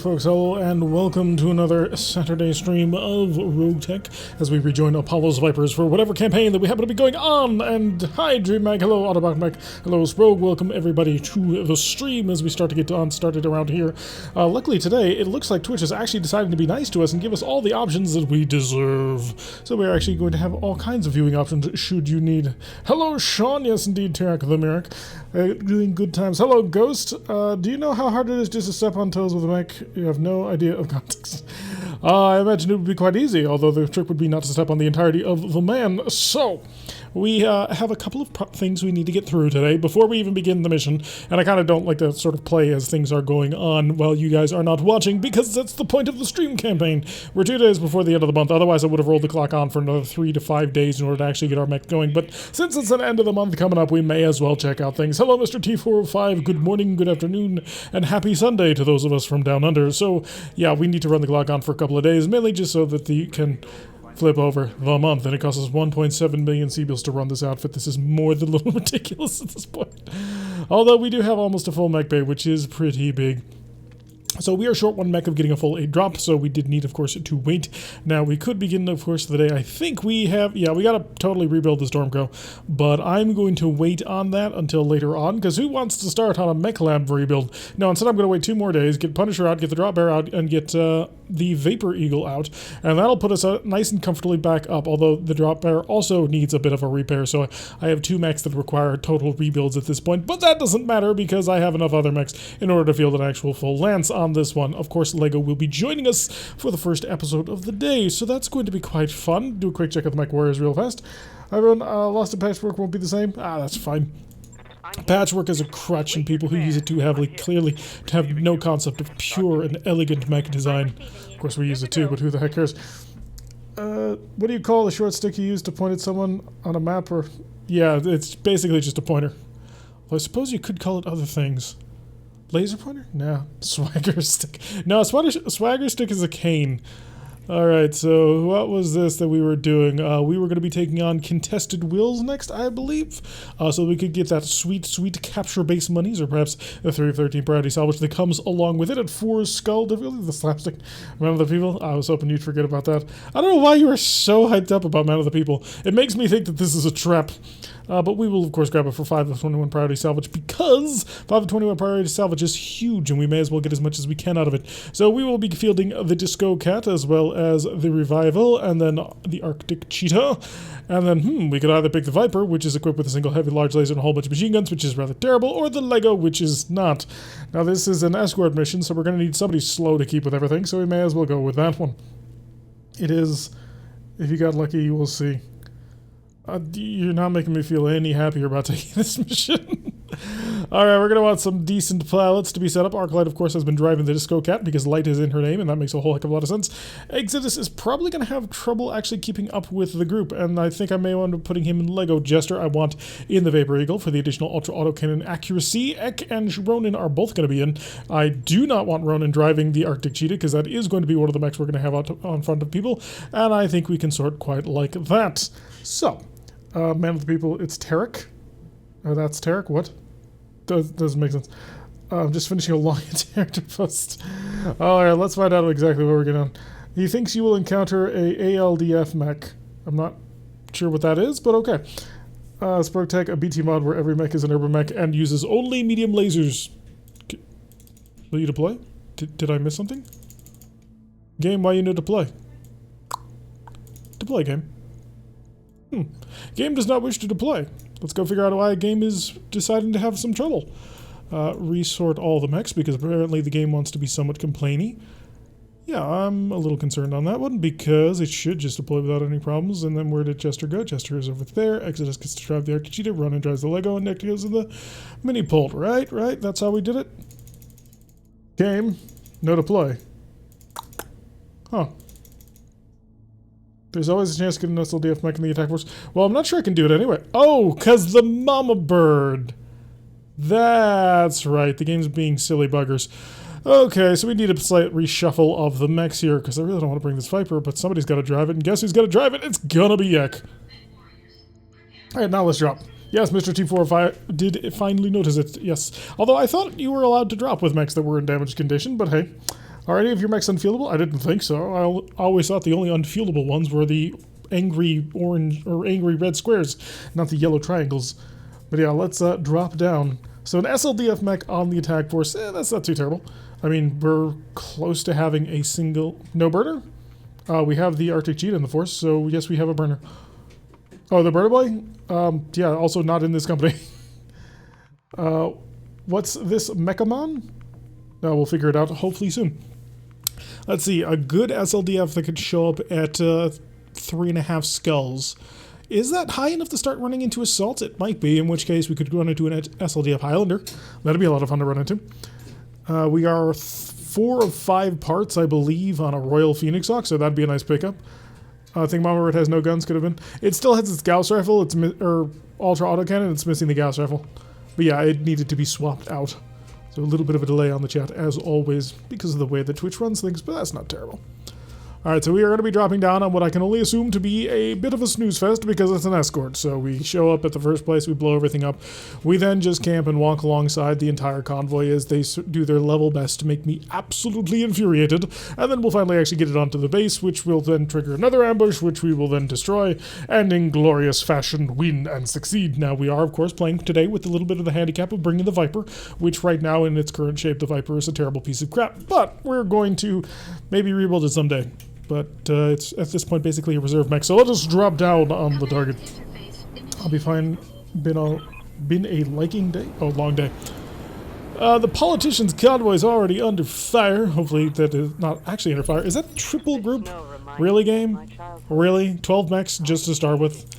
folks, hello and welcome to another Saturday stream of RogueTech as we rejoin Apollo's Vipers for whatever campaign that we happen to be going on. And hi Dream Mech, hello Autobot Mech, hello Rogue, welcome everybody to the stream as we start to get started around here. Luckily today, it looks like Twitch is actually deciding to be nice to us and give us all the options that we deserve. So we're actually going to have all kinds of viewing options should you need. Hello Sean, yes indeed, Tarek the Merrick, doing good times. Hello Ghost, do you know how hard it is just to step on toes with a mech? You have no idea of context. I imagine it would be quite easy, although the trick would be not to step on the entirety of the man. So, we have a couple of things we need to get through today before we even begin the mission, and I kind of don't like to sort of play as things are going on while you guys are not watching, because that's the point of the stream campaign. We're 2 days before the end of the month, otherwise I would have rolled the clock on for another 3 to 5 days in order to actually get our mech going, but since it's an end of the month coming up, we may as well check out things. Hello Mr. T405, good morning, good afternoon, and happy Sunday to those of us from down under. So, yeah, we need to run the clock on for a couple of days, mainly just so that you can flip over the month, and it costs us 1.7 million C-bills to run this outfit. This is more than a little ridiculous at this point. Although we do have almost a full mech bay, which is pretty big. So we are short one mech of getting a full 8 drop, so we did need, of course, to wait. Now, we could begin, of course, the day. I think we have, yeah, we gotta totally rebuild the Stormco, but I'm going to wait on that until later on, because who wants to start on a mech lab rebuild? No, instead I'm going to wait 2 more days, get Punisher out, get the Drop Bear out, and get the Vapor Eagle out, and that'll put us nice and comfortably back up, although the Drop Bear also needs a bit of a repair, so I have 2 mechs that require total rebuilds at this point, but that doesn't matter, because I have enough other mechs in order to field an actual full lance on this one. Of course, LEGO will be joining us for the first episode of the day, so that's going to be quite fun. Do a quick check of the Mech Warriors real fast. Everyone, Lost in Patchwork won't be the same? That's fine. Patchwork is a crutch, and people who use it too heavily clearly have no concept of pure and elegant mech design. Of course, we use it too, but who the heck cares? What do you call the short stick you use to point at someone on a map? Or yeah, it's basically just a pointer. Well, I suppose you could call it other things. Laser pointer? No. Swagger stick. No, swagger stick is a cane. Alright, so what was this that we were doing? We were going to be taking on Contested Wills next, I believe. So we could get that sweet, sweet capture base monies, or perhaps the 3 of 13 priority salvage that comes along with it at 4 skull difficulty. The slapstick Man of the People. I was hoping you'd forget about that. I don't know why you are so hyped up about Man of the People. It makes me think that this is a trap. But we will, of course, grab it for 5 of 21 priority salvage, because 5 of 21 priority salvage is huge, and we may as well get as much as we can out of it. So we will be fielding the Disco Cat, as well as the Revival, and then the Arctic Cheetah. And then, we could either pick the Viper, which is equipped with a single heavy large laser and a whole bunch of machine guns, which is rather terrible, or the Lego, which is not. Now, this is an escort mission, so we're going to need somebody slow to keep with everything, so we may as well go with that one. It is, if you got lucky, you will see. You're not making me feel any happier about taking this mission. Alright, we're going to want some decent pilots to be set up. Arclight, of course, has been driving the Disco Cat because light is in her name, and that makes a whole heck of a lot of sense. Exodus is probably going to have trouble actually keeping up with the group, and I think I may end up putting him in Lego Jester. I want in the Vapor Eagle for the additional Ultra Autocannon accuracy. Ek and Ronin are both going to be in. I do not want Ronin driving the Arctic Cheetah, because that is going to be one of the mechs we're going to have out on front of people, and I think we can sort quite like that. So, Man of the People, it's Tarek. Oh, that's Tarek? What? Doesn't make sense. I'm just finishing a long character post. Alright, let's find out exactly what we're getting on. He thinks you will encounter a ALDF mech. I'm not sure what that is, but okay. RogueTech, a BT mod where every mech is an urban mech and uses only medium lasers. Will you deploy? Did I miss something? Game, why you need to deploy? Deploy, game. Game does not wish to deploy. Let's go figure out why game is deciding to have some trouble. Resort all the mechs, because apparently the game wants to be somewhat complainy. Yeah, I'm a little concerned on that one, because it should just deploy without any problems. And then where did Chester go? Chester is over there. Exodus gets to drive the Arctic Cheetah. Ronin drives the Lego, and Nick goes in the mini Polt. Right? That's how we did it. Game. No deploy. Huh. There's always a chance to get an SLDF mech in the attack force. Well, I'm not sure I can do it anyway. Oh, because the mama bird. That's right. The game's being silly buggers. Okay, so we need a slight reshuffle of the mechs here, because I really don't want to bring this Viper, but somebody's got to drive it, and guess who's got to drive it? It's gonna be Ek. Alright, now let's drop. Yes, Mr. T45 did finally notice it, yes. Although I thought you were allowed to drop with mechs that were in damaged condition, but hey. Are any of your mechs unfuelable? I didn't think so. I always thought the only unfuelable ones were the angry orange or angry red squares, not the yellow triangles. But yeah, let's drop down. So an SLDF mech on the attack force, that's not too terrible. I mean, we're close to having a single... No burner? We have the Arctic Cheetah in the force, so yes, we have a burner. Oh, the burner boy? Yeah, also not in this company. What's this, Mechamon? No, we'll figure it out hopefully soon. Let's see, a good SLDF that could show up at 3.5 skulls. Is that high enough to start running into assaults? It might be, in which case we could run into an SLDF Highlander. That'd be a lot of fun to run into. We are 4 of 5 parts, I believe, on a Royal Phoenix Hawk, so that'd be a nice pickup. I think Mama Red has no guns, could have been. It still has its Gauss rifle, or ultra autocannon, it's missing the Gauss rifle. But yeah, it needed to be swapped out. So a little bit of a delay on the chat, as always, because of the way that Twitch runs things, but that's not terrible. Alright, so we are going to be dropping down on what I can only assume to be a bit of a snooze fest because it's an escort. So we show up at the first place, we blow everything up. We then just camp and walk alongside the entire convoy as they do their level best to make me absolutely infuriated. And then we'll finally actually get it onto the base, which will then trigger another ambush, which we will then destroy, and in glorious fashion win and succeed. Now, we are, of course, playing today with a little bit of the handicap of bringing the Viper, which right now, in its current shape, the Viper is a terrible piece of crap. But we're going to maybe rebuild it someday. But it's at this point basically a reserve mech, so let us drop down on the target. I'll be fine. Been a liking day? Oh, long day. The politician's convoy is already under fire. Hopefully that is not actually under fire. Is that triple group? Really, game? Really? 12 mechs just to start with?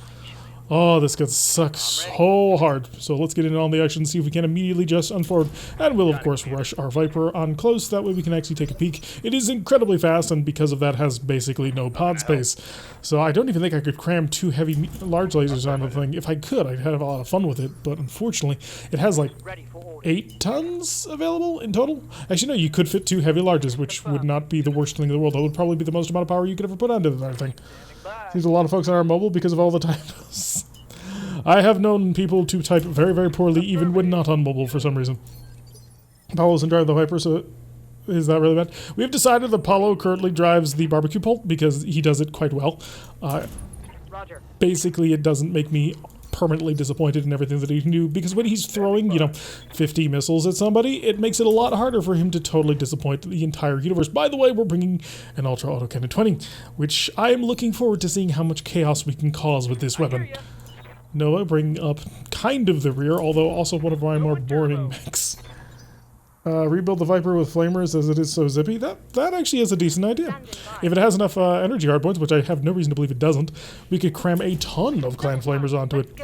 Oh, this could suck so hard. So let's get in on the action and see if we can immediately just unforward. And we'll, of course, rush our Viper on close. That way we can actually take a peek. It is incredibly fast, and because of that, has basically no pod space. So I don't even think I could cram 2 heavy, large lasers on the thing. If I could, I'd have a lot of fun with it. But unfortunately, it has like 8 tons available in total. Actually, no, you could fit 2 heavy larges, which would not be the worst thing in the world. That would probably be the most amount of power you could ever put onto the thing. Seems a lot of folks are mobile because of all the typos. I have known people to type very, very poorly even when not on mobile for some reason. Apollo's in drive the Viper, so is that really bad? We have decided that Apollo currently drives the barbecue pole because he does it quite well. Basically, it doesn't make me permanently disappointed in everything that he can do, because when he's throwing, 50 missiles at somebody, it makes it a lot harder for him to totally disappoint the entire universe. By the way, we're bringing an Ultra Autocannon 20, which I am looking forward to seeing how much chaos we can cause with this weapon. Noah bringing up kind of the rear, although also one of my more boring mechs. Rebuild the Viper with flamers as it is so zippy. That actually is a decent idea. If it has enough energy hard points, which I have no reason to believe it doesn't, we could cram a ton of clan flamers onto it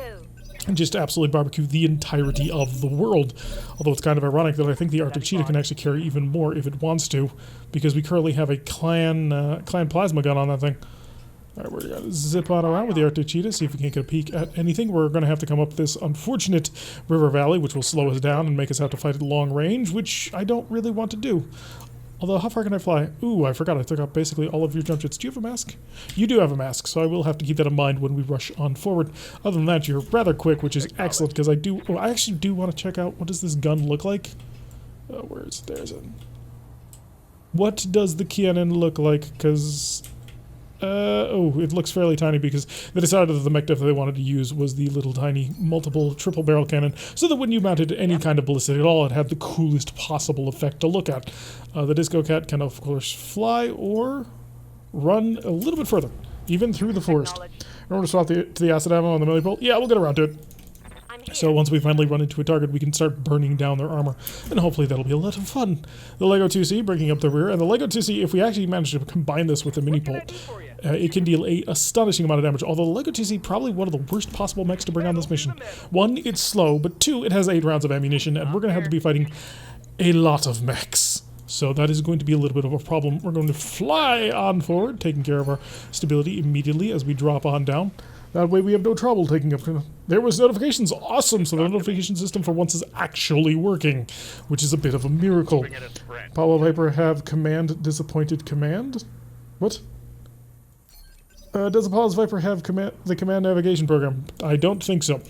and just absolutely barbecue the entirety of the world. Although it's kind of ironic that I think the Arctic Cheetah can actually carry even more if it wants to, because we currently have a clan plasma gun on that thing. Alright, we're going to zip on around with the Arctic Cheetah, see if we can't get a peek at anything. We're going to have to come up this unfortunate river valley, which will slow us down and make us have to fight at long range, which I don't really want to do. Although, how far can I fly? Ooh, I forgot I took out basically all of your jump jets. Do you have a mask? You do have a mask, so I will have to keep that in mind when we rush on forward. Other than that, you're rather quick, which is excellent, because I actually do want to check out, what does this gun look like? There's it. What does the cannon look like? Because... it looks fairly tiny because they decided that the mech def they wanted to use was the little tiny multiple triple barrel cannon, so that when you mounted any kind of ballistic at all, it had the coolest possible effect to look at. The Disco Cat can of course fly or run a little bit further, even through the forest. Remember to swap to the acid ammo on the melee pole? Yeah, we'll get around to it. So once we finally run into a target, we can start burning down their armor, and hopefully that'll be a lot of fun. The Lego 2C bringing up the rear, and the Lego 2C, if we actually manage to combine this with the mini pole, it can deal a astonishing amount of damage, although the Lego 2C probably one of the worst possible mechs to bring on this mission. 1, it's slow, but 2, it has 8 rounds of ammunition, and we're going to have to be fighting a lot of mechs. So that is going to be a little bit of a problem. We're going to fly on forward, taking care of our stability immediately as we drop on down. That way we have no trouble taking up... There was notifications! Awesome! So the notification system for once is actually working, which is a bit of a miracle. Apollo Viper have command disappointed command? What? Does Apollo's Viper have the command navigation program? I don't think so.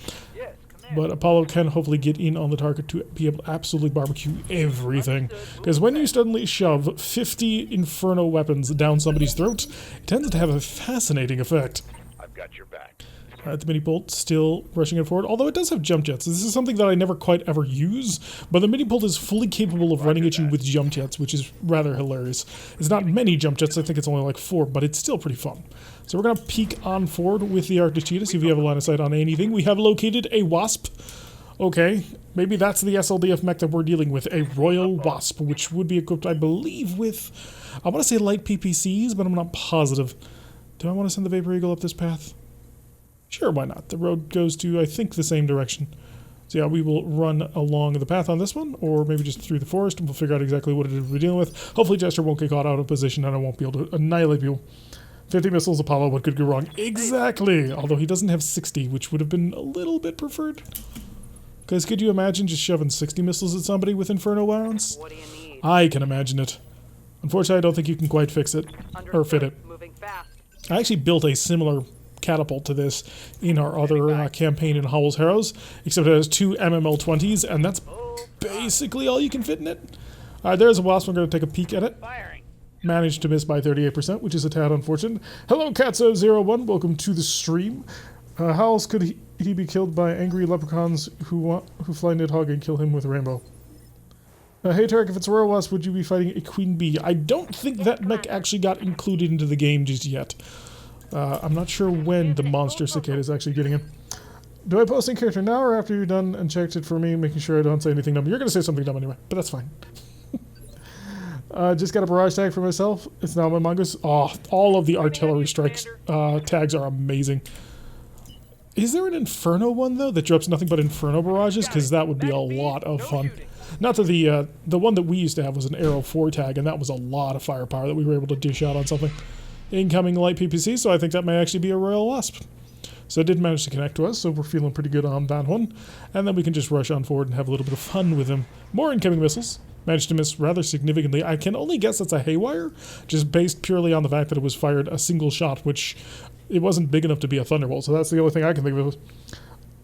But Apollo can hopefully get in on the target to be able to absolutely barbecue everything. Because when you suddenly shove 50 Inferno weapons down somebody's throat, it tends to have a fascinating effect. I've got your back. Alright, the mini-bolt still rushing it forward, although it does have jump jets. This is something that I never quite ever use, but the mini-bolt is fully capable of running at you with jump jets, which is rather hilarious. It's not many jump jets, I think it's only like 4, but it's still pretty fun. So we're going to peek on forward with the Arctic Cheetah, see if we have a line of sight on anything. We have located a Wasp. Okay, maybe that's the SLDF mech that we're dealing with, a Royal Wasp, which would be equipped, I believe, with, I want to say light PPCs, but I'm not positive. Do I want to send the Vapor Eagle up this path? Sure, why not? The road goes to, I think, the same direction. So yeah, we will run along the path on this one, or maybe just through the forest, and we'll figure out exactly what it is we're dealing with. Hopefully Jester won't get caught out of position, and I won't be able to annihilate people. 50 missiles, Apollo, what could go wrong? Exactly! Although he doesn't have 60, which would have been a little bit preferred. Because could you imagine just shoving 60 missiles at somebody with Inferno rounds? What do you need? I can imagine it. Unfortunately, I don't think you can quite fix it, or fit it. Moving fast. I actually built a similar catapult to this in our other campaign in Howl's Harrows, except it has 2 MML-20s, and that's basically all you can fit in it. Alright, there's a Wasp. I'm going to take a peek at it. Firing. Managed to miss by 38%, which is a tad unfortunate. Hello, Katzo01. Welcome to the stream. How else could he be killed by angry leprechauns who fly Nidhogg and kill him with a rainbow? Hey, Tarek, if it's a Royal Wasp, would you be fighting a Queen Bee? I don't think that mech actually got included into the game just yet. I'm not sure when the monster cicada is actually getting in. Do I post in character now or after you're done and checked it for me, making sure I don't say anything dumb? You're going to say something dumb anyway, but that's fine. Just got a barrage tag for myself. It's now my mongoose. Oh, all of the artillery strikes tags are amazing. Is there an Inferno one, though, that drops nothing but Inferno barrages? Because that would be a lot of fun. Not that the one that we used to have was an Arrow 4 tag, and that was a lot of firepower that we were able to dish out on something. Incoming light PPC, so I think that may actually be a Royal Wasp. So it did manage to connect to us, so we're feeling pretty good on that one. And then we can just rush on forward and have a little bit of fun with him. More incoming missiles. Managed to miss rather significantly. I can only guess that's a Haywire, just based purely on the fact that it was fired a single shot, which it wasn't big enough to be a Thunderbolt, so that's the only thing I can think of.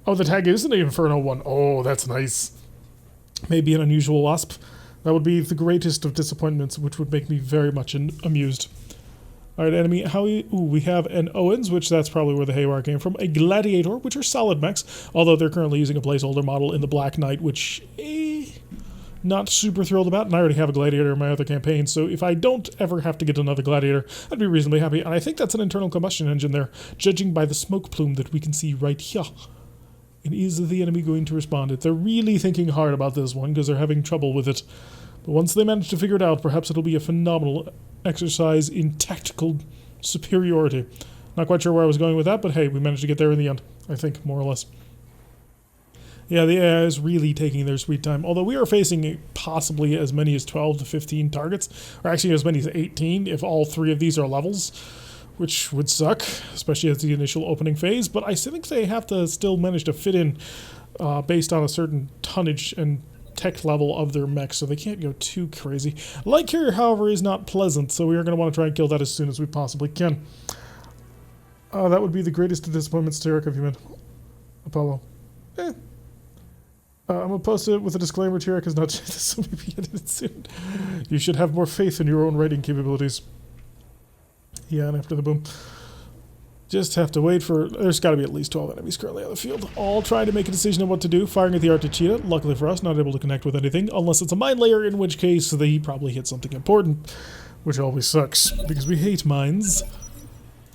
Oh, the tag is an Inferno one. Oh, that's nice. Maybe an unusual Wasp. That would be the greatest of disappointments, which would make me very much amused. Alright, enemy, we have an Owens, which that's probably where the Haywire came from. A Gladiator, which are solid mechs, although they're currently using a placeholder model in the Black Knight, which, not super thrilled about, and I already have a Gladiator in my other campaign, so if I don't ever have to get another Gladiator, I'd be reasonably happy, and I think that's an internal combustion engine there, judging by the smoke plume that we can see right here. And is the enemy going to respond? They're really thinking hard about this one, because they're having trouble with it. But once they manage to figure it out, perhaps it'll be a phenomenal exercise in tactical superiority. Not quite sure where I was going with that, but hey, we managed to get there in the end, I think, more or less. Yeah, the AI is really taking their sweet time, although we are facing possibly as many as 12 to 15 targets, or actually as many as 18 if all 3 of these are levels, which would suck, especially as the initial opening phase, but I think they have to still manage to fit in based on a certain tonnage and tech level of their mech, so they can't go too crazy. Light carrier, however, is not pleasant, so we are going to want to try and kill that as soon as we possibly can. That would be the greatest of disappointments, Tarek, if you meant Apollo. I'm going to post it with a disclaimer, Tarek has not checked this, so maybe edited soon. You should have more faith in your own writing capabilities. Yeah, and after the boom. Just have to wait for... There's got to be at least 12 enemies currently on the field, all trying to make a decision on what to do. Firing at the Arctic Cheetah, luckily for us, not able to connect with anything, unless it's a mine layer, in which case they probably hit something important, which always sucks, because we hate mines.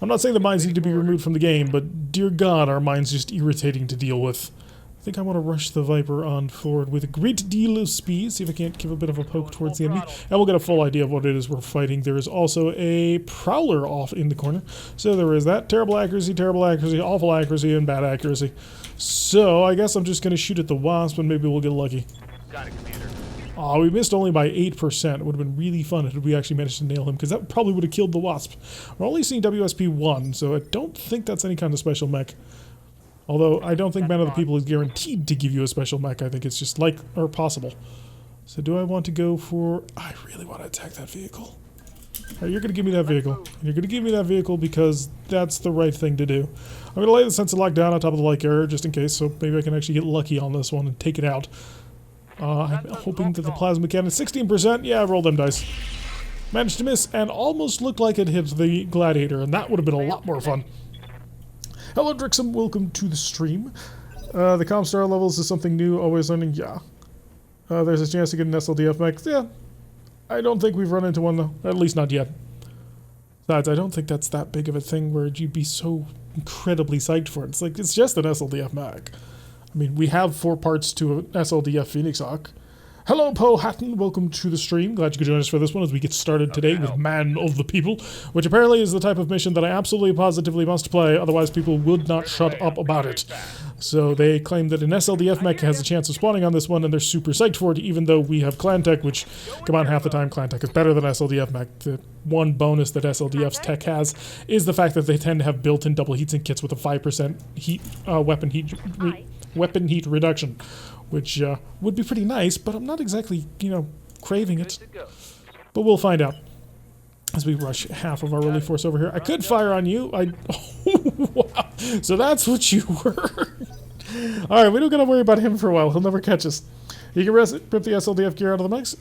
I'm not saying the mines need to be removed from the game, but dear God, are mines just irritating to deal with. I think I want to rush the Viper on forward with a great deal of speed, see if I can't give a bit of a poke towards the enemy, and we'll get a full idea of what it is we're fighting. There is also a Prowler off in the corner, so there is that. Terrible accuracy, awful accuracy, and bad accuracy. So I guess I'm just going to shoot at the Wasp, and maybe we'll get lucky. Got it, Commander. Aw, we missed only by 8%. It would have been really fun if we actually managed to nail him, because that probably would have killed the Wasp. We're only seeing WSP-1, so I don't think that's any kind of special mech. Although, I don't think Man of the People is guaranteed to give you a special mech. I think it's just like, or possible. So do I want to go for... I really want to attack that vehicle. Alright, you're gonna give me that vehicle. You're gonna give me that vehicle because that's the right thing to do. I'm gonna lay the sensor lock down on top of the light carrier just in case, so maybe I can actually get lucky on this one and take it out. I'm hoping that the plasma cannon, 16%, yeah, roll them dice. Managed to miss and almost looked like it hit the Gladiator, and that would have been a lot more fun. Hello, Drixum, welcome to the stream. The Comstar levels is something new, always learning, yeah. There's a chance to get an SLDF mech, yeah. I don't think we've run into one, though, at least not yet. Besides, I don't think that's that big of a thing where you'd be so incredibly psyched for it. It's like, it's just an SLDF mech. I mean, we have 4 parts to an SLDF Phoenix Hawk. Hello, Poe Hatton. Welcome to the stream. Glad you could join us for this one as we get started today with Man of the People, which apparently is the type of mission that I absolutely positively must play, otherwise people would not shut up about it. So they claim that an SLDF mech has a chance of spawning on this one, and they're super psyched for it, even though we have Clan Tech, which, come on, half the time Clan Tech is better than SLDF mech. The one bonus that SLDF's tech has is the fact that they tend to have built-in double heatsink kits with a 5% heat, weapon heat reduction, which would be pretty nice, but I'm not exactly, you know, craving it. But we'll find out as we rush half of our relief force over here. I could fire on you. Wow. So that's what you were. Alright, we don't gotta worry about him for a while. He'll never catch us. You can rip the SLDF gear out of the mechs.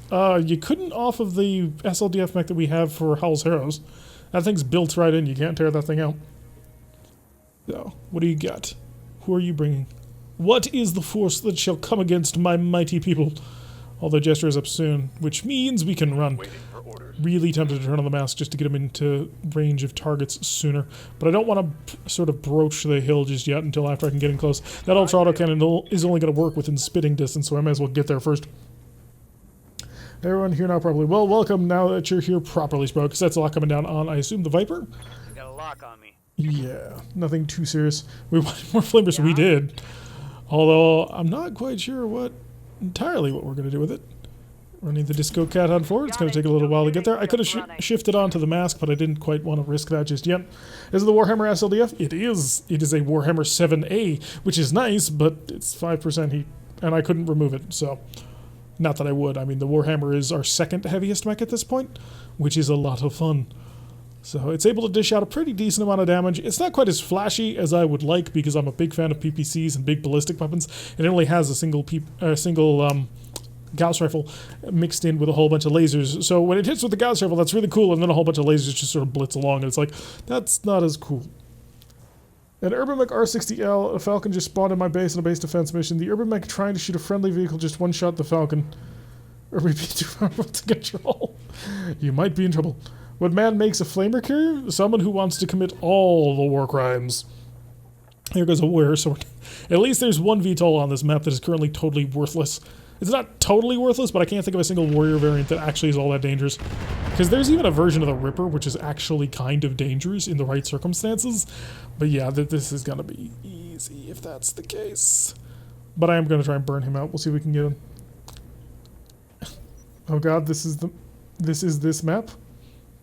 You couldn't off of the SLDF mech that we have for Hell's Heroes. That thing's built right in. You can't tear that thing out. So, what do you got? Who are you bringing? What is the force that shall come against my mighty people? All the gesture is up soon, which means we can run. Really tempted to turn on the mask just to get him into range of targets sooner, but I don't want to sort of broach the hill just yet until after I can get in close. That ultra auto cannon is only going to work within spitting distance, so I might as well get there first. Everyone here now properly. Well, welcome now that you're here properly, Spro, because that's a lot coming down on, I assume, the Viper? You got a lock on me. Yeah, nothing too serious. We wanted more flamers, we did. Although, I'm not quite sure entirely what we're going to do with it. Running the Disco Cat on forward. It's going to take a little while to get there. I could have shifted onto the mask, but I didn't quite want to risk that just yet. Is it the Warhammer SLDF? It is. It is a Warhammer 7A, which is nice, but it's 5% heat, and I couldn't remove it, so... Not that I would. I mean, the Warhammer is our second heaviest mech at this point, which is a lot of fun. So it's able to dish out a pretty decent amount of damage. It's not quite as flashy as I would like, because I'm a big fan of PPCs and big ballistic weapons. It only has a single Gauss rifle mixed in with a whole bunch of lasers. So when it hits with the Gauss rifle, that's really cool, and then a whole bunch of lasers just sort of blitz along, and it's like, that's not as cool. An Urban Mech R60L, a Falcon just spawned in my base in a base defense mission. The Urban Mech trying to shoot a friendly vehicle just one-shot the Falcon. Urban be too powerful to control. You might be in trouble. What man makes a flamer carrier? Someone who wants to commit all the war crimes. Here goes a warrior sword. At least there's one VTOL on this map that is currently totally worthless. It's not totally worthless, but I can't think of a single warrior variant that actually is all that dangerous. Because there's even a version of the Ripper, which is actually kind of dangerous in the right circumstances. But yeah, this is going to be easy if that's the case. But I am going to try and burn him out. We'll see if we can get him. Oh god, this is this map?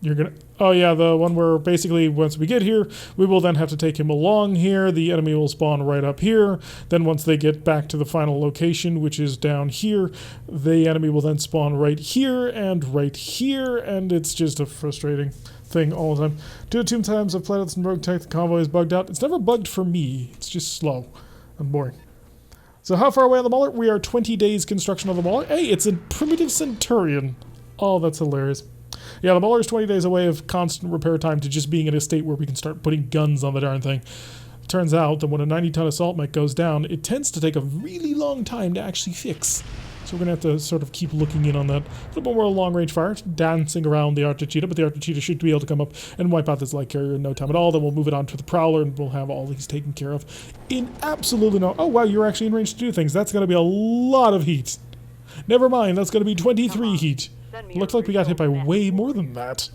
You're gonna... Oh yeah, the one where basically once we get here, we will then have to take him along here. The enemy will spawn right up here. Then once they get back to the final location, which is down here, the enemy will then spawn right here and right here, and it's just a frustrating thing all the time. 2 times I've played with some RogueTech, the convoy is bugged out. It's never bugged for me. It's just slow and boring. So how far away on the Mauler? We are 20 days construction on the Mauler. Hey, it's a primitive Centurion. Oh, that's hilarious. Yeah, the Mauler is 20 days away of constant repair time to just being in a state where we can start putting guns on the darn thing. It turns out that when a 90-ton assault mech goes down, it tends to take a really long time to actually fix. So we're going to have to sort of keep looking in on that. A little bit more long-range fire, dancing around the Archer-Cheetah, but the Archer-Cheetah should be able to come up and wipe out this light carrier in no time at all. Then we'll move it on to the Prowler, and we'll have all these taken care of in absolutely no... Oh, wow, you're actually in range to do things. That's going to be a lot of heat. Never mind, that's going to be 23 heat. Looks like we got hit by way more than that.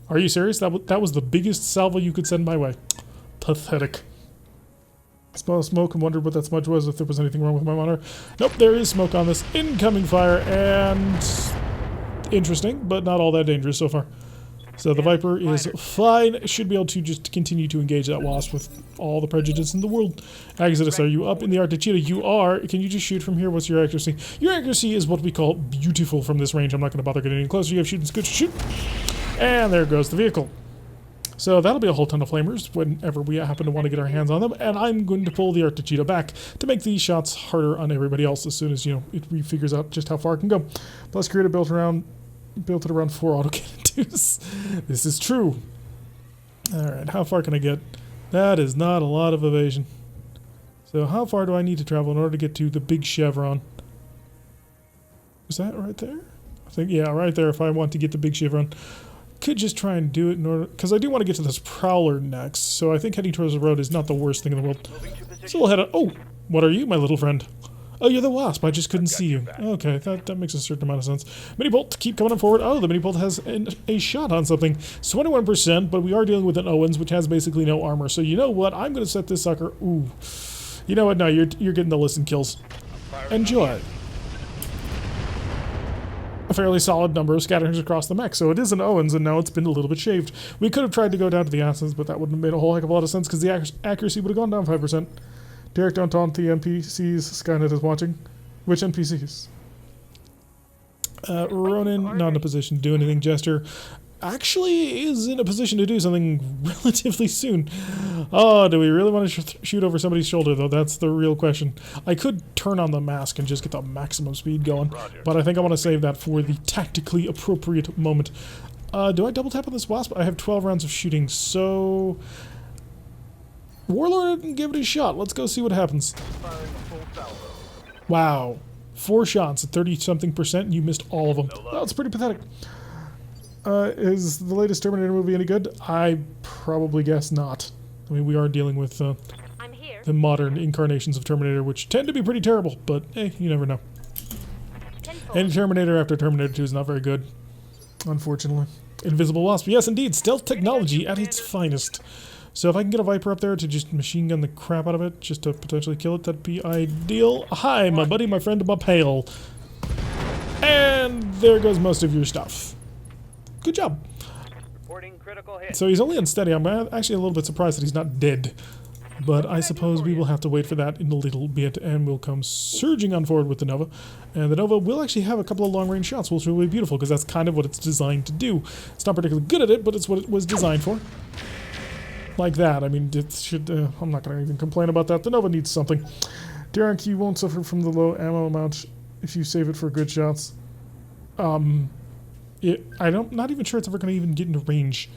Are you serious? That was the biggest salvo you could send my way. Pathetic. Smell smoke and wondered what that smudge was, if there was anything wrong with my monitor. Nope, there is smoke on this. Incoming fire, and... interesting, but not all that dangerous so far. So the Viper is fine. Should be able to just continue to engage that Wasp with all the prejudice in the world. Exodus, are you up in the Archer-Cheetah? You are. Can you just shoot from here? What's your accuracy? Your accuracy is what we call beautiful from this range. I'm not going to bother getting any closer. You have shooting good. Shoot. And there goes the vehicle. So that'll be a whole ton of flamers whenever we happen to want to get our hands on them, and I'm going to pull the Articheetah back to make these shots harder on everybody else as soon as, you know, it figures out just how far it can go. Plus, Creator built it around 4 autocannon twos. This is true. Alright, how far can I get? That is not a lot of evasion. So how far do I need to travel in order to get to the big chevron? Is that right there? I think, yeah, right there if I want to get the big chevron. Could just try and do it in order, because I do want to get to this Prowler next, so I think heading towards the road is not the worst thing in the world. So we'll head on. Oh, what are you, my little friend? Oh, you're the Wasp. I just couldn't see you. Okay, that makes a certain amount of sense. Mini Bolt, keep coming forward. Oh, the Mini Bolt has a shot on something. 21%, but we are dealing with an Owens, which has basically no armor. So you know what? I'm going to set this sucker. Ooh. You know what? No, you're getting the listen kills. Enjoy. A fairly solid number of scatterings across the mech, so it is an Owens, and now it's been a little bit shaved. We could have tried to go down to the Assassins, but that wouldn't have made a whole heck of a lot of sense because the accuracy would have gone down 5%. Derek, don't taunt the NPCs. Skynet is watching. Which NPCs? Ronan, not in a position to do anything. Jester actually is in a position to do something relatively soon. Oh, do we really want to shoot over somebody's shoulder, though? That's the real question. I could turn on the mask and just get the maximum speed going, but I think I want to save that for the tactically appropriate moment. Do I double tap on this Wasp? I have 12 rounds of shooting, so... Warlord didn't give it a shot. Let's go see what happens. Wow. 4 shots at 30-something%, you missed all of them. That's pretty pathetic. Is the latest Terminator movie any good? I probably guess not. I mean, we are dealing with the modern incarnations of Terminator, which tend to be pretty terrible, but hey, you never know. Any Terminator after Terminator 2 is not very good, unfortunately. Invisible Wasp. Yes, indeed. Stealth technology at its finest. So if I can get a Viper up there to just machine gun the crap out of it, just to potentially kill it, that'd be ideal. Hi, my buddy, my friend, my pal. And there goes most of your stuff. Good job. Reporting critical hit. So he's only unsteady. I'm actually a little bit surprised that he's not dead. But I suppose we will have to wait for that in a little bit, and we'll come surging on forward with the Nova. And the Nova will actually have a couple of long-range shots, which will be beautiful, because that's kind of what it's designed to do. It's not particularly good at it, but it's what it was designed for. Like that. I mean, it should... I'm not going to even complain about that. The Nova needs something. Derek, you won't suffer from the low ammo amount if you save it for good shots. I'm not even sure it's ever going to even get into range.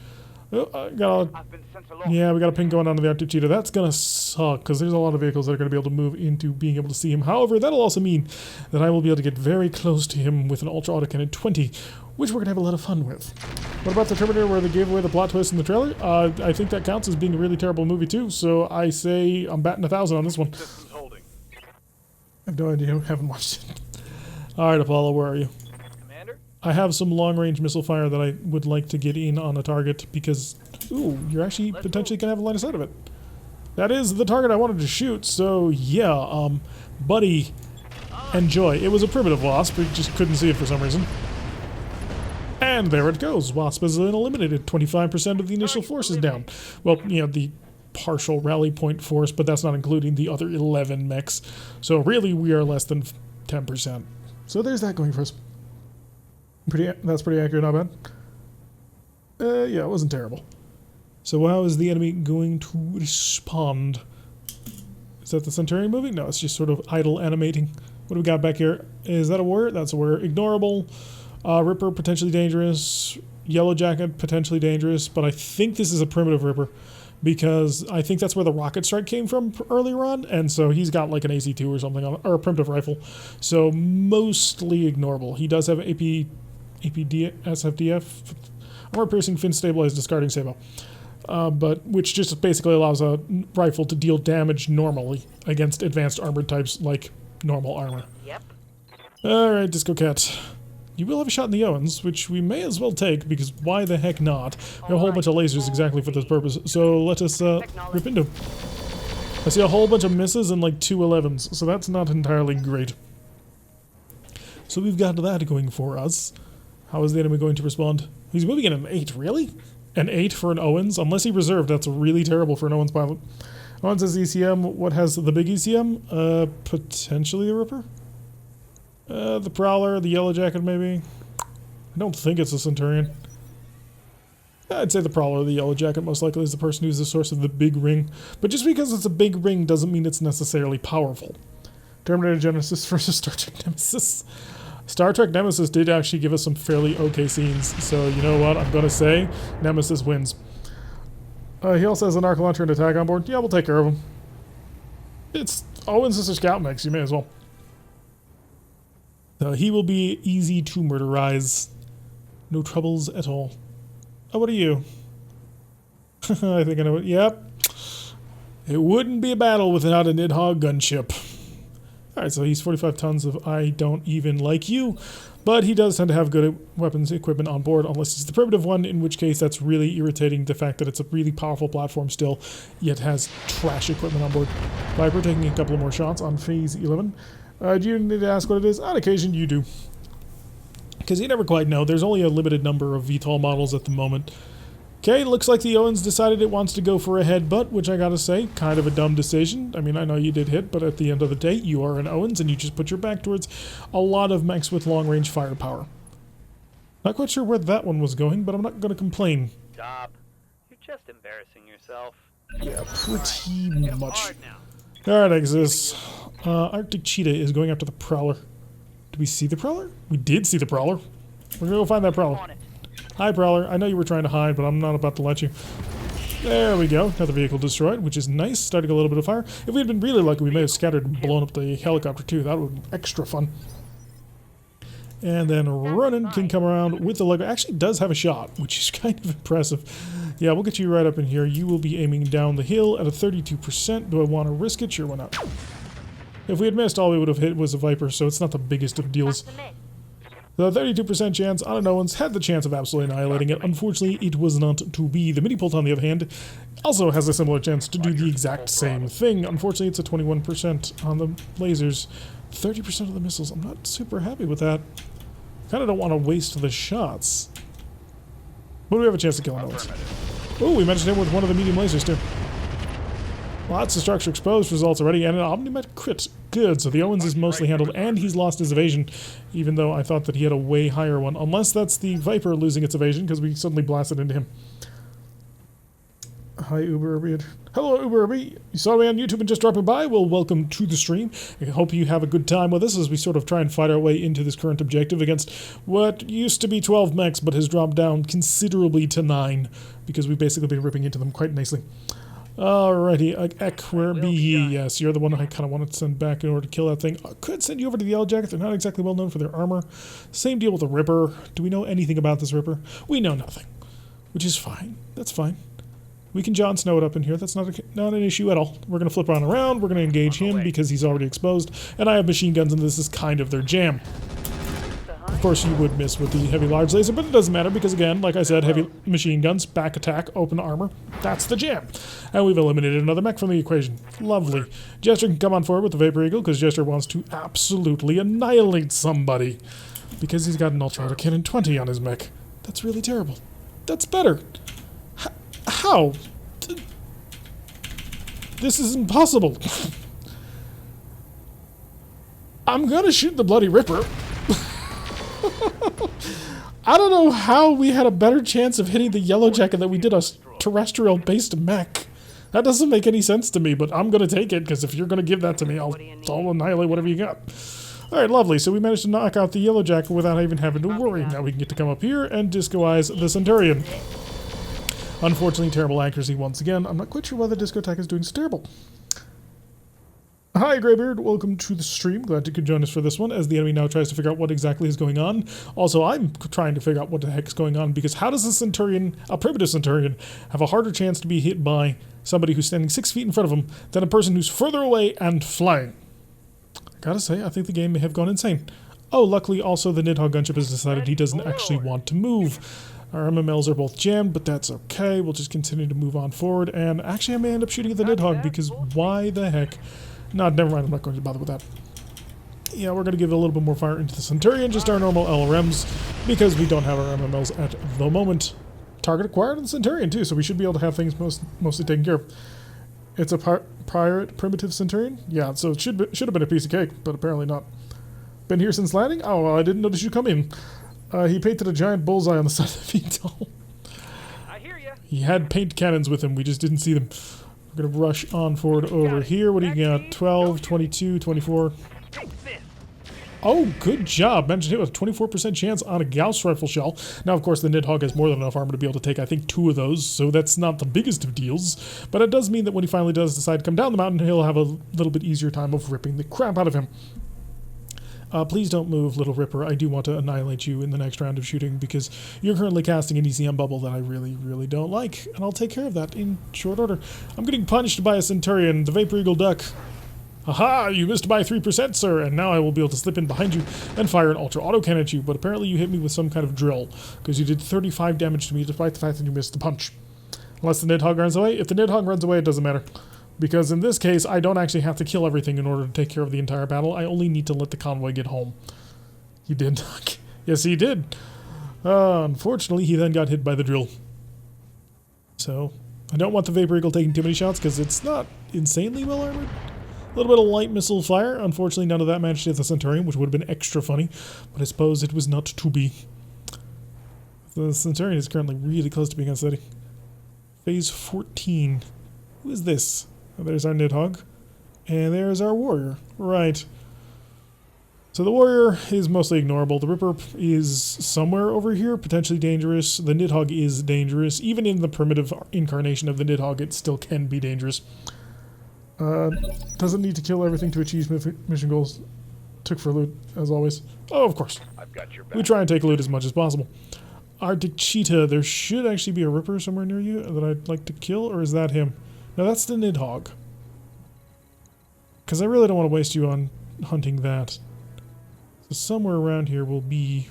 Yeah, we got a ping going on to the Articheetah. That's going to suck, because there's a lot of vehicles that are going to be able to move into being able to see him. However, that'll also mean that I will be able to get very close to him with an Ultra Autocannon 20, which we're going to have a lot of fun with. What about the Terminator where they gave away the plot twist in the trailer? I think that counts as being a really terrible movie, too, so I say I'm batting 1,000 on this one. I have no idea. I haven't watched it. Alright, Apollo, where are you? I have some long-range missile fire that I would like to get in on a target because, ooh, you're actually potentially going to have a line of sight of it. That is the target I wanted to shoot, so yeah, buddy, enjoy. It was a primitive Wasp, we just couldn't see it for some reason. And there it goes. Wasp has been eliminated. 25% of the initial force is down. Well, you know, the partial rally point force, but that's not including the other 11 mechs. So really, we are less than 10%. So there's that going for us. That's pretty accurate, not bad. Yeah, it wasn't terrible. So how is the enemy going to respond? Is that the Centurion moving? No, it's just sort of idle animating. What do we got back here? Is that a warrior? That's a warrior. Ignorable. Ripper, potentially dangerous. Yellow Jacket, potentially dangerous. But I think this is a primitive Ripper, because I think that's where the rocket strike came from earlier on, and so he's got like an AC-2 or something, or a primitive rifle. So mostly ignorable. He does have SFDF, armor-piercing, fin-stabilized, discarding sabot, but which just basically allows a rifle to deal damage normally against advanced armored types like normal armor. Yep. Alright, Disco Cat. You will have a shot in the Owens, which we may as well take, because why the heck not? We have a whole bunch of lasers exactly for this purpose, so let us rip into them. I see a whole bunch of misses and like 2 11s, so that's not entirely great. So we've got that going for us. How is the enemy going to respond? He's moving in an 8, really? An 8 for an Owens? Unless he reserved, that's really terrible for an Owens pilot. Owens has ECM. What has the big ECM? Potentially the Ripper? The Prowler, the Yellow Jacket, maybe? I don't think it's a Centurion. I'd say the Prowler, the Yellow Jacket, most likely is the person who's the source of the big ring. But just because it's a big ring doesn't mean it's necessarily powerful. Terminator Genesis versus Star Trek Nemesis. Star Trek Nemesis did actually give us some fairly okay scenes. So, you know what? I'm going to say Nemesis wins. He also has an arc launcher and attack on board. Yeah, we'll take care of him. It's Owen's sister scout mix. You may as well. He will be easy to murderize. No troubles at all. Oh, what are you? I think I know what. Yep. It wouldn't be a battle without a Nidhogg gunship. Alright, so he's 45 tons of I don't even like you. But he does tend to have good weapons equipment on board, unless he's the primitive one, in which case that's really irritating, the fact that it's a really powerful platform still, yet has trash equipment on board. Viper taking a couple of more shots on phase 11. Do you need to ask what it is? On occasion, you do. Because you never quite know. There's only a limited number of VTOL models at the moment. Okay, looks like the Owens decided it wants to go for a headbutt, which I gotta say, kind of a dumb decision. I mean, I know you did hit, but at the end of the day, you are an Owens, and you just put your back towards a lot of mechs with long-range firepower. Not quite sure where that one was going, but I'm not gonna complain. Stop. You're just embarrassing yourself. Yeah, pretty much. Alright, Exodus. Arctic Cheetah is going after the Prowler. Did we see the Prowler? We did see the Prowler. We're gonna go find that Prowler. Hi, Prowler. I know you were trying to hide, but I'm not about to let you. There we go. Another vehicle destroyed, which is nice. Starting a little bit of fire. If we had been really lucky, we may have scattered and blown up the helicopter, too. That would be extra fun. And then Ronan can come around with the Lego. Actually does have a shot, which is kind of impressive. Yeah, we'll get you right up in here. You will be aiming down the hill at a 32%. Do I want to risk it? Sure, why not? If we had missed, all we would have hit was a Viper, so it's not the biggest of deals. The 32% chance on an Owens had the chance of absolutely annihilating it. Unfortunately, it was not to be. The Mini-Pult, on the other hand, also has a similar chance to do the exact same thing. Unfortunately, it's a 21% on the lasers. 30% of the missiles. I'm not super happy with that. Kind of don't want to waste the shots. But we have a chance to kill an Owens. Oh, we managed him with one of the medium lasers, too. Lots of structure exposed results already, and an Omnimet crit. Good, so the Owens is mostly handled, and he's lost his evasion, even though I thought that he had a way higher one. Unless that's the Viper losing its evasion, because we suddenly blasted into him. Hi, Uber Urbi. Hello, Uber Urbi. You saw me on YouTube and just dropping by? Well, welcome to the stream. I hope you have a good time with us as we sort of try and fight our way into this current objective against what used to be 12 mechs, but has dropped down considerably to 9, because we've basically been ripping into them quite nicely. Alrighty, Ek, where be ye? Yes, you're the one I kind of wanted to send back in order to kill that thing. I could send you over to the Yellow Jacket. They're not exactly well known for their armor. Same deal with the Ripper. Do we know anything about this Ripper? We know nothing, which is fine. That's fine. We can Jon Snow it up in here. That's not an issue at all. We're going to flip on around. We're going to engage him because he's already exposed. And I have machine guns, and this is kind of their jam. Of course, you would miss with the heavy large laser, but it doesn't matter because, again, like I said, heavy machine guns, back attack, open armor. That's the jam. And we've eliminated another mech from the equation. Lovely. Jester can come on forward with the Vapor Eagle because Jester wants to absolutely annihilate somebody because he's got an Ultra Autocannon 20 on his mech. That's really terrible. That's better. How? This is impossible. I'm gonna shoot the bloody Ripper. I don't know how we had a better chance of hitting the Yellow Jacket than we did a terrestrial-based mech. That doesn't make any sense to me, but I'm going to take it, because if you're going to give that to me, I'll annihilate whatever you got. Alright, lovely. So we managed to knock out the Yellow Jacket without even having to worry. Now we can get to come up here and disco-eyes the Centurion. Unfortunately, terrible accuracy once again. I'm not quite sure why the discotheque is doing so terrible. Hi, Greybeard. Welcome to the stream. Glad you could join us for this one, as the enemy now tries to figure out what exactly is going on. Also, I'm trying to figure out what the heck is going on, because how does a Centurion, a primitive Centurion, have a harder chance to be hit by somebody who's standing 6 feet in front of him than a person who's further away and flying? I gotta say, I think the game may have gone insane. Oh, luckily, also, the Nidhogg gunship has decided he doesn't actually want to move. Our MMLs are both jammed, but that's okay. We'll just continue to move on forward, and actually, I may end up shooting at the Nidhogg, because why the heck... No, never mind, I'm not going to bother with that. Yeah, we're going to give a little bit more fire into the Centurion, just our normal LRMs, because we don't have our MMLs at the moment. Target acquired on the Centurion, too, so we should be able to have things mostly taken care of. It's a pirate primitive Centurion? Yeah, so it should have been a piece of cake, but apparently not. Been here since landing? Oh, well, I didn't notice you come in. He painted a giant bullseye on the side of the VTOL. He had paint cannons with him, we just didn't see them. We're gonna rush on forward over here. What do you got? 12, 22, 24. Oh, good job. Managed to hit with a 24% chance on a Gauss rifle shell. Now, of course, the Nidhogg has more than enough armor to be able to take, I think, 2 of those, so that's not the biggest of deals. But it does mean that when he finally does decide to come down the mountain, he'll have a little bit easier time of ripping the crap out of him. Please don't move, Little Ripper. I do want to annihilate you in the next round of shooting because you're currently casting an ECM bubble that I really, really don't like, and I'll take care of that in short order. I'm getting punched by a Centurion, the Vapor Eagle Duck. Haha, you missed by 3%, sir, and now I will be able to slip in behind you and fire an ultra autocannon at you, but apparently you hit me with some kind of drill, because you did 35 damage to me despite the fact that you missed the punch. Unless the Nidhogg runs away. If the Nidhogg runs away, it doesn't matter. Because in this case, I don't actually have to kill everything in order to take care of the entire battle. I only need to let the convoy get home. You did. Yes, he did. Unfortunately, he then got hit by the drill. So, I don't want the Vapor Eagle taking too many shots because it's not insanely well armored. A little bit of light missile fire. Unfortunately, none of that managed to hit the Centurion, which would have been extra funny. But I suppose it was not to be. The Centurion is currently really close to being unsteady. Phase 14. Who is this? Oh, there's our Nidhogg. And there's our Warrior. Right. So the Warrior is mostly ignorable. The Ripper is somewhere over here, potentially dangerous. The Nidhogg is dangerous. Even in the primitive incarnation of the Nidhogg, it still can be dangerous. Doesn't need to kill everything to achieve mission goals. Took for loot, as always. Oh, of course. I've got your back. We try and take loot as much as possible. Arctic Cheetah. There should actually be a Ripper somewhere near you that I'd like to kill, or is that him? No, that's the Nidhogg. Because I really don't want to waste you on hunting that. So somewhere around here will be...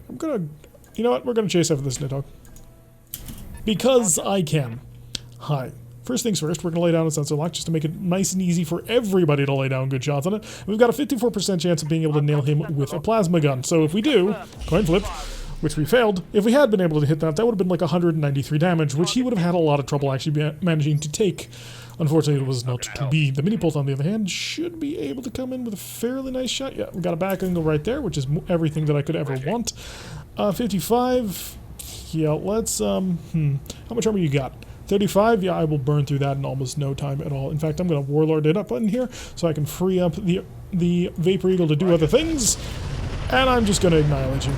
I'm gonna... You know what? We're gonna chase after this Nidhogg. Because I can. Hi. First things first, we're going to lay down a sensor lock just to make it nice and easy for everybody to lay down good shots on it. We've got a 54% chance of being able to nail him with a plasma gun. So if we do, coin flip, which we failed, if we had been able to hit that, that would have been like 193 damage, which he would have had a lot of trouble actually managing to take. Unfortunately, it was not to be. The mini-pult, on the other hand, should be able to come in with a fairly nice shot. Yeah, we got a back angle right there, which is everything that I could ever want. 55. Yeah, let's, how much armor you got? 35, yeah, I will burn through that in almost no time at all. In fact, I'm going to Warlord it up in here so I can free up the Vapor Eagle to do other things. And I'm just going to annihilate you.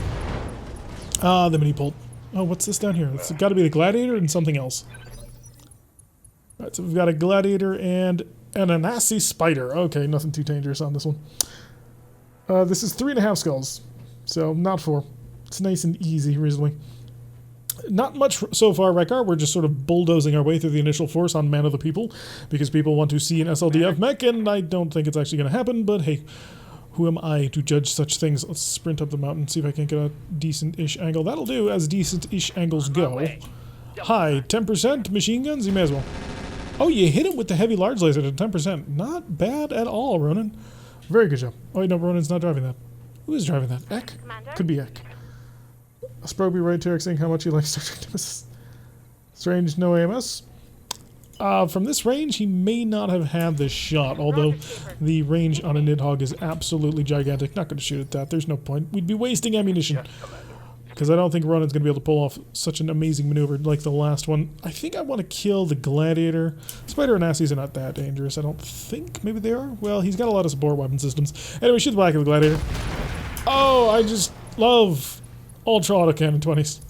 The mini-pult. Oh, what's this down here? It's got to be the Gladiator and something else. Alright, so we've got a Gladiator and an Anasi Spider. Okay, nothing too dangerous on this one. This is 3.5 skulls. So, not 4. It's nice and easy, reasonably. Not much so far, Rekar. We're just sort of bulldozing our way through the initial force on Man of the People, because people want to see an SLDF mech, and I don't think it's actually going to happen, but hey, who am I to judge such things? Let's sprint up the mountain, see if I can get a decent-ish angle. That'll do, as decent-ish angles go. Hi, 10% machine guns? You may as well. Oh, you hit him with the heavy large laser to 10%. Not bad at all, Ronan. Very good job. Oh, wait, no, Ronan's not driving that. Who is driving that? Ek? Could be Ek. Sproby right Tarek saying how much he likes Star Trek Nemesis. Strange, no AMS. From this range, he may not have had this shot, although the range on a Nidhogg is absolutely gigantic. Not going to shoot at that. There's no point. We'd be wasting ammunition. Because I don't think Ronan's going to be able to pull off such an amazing maneuver like the last one. I think I want to kill the Gladiator. Spider and Asses are not that dangerous, I don't think. Maybe they are? Well, he's got a lot of support weapon systems. Anyway, shoot the back of the Gladiator. Oh, I just love... Ultra autocannon 20s.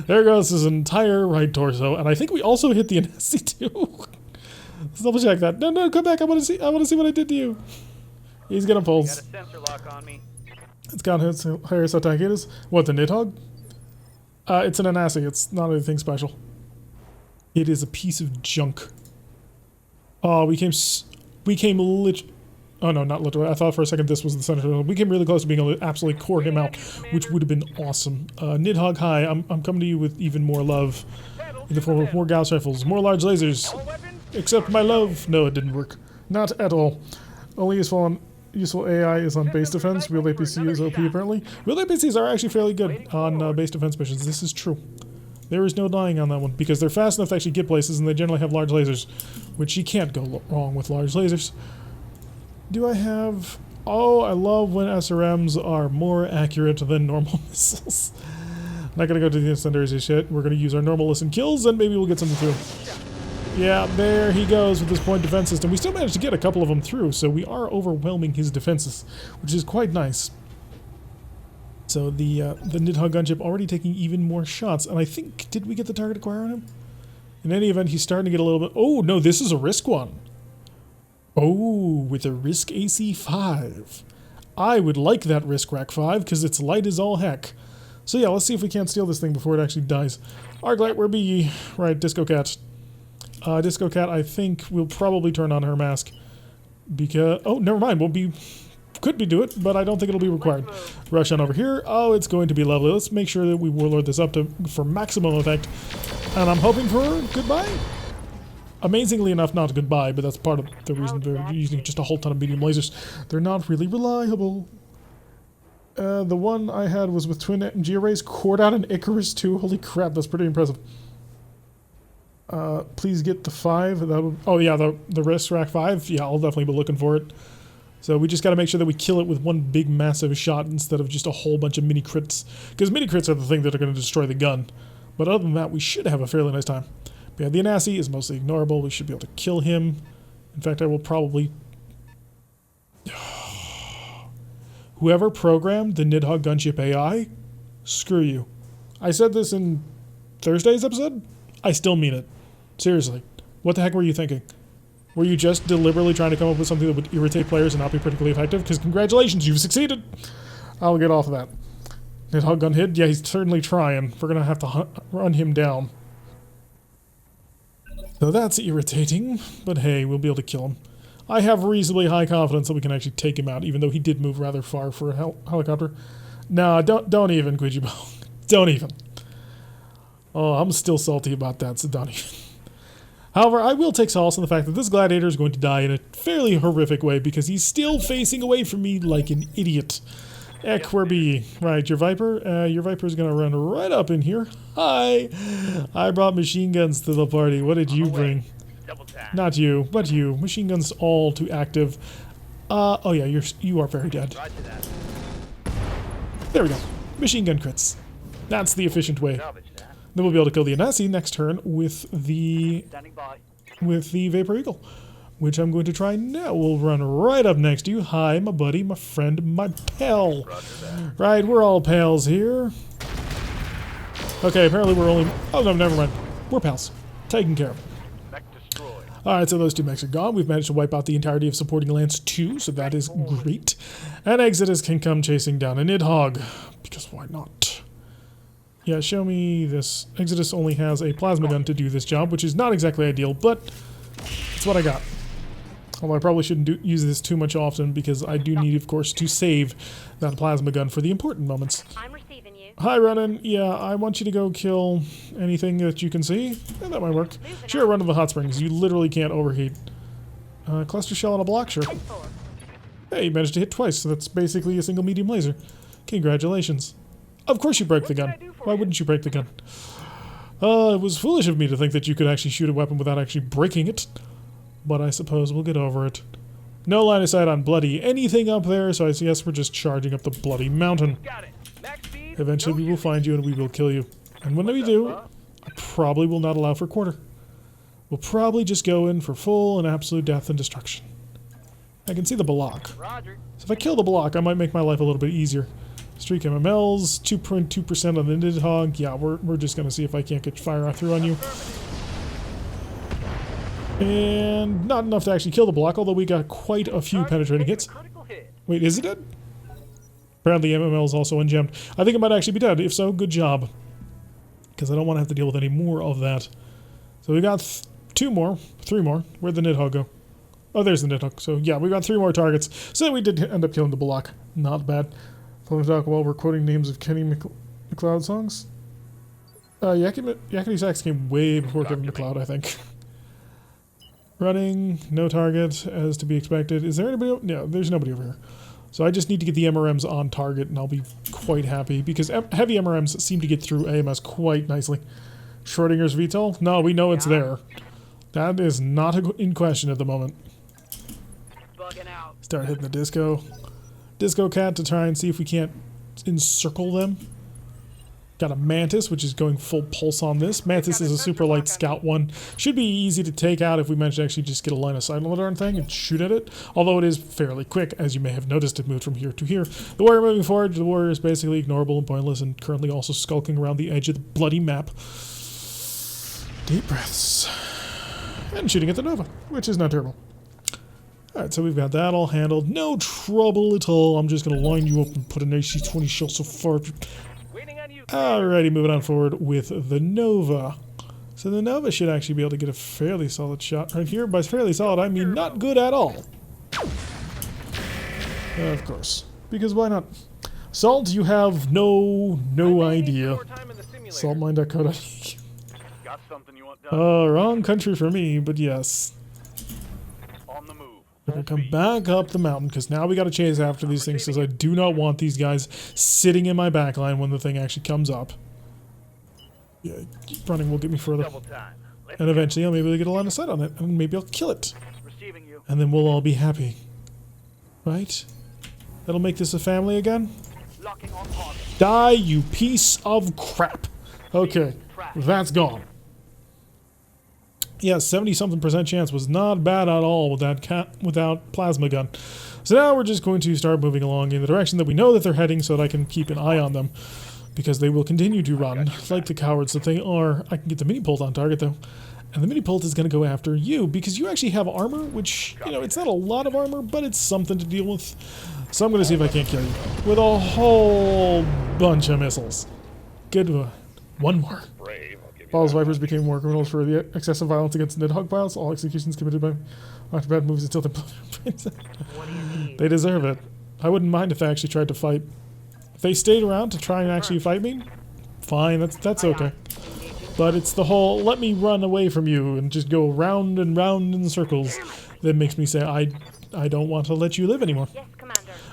There goes his entire right torso, and I think we also hit the Anasi too. Let's double check that. No, no, come back. I want to see what I did to you. He's gonna pulse. Got a sensor lock on me. It's got higher attack it is. What, the Nidhogg? It's an Anasi. It's not anything special. It is a piece of junk. Oh, we came literally. Oh no, not literally. I thought for a second this was the center. We came really close to being able to absolutely core him out, which would have been awesome. Nidhogg, hi. I'm coming to you with even more love in the form of more Gauss rifles, more large lasers. Accept my love. No, it didn't work. Not at all. Only useful AI is on base defense. Wheeled APC is OP apparently. Wheeled APCs are actually fairly good on base defense missions. This is true. There is no dying on that one because they're fast enough to actually get places, and they generally have large lasers, which you can't go wrong with large lasers. Do I have... Oh, I love when SRMs are more accurate than normal missiles. Not gonna go to the incendiaries as shit. We're gonna use our normal listen kills, and maybe we'll get something through. Yeah, there he goes with his point defense system. We still managed to get a couple of them through, so we are overwhelming his defenses, which is quite nice. So the Nidhogg gunship already taking even more shots, and I think, did we get the target acquire on him? In any event, he's starting to get a little bit... Oh, no, this is a risk one. Oh, with a risk AC 5. I would like that risk rack 5, because it's light as all heck. So yeah, let's see if we can't steal this thing before it actually dies. Arglite, where be ye? Right, Disco Cat. Disco Cat, I think, will probably turn on her mask. Because... Oh, never mind, we'll be... Could be do it, but I don't think it'll be required. Rush on over here. Oh, it's going to be lovely. Let's make sure that we warlord this up for maximum effect. And I'm hoping for goodbye. Amazingly enough, not goodbye, but that's part of the reason they're using just a whole ton of medium lasers. They're not really reliable. The one I had was with twin MG arrays, Cordat and Icarus 2. Holy crap, that's pretty impressive. Please get the 5. Oh yeah, the risk rack 5. Yeah, I'll definitely be looking for it. So we just got to make sure that we kill it with one big massive shot instead of just a whole bunch of mini crits. Because mini crits are the thing that are going to destroy the gun. But other than that, we should have a fairly nice time. But yeah, the Anasi is mostly ignorable. We should be able to kill him. In fact, I will probably... Whoever programmed the Nidhogg gunship AI, screw you. I said this in Thursday's episode. I still mean it. Seriously. What the heck were you thinking? Were you just deliberately trying to come up with something that would irritate players and not be particularly effective? Because congratulations, you've succeeded! I'll get off of that. Nidhogg gun hit? Yeah, he's certainly trying. We're gonna have to run him down. So that's irritating, but hey, we'll be able to kill him. I have reasonably high confidence that we can actually take him out, even though he did move rather far for a helicopter. Nah, don't even, Quijibo. Don't even. Oh, I'm still salty about that, so don't even. However, I will take solace in the fact that this gladiator is going to die in a fairly horrific way because he's still facing away from me like an idiot. Eck, where be? Right, your Viper? Your Viper's gonna run right up in here. Hi! I brought machine guns to the party. What did you bring? Not you, but you. Machine guns all too active. Oh yeah, you are very dead. There we go. Machine gun crits. That's the efficient way. Then we'll be able to kill the Anasi next turn with the Vapor Eagle, which I'm going to try now. We'll run right up next to you. Hi, my buddy, my friend, my pal. Right, we're all pals here. Okay, apparently we're only... Oh, no, never mind. We're pals. Taken care of. Alright, so those two mechs are gone. We've managed to wipe out the entirety of supporting Lance 2, so that is great. And Exodus can come chasing down a Nidhogg, because why not? Yeah, show me this. Exodus only has a plasma gun to do this job, which is not exactly ideal, but it's what I got. Although I probably shouldn't use this too much often, because I do need, of course, to save that plasma gun for the important moments. I'm receiving you. Hi, Ronan. Yeah, I want you to go kill anything that you can see. Yeah, that might work. Sure, run to the hot springs. You literally can't overheat. Cluster shell on a block, sure. Hey, you managed to hit twice, so that's basically a single medium laser. Congratulations. Of course you broke the gun. Why wouldn't you break the gun? It was foolish of me to think that you could actually shoot a weapon without actually breaking it. But I suppose we'll get over it. No line of sight on bloody anything up there, so I guess we're just charging up the bloody mountain. Eventually we will find you and we will kill you. And when we do, I probably will not allow for quarter. We'll probably just go in for full and absolute death and destruction. I can see the block. So if I kill the block, I might make my life a little bit easier. Streak MMLs, 2.2% on the Nidhogg. Yeah, we're just going to see if I can't get fire through on you. And not enough to actually kill the block, although we got quite a few penetrating hits. Wait, is it dead? Apparently MML is also ungemmed. I think it might actually be dead. If so, good job. Because I don't want to have to deal with any more of that. So we got three more. Where'd the Nidhogg go? Oh, there's the Nidhogg. So yeah, we got 3 more targets. So we did end up killing the block. Not bad. While we're quoting names of Kenny McLeod songs. Yakety Sax came way before Kevin McLeod, I think. Running, no target, as to be expected. Is there anybody? No, there's nobody over here. So I just need to get the MRMs on target, and I'll be quite happy, because heavy MRMs seem to get through AMS quite nicely. Schrodinger's VTOL? No, we know it's there. That is not in question at the moment. Start hitting the Disco Cat to try and see if we can't encircle them. Got a Mantis, which is going full pulse on this. Mantis is a super light scout one. Should be easy to take out if we manage to actually just get a line of sight on the darn thing and shoot at it. Although it is fairly quick, as you may have noticed, it moved from here to here. The warrior moving forward. The warrior is basically ignorable and pointless and currently also skulking around the edge of the bloody map. Deep breaths. And shooting at the Nova, which is not terrible. Alright, so we've got that all handled. No trouble at all. I'm just going to line you up and put an AC-20 shell so far. Alrighty, moving on forward with the Nova. So the Nova should actually be able to get a fairly solid shot right here. By fairly solid, I mean not good at all. Of course. Because why not? Salt, you have no idea. Saltmine.co.uk. Got something you want done? Wrong country for me, but yes. On the move. We're gonna come back up the mountain because now we gotta chase after these things because I do not want these guys sitting in my backline when the thing actually comes up. Yeah, keep running will get me further. And eventually I'll maybe get a line of sight on it and maybe I'll kill it. And then we'll all be happy. Right? That'll make this a family again? Die, you piece of crap. Okay, that's gone. Yeah, 70-something% chance was not bad at all with that without plasma gun. So now we're just going to start moving along in the direction that we know that they're heading so that I can keep an eye on them. Because they will continue to run like the cowards that they are. I can get the mini-pult on target though. And the mini-pult is going to go after you because you actually have armor, which, you know, it's not a lot of armor, but it's something to deal with. So I'm going to see if I can't kill you with a whole bunch of missiles. Good one. One more. Falls Vipers became war criminals for the excessive violence against Nidhogg pilots. All executions committed by octopat movies until they They deserve it. I wouldn't mind if they actually tried to fight. If they stayed around to try and actually fight me, fine, that's okay. But it's the whole let me run away from you and just go round and round in circles that makes me say I don't want to let you live anymore.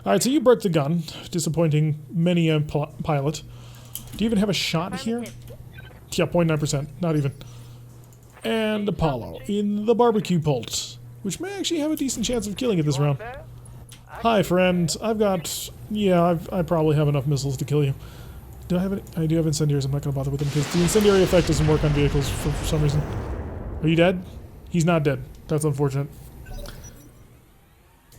Alright, so you broke the gun, disappointing many a pilot. Do you even have a shot here? Yeah, 0.9%, not even. And Apollo in the barbecue pult, which may actually have a decent chance of killing it this round. Hi, friend. I've got... Yeah, I probably have enough missiles to kill you. Do I have any? I do have incendiaries. I'm not going to bother with them because the incendiary effect doesn't work on vehicles for some reason. Are you dead? He's not dead. That's unfortunate.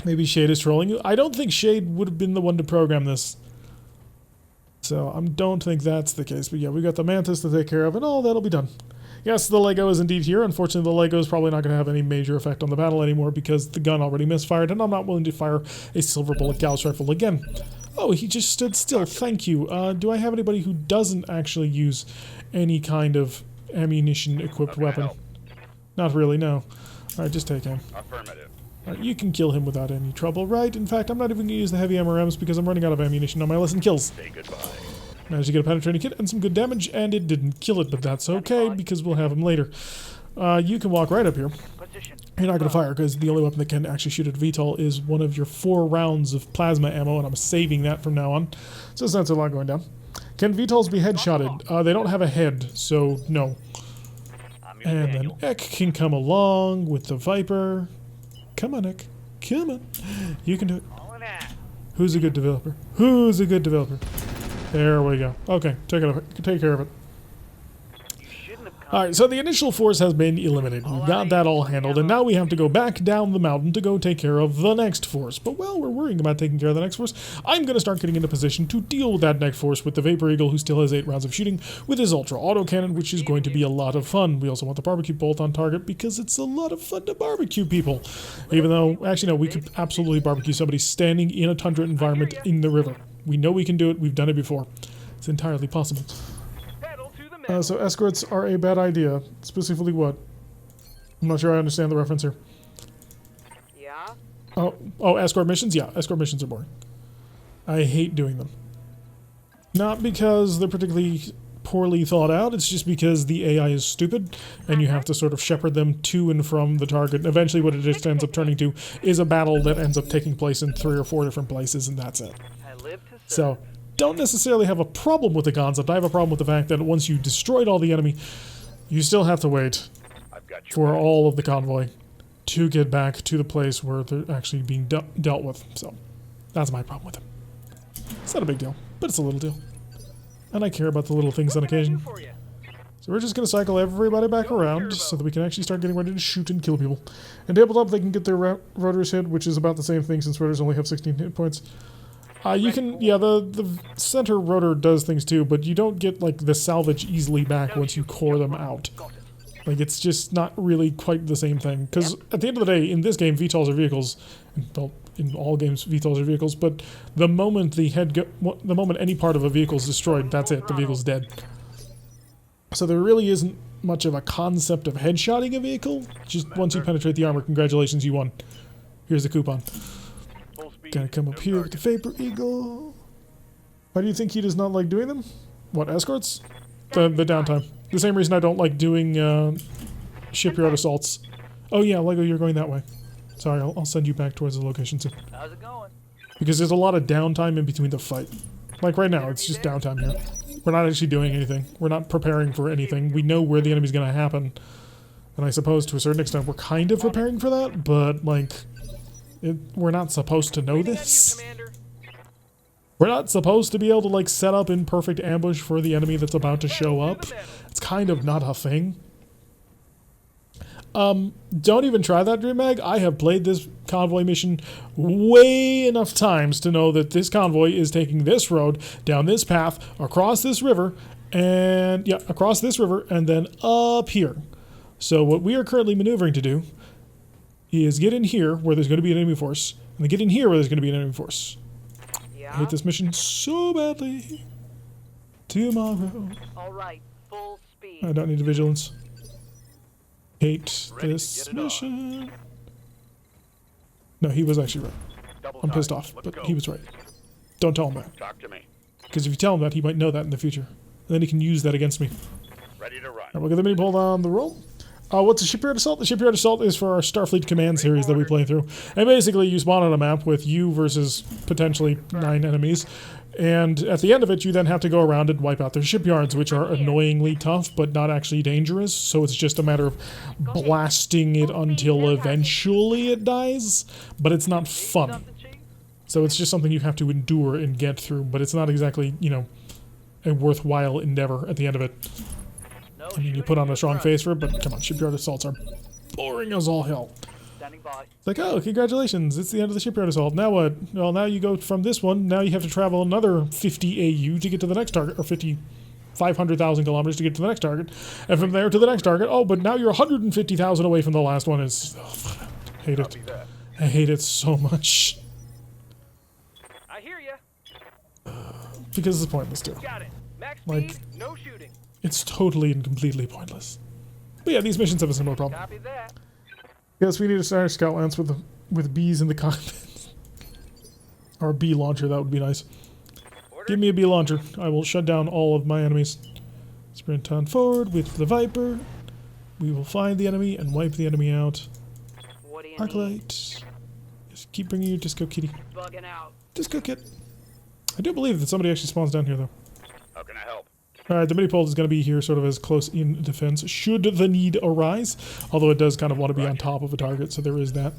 Maybe Shade is trolling you. I don't think Shade would have been the one to program this. So I don't think that's the case. But yeah, we got the Mantis to take care of and all that'll be done. Yes, the Lego is indeed here. Unfortunately, the Lego is probably not going to have any major effect on the battle anymore because the gun already misfired and I'm not willing to fire a silver bullet Gauss rifle again. Oh, he just stood still. Thank you. Do I have anybody who doesn't actually use any kind of ammunition-equipped weapon? Not really, no. Alright, just take him. Affirmative. Alright, you can kill him without any trouble, right? In fact, I'm not even going to use the heavy MRMs because I'm running out of ammunition on my list and kills. Say goodbye. Managed to get a penetrating kit and some good damage, and it didn't kill it, but that's okay because we'll have him later. You can walk right up here. You're not going to fire because the only weapon that can actually shoot at VTOL is one of your 4 rounds of plasma ammo, and I'm saving that from now on. So it's not so long going down. Can VTOLs be headshotted? They don't have a head, so no. And then Ek can come along with the Viper. Come on, Ek. Come on. You can do it. Who's a good developer? Who's a good developer? There we go. Okay, take care of it. Alright, so the initial force has been eliminated. We've got that all handled, and now we have to go back down the mountain to go take care of the next force. But while we're worrying about taking care of the next force, I'm going to start getting into position to deal with that next force with the Vapor Eagle, who still has 8 rounds of shooting, with his Ultra Autocannon, which is going to be a lot of fun. We also want the Barbecue Bolt on target because it's a lot of fun to barbecue people. Even though, actually no, we could absolutely barbecue somebody standing in a tundra environment in the river. We know we can do it. We've done it before. It's entirely possible. So escorts are a bad idea. Specifically what? I'm not sure I understand the reference here. Yeah? Oh, escort missions? Yeah, escort missions are boring. I hate doing them. Not because they're particularly poorly thought out, it's just because the AI is stupid, and you have to sort of shepherd them to and from the target. Eventually what it just ends up turning to is a battle that ends up taking place in 3 or 4 different places, and that's it. So, don't necessarily have a problem with the concept. I have a problem with the fact that once you destroyed all the enemy, you still have to wait for all of the convoy to get back to the place where they're actually being dealt with. So, that's my problem with it. It's not a big deal, but it's a little deal. And I care about the little things on occasion. So we're just going to cycle everybody back around so that we can actually start getting ready to shoot and kill people. And tabletop, they can get their rotors hit, which is about the same thing since rotors only have 16 hit points. You can, yeah, the center rotor does things too, but you don't get, like, the salvage easily back once you core them out. Like, it's just not really quite the same thing. Because at the end of the day, in this game, VTOLs are vehicles. Well, in all games, VTOLs are vehicles. But the moment the moment any part of a vehicle is destroyed, that's it. The vehicle's dead. So there really isn't much of a concept of headshotting a vehicle. Just once you penetrate the armor, congratulations, you won. Here's the coupon. Gonna come up here with the Vapor Eagle. Why do you think he does not like doing them? What, escorts? The downtime. The same reason I don't like doing shipyard assaults. Oh yeah, Lego, you're going that way. Sorry, I'll send you back towards the location soon. How's it going? Because there's a lot of downtime in between the fight. Like right now, it's just downtime here. We're not actually doing anything. We're not preparing for anything. We know where the enemy's gonna happen. And I suppose to a certain extent we're kind of preparing for that, but like... we're not supposed to know this. We're not supposed to be able to, like, set up in perfect ambush for the enemy that's about to show up. It's kind of not a thing. Don't even try that, DreamMag. I have played this convoy mission way enough times to know that this convoy is taking this road, down this path, across this river, and, yeah, across this river, and then up here. So what we are currently maneuvering to do is get in here where there's going to be an enemy force, and then get in here where there's going to be an enemy force. Yeah. I hate this mission so badly. Tomorrow. All right, full speed. I don't need vigilance. Hate this mission. No, he was actually right. I'm pissed off, but he was right. Don't tell him that. Talk to me. Because if you tell him that, he might know that in the future. And then he can use that against me. Ready to run. Alright, we'll get the mini pulled on the roll. What's a shipyard assault? The shipyard assault is for our Starfleet command series that we play through. And basically you spawn on a map with you versus potentially 9 enemies. And at the end of it, you then have to go around and wipe out their shipyards, which are annoyingly tough, but not actually dangerous. So it's just a matter of blasting it until eventually it dies. But it's not fun. So it's just something you have to endure and get through. But it's not exactly, you know, a worthwhile endeavor at the end of it. I mean, you put on a strong face for it, but come on, shipyard assaults are boring as all hell. It's like, oh, congratulations, it's the end of the shipyard assault. Now what? Well, now you go from this one, now you have to travel another 50 AU to get to the next target, or 500,000 kilometers to get to the next target. And from there to the next target, oh, but now you're 150,000 away from the last one. It's, I hate it. I hate it so much. I hear you. Because it's pointless too. Got it. Max Like, speed, no shooting. it's totally and completely pointless. But yeah, these missions have a similar problem. Copy that. Yes, we need to start our scout lance with bees in the cockpit. Or a bee launcher, that would be nice. Give me a bee launcher. I will shut down all of my enemies. Sprint on forward with the Viper. We will find the enemy and wipe the enemy out. What do you Arclight. Just keep bringing your Disco Kitty. Bugging out. Disco Kit. I do believe that somebody actually spawns down here, though. How can I help? Alright, the mini-pole is going to be here sort of as close in defense, should the need arise. Although it does kind of want to be on top of a target, so there is that.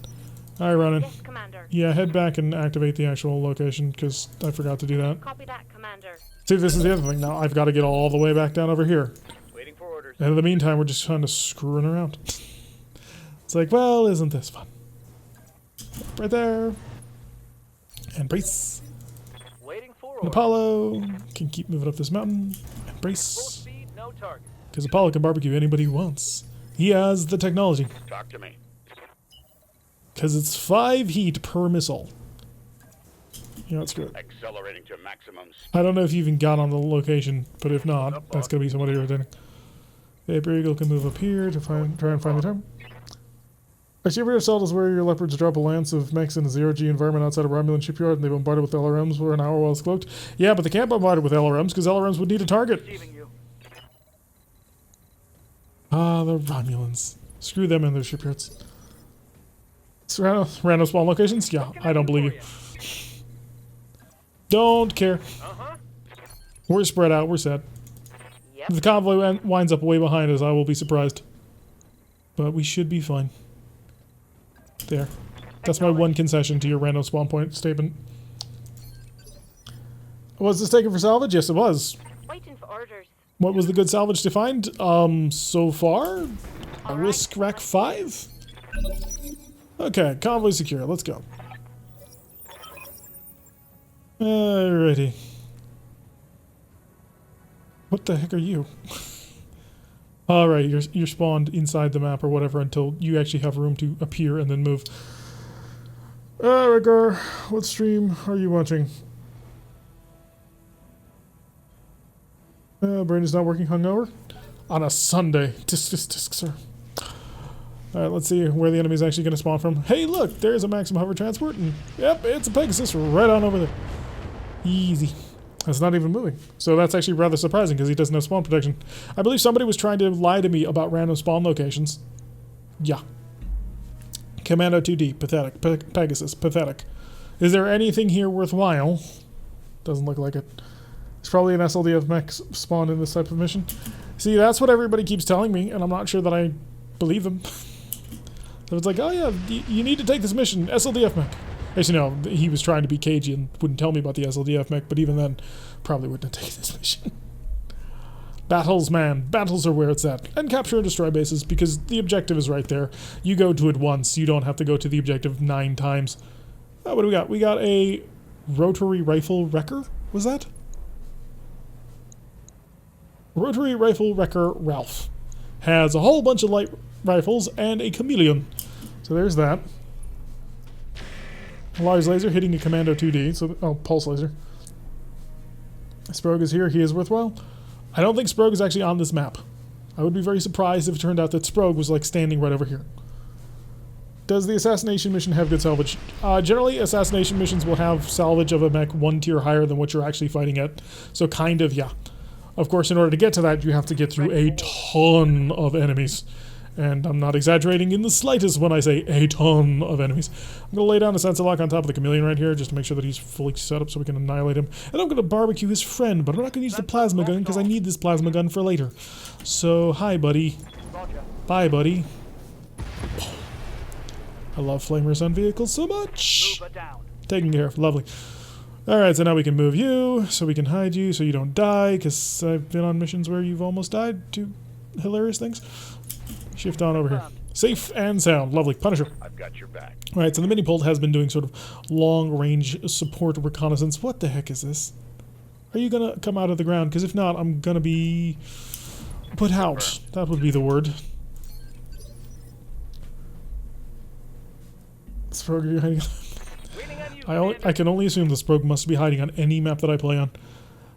Alright, Ronan. Yes, Commander. Yeah, head back and activate the actual location, because I forgot to do that. Copy that, Commander. See, this is the other thing. Now I've got to get all the way back down over here. Waiting for orders. And in the meantime, we're just kind of screwing around. It's like, well, isn't this fun? Right there. And brace. Waiting for And orders. Apollo can keep moving up this mountain. And Full brace. speed, no target. Because Apollo can barbecue anybody he wants. He has the technology. Talk to me. Because it's 5 heat per missile. You know what, screw it. Accelerating to maximums. I don't know if you even got on the location, but if not, that's going to be somewhat irritating. Vapor Eagle can move up here to try and find the target. A shipyard assault is where your leopards drop a lance of mechs in a zero-G environment outside of Romulan shipyard and they bombard it with LRMs for an hour while it's cloaked. Yeah, but they can't bombard it with LRMs because LRMs would need a target. Receiving you. Ah, the Romulans. Screw them and their shipyards. Random spawn locations? Yeah, I don't believe you. Don't care. Uh-huh. We're spread out, we're set. Yep. If the convoy winds up way behind us, I will be surprised. But we should be fine. There. That's my one concession to your random spawn point statement. Was this taken for salvage? Yes, it was. Orders. What was the good salvage to find? So far, a risk rack 5? Okay, convoy secure. Let's go. Alrighty. What the heck are you? Alright, you're spawned inside the map or whatever until you actually have room to appear and then move. Edgar, what stream are you watching? Brandon's not working hungover? On a Sunday. Tisk, sir. Alright, let's see where the enemy's actually going to spawn from. Hey, look! There's a Maxim hover transport, and yep, it's a Pegasus right on over there. Easy. That's not even moving. So that's actually rather surprising, because he doesn't have spawn protection. I believe somebody was trying to lie to me about random spawn locations. Yeah. Commando 2D, pathetic. Pegasus, pathetic. Is there anything here worthwhile? Doesn't look like it. It's probably an SLDF mech spawned in this type of mission. See, that's what everybody keeps telling me, and I'm not sure that I believe them. So it's like, oh yeah, you need to take this mission, SLDF mech. Actually, no, he was trying to be cagey and wouldn't tell me about the SLDF mech, but even then, probably wouldn't have taken this mission. Battles, man. Battles are where it's at. And capture and destroy bases, because the objective is right there. You go to it once, you don't have to go to the objective 9 times. Oh, what do we got? We got a rotary rifle wrecker? Was that? Rotary rifle wrecker Ralph. Has a whole bunch of light rifles and a chameleon. So there's that. Large laser hitting a Commando 2D. So, oh, pulse laser. Sprogue is here. He is worthwhile. I don't think Sprogue is actually on this map. I would be very surprised if it turned out that Sprogue was like standing right over here. Does the assassination mission have good salvage? Generally, assassination missions will have salvage of a mech 1 tier higher than what you're actually fighting at. So kind of, yeah. Of course, in order to get to that, you have to get through a ton of enemies. And I'm not exaggerating in the slightest when I say a ton of enemies. I'm going to lay down a sensor lock on top of the chameleon right here just to make sure that he's fully set up so we can annihilate him. And I'm going to barbecue his friend, but I'm not going to use the plasma gun because I need this plasma gun for later. So, hi, buddy. Bye, buddy. I love flamers on vehicles so much. Taken care of. Lovely. Alright, so now we can move you, so we can hide you, so you don't die, because I've been on missions where you've almost died to hilarious things. Shift on over here. Safe and sound. Lovely. Punisher. I've got your back. Alright, so the mini-pult has been doing sort of long-range support reconnaissance. What the heck is this? Are you going to come out of the ground? Because if not, I'm going to be put out. That would be the word. Sprogue, are you hiding? I can only assume the Sprogue must be hiding on any map that I play on.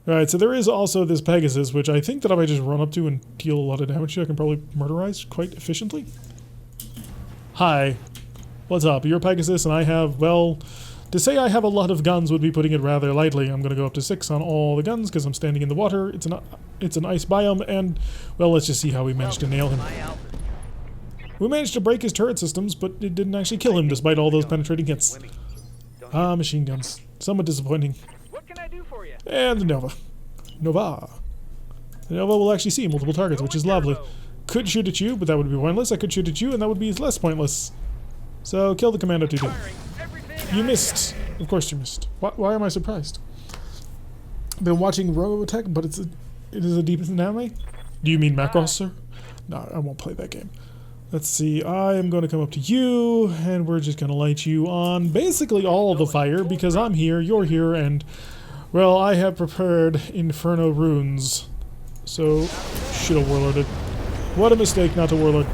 Alright, so there is also this Pegasus, which I think that if I just run up to and deal a lot of damage to, I can probably murderize quite efficiently. Hi. What's up? You're Pegasus, and I have, well, to say I have a lot of guns would be putting it rather lightly. I'm going to go up to 6 on all the guns, because I'm standing in the water. It's an ice biome, and, well, let's just see how we managed to nail him. We managed to break his turret systems, but it didn't actually kill him, despite all those penetrating hits. Ah, machine guns. Somewhat disappointing. What can I do for you? And the Nova. Nova. The Nova will actually see multiple targets, which is lovely. Could shoot at you, but that would be pointless. I could shoot at you, and that would be less pointless. So, kill the Commando 2D. You missed. Of course you missed. Why am I surprised? Been watching RogueTech, but it is a decent anime? Do you mean Macross, sir? No, I won't play that game. Let's see, I am going to come up to you, and we're just going to light you on basically all of the fire, because I'm here, you're here, and, well, I have prepared Inferno runes. So, should have warlorded. What a mistake not to warlord.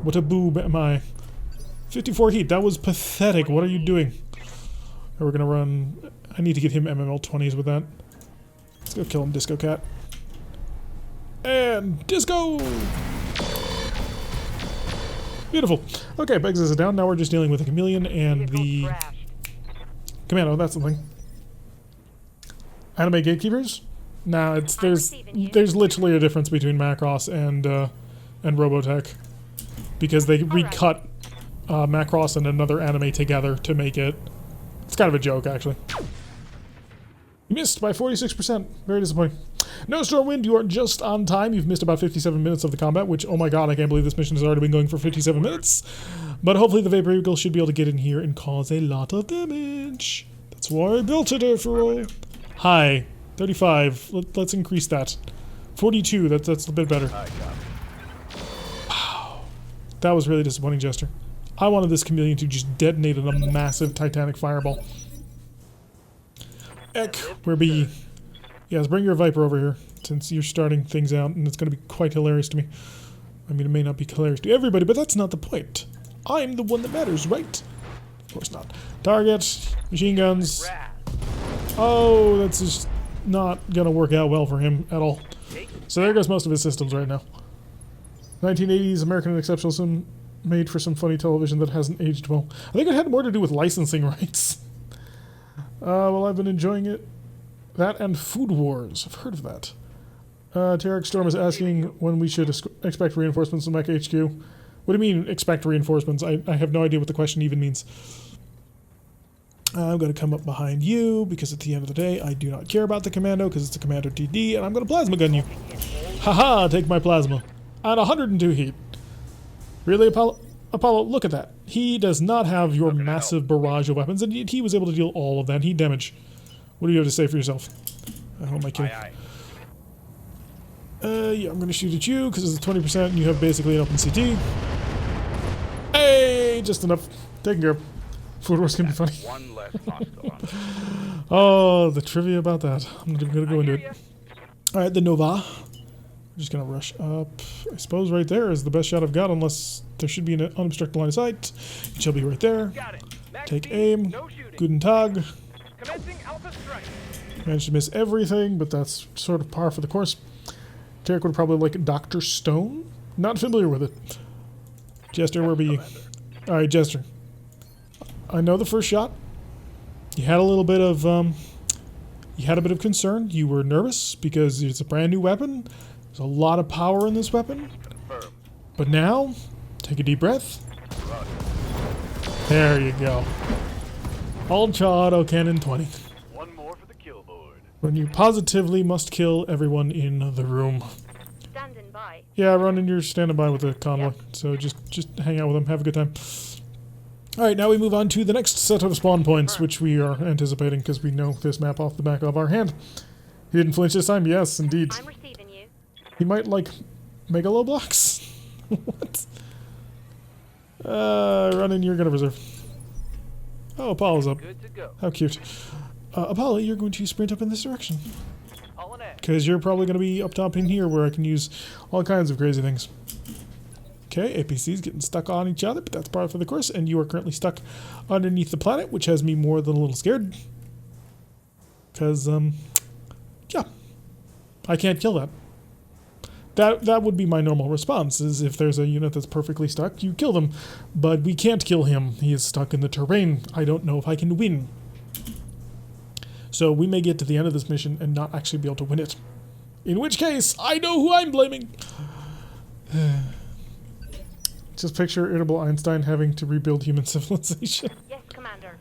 What a boob am I. 54 heat, that was pathetic, what are you doing? We're going to run, I need to get him MML 20s with that. Let's go kill him, Disco Cat. And, Disco! Beautiful. Okay, Pegasus is down. Now we're just dealing with the chameleon and the Commando. That's the thing. Anime gatekeepers? Nah, there's literally a difference between Macross and RogueTech, because they recut Macross and another anime together to make it. It's kind of a joke, actually. You missed by 46%. Very disappointing. No Stormwind, you are just on time. You've missed about 57 minutes of the combat, which, oh my god, I can't believe this mission has already been going for 57 minutes. But hopefully the Vapor Eagle should be able to get in here and cause a lot of damage. That's why I built it, after all. Hi. 35. Let's increase that. 42. That's a bit better. Wow. That was really disappointing, Jester. I wanted this chameleon to just detonate in a massive titanic fireball. Eck, where be ye? Yes, bring your Viper over here, since you're starting things out, and it's going to be quite hilarious to me. I mean, it may not be hilarious to everybody, but that's not the point. I'm the one that matters, right? Of course not. Target, machine guns. Oh, that's just not going to work out well for him at all. So there goes most of his systems right now. 1980s American exceptionalism made for some funny television that hasn't aged well. I think it had more to do with licensing rights. Well, I've been enjoying it. That and Food Wars. I've heard of that. Tarek Storm is asking when we should expect reinforcements from Mech HQ. What do you mean, expect reinforcements? I have no idea what the question even means. I'm going to come up behind you, because at the end of the day, I do not care about the commando, because it's a Commander TD, and I'm going to plasma gun you. Haha, take my plasma. At 102 heat. Really, Apollo? Apollo, look at that. He does not have your massive barrage of weapons, and he was able to deal all of that heat damage. What do you have to say for yourself? How am I killing? Yeah, I'm going to shoot at you, because it's 20%, and you have basically an open CT. Hey, just enough. Taken care of. Food Wars can be funny. One less hostile. Oh, the trivia about that. I'm not even going to go into it. Alright, the Nova. I'm just going to rush up. I suppose right there is the best shot I've got, unless there should be an unobstructed line of sight. It shall be right there. Take aim. Guten Tag. Commencing Alpha Strike. Managed to miss everything, but that's sort of par for the course. Tarek would probably like Dr. Stone. Not familiar with it. Jester, where be you? Alright, Jester. I know the first shot. You had a little bit of, concern. You were nervous because it's a brand new weapon. There's a lot of power in this weapon. But now, take a deep breath. There you go. Ultra Auto Cannon 20. One more for the kill board. When you positively must kill everyone in the room. Standing by. Yeah, Ronan, you're standing by with the convoy. So just hang out with them. Have a good time. Alright, now we move on to the next set of spawn points, which we are anticipating because we know this map off the back of our hand. He didn't flinch this time? Yes, indeed. I'm receiving you. He might like megaloblocks? What? Ronan, you're gonna reserve. Oh, Apollo's up. Good to go. How cute. Apollo, you're going to sprint up in this direction. All in A. Because you're probably going to be up top in here where I can use all kinds of crazy things. Okay, APC's getting stuck on each other, but that's part of the course, and you are currently stuck underneath the planet, which has me more than a little scared. Because, yeah. I can't kill that. That would be my normal response, is if there's a unit that's perfectly stuck, you kill them. But we can't kill him. He is stuck in the terrain. I don't know if I can win. So we may get to the end of this mission and not actually be able to win it. In which case, I know who I'm blaming! Just picture irritable Einstein having to rebuild human civilization. Yes, Commander.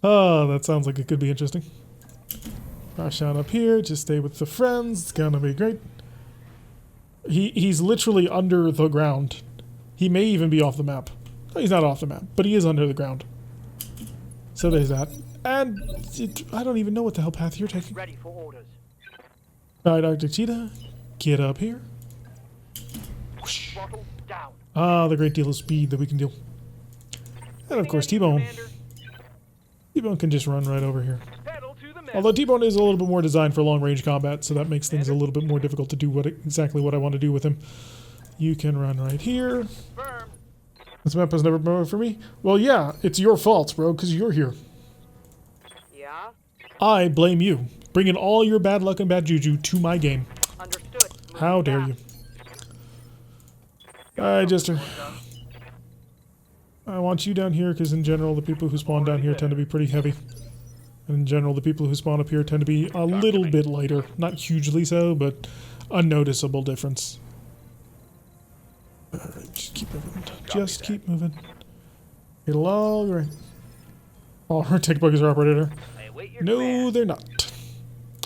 Oh, that sounds like it could be interesting. Rush on up here, just stay with the friends, it's gonna be great. He's literally under the ground. He may even be off the map. No, he's not off the map, but he is under the ground. So there's that. And I don't even know what the hell path you're taking. Ready for orders. Alright, Arctic Cheetah, get up here. Throttle down. Ah, the great deal of speed that we can deal. And of course, T-Bone. T-Bone can just run right over here. Pedal to the metal. Although T-Bone is a little bit more designed for long-range combat, so that makes things a little bit more difficult to do exactly what I want to do with him. You can run right here. Firm. This map has never been for me. Well, yeah, it's your fault, bro, because you're here. Yeah? I blame you. Bringing all your bad luck and bad juju to my game. Understood. How dare you. Alright, Jester. I want you down here because in general the people who spawn down here tend to be pretty heavy. And in general the people who spawn up here tend to be a little bit lighter. Not hugely so, but a noticeable difference. Alright, just keep moving. Just keep moving. It'll all be right. All RogueTech bugs are operated. I await your No, command. they're not.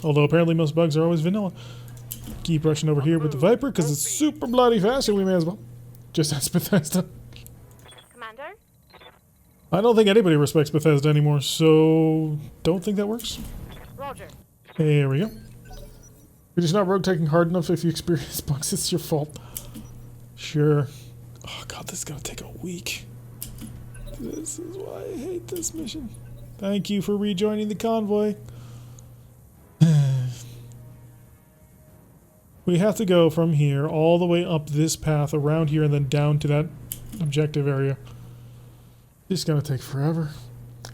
Although apparently most bugs are always vanilla. Keep rushing over here with the Viper because it's super bloody fast and we may as well. Just ask Bethesda. Commander? I don't think anybody respects Bethesda anymore, so don't think that works. Roger. There we go. You're just not rogue taking hard enough. If you experience bugs, it's your fault. Sure. Oh god, this is gonna take a week. This is why I hate this mission. Thank you for rejoining the convoy. We have to go from here all the way up this path, around here, and then down to that objective area. It's gonna take forever.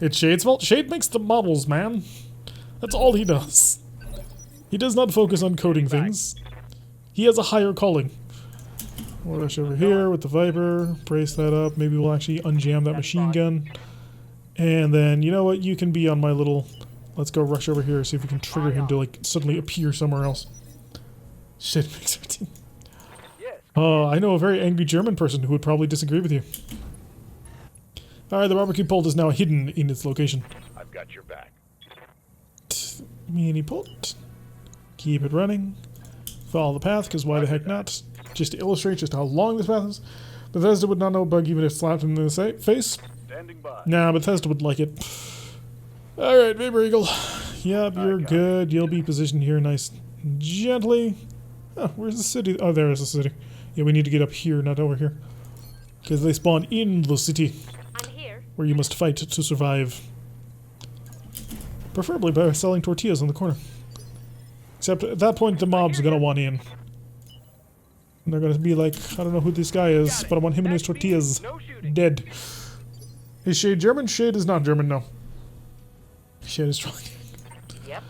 It's Shade's fault. Shade makes the models, man. That's all he does. He does not focus on coding things. He has a higher calling. We'll rush over here with the Viper. Brace that up. Maybe we'll actually unjam that machine gun. And then, you know what? You can be on my little... Let's go rush over here, see if we can trigger him to, like, suddenly appear somewhere else. Shit, makes 13. Yes. I know a very angry German person who would probably disagree with you. Alright, the barbecue pole is now hidden in its location. I've got your back. Mini port. Keep it running. Follow the path, because why the heck not? Just to illustrate just how long this path is. Bethesda would not know a bug even if slapped him in the face. Standing by. Nah, Bethesda would like it. Alright, Vapor Eagle. Yep, you're good. You'll be positioned here nice and gently. Oh, where's the city? Oh, there is the city. Yeah, we need to get up here, not over here. Because they spawn in the city. I'm here. Where you must fight to survive. Preferably by selling tortillas on the corner. Except at that point, the mobs are going to want in. And they're going to be like, I don't know who this guy is, but I want him and his tortillas dead. Is Shade German? Shade is not German, no. Shade is strong. Yep.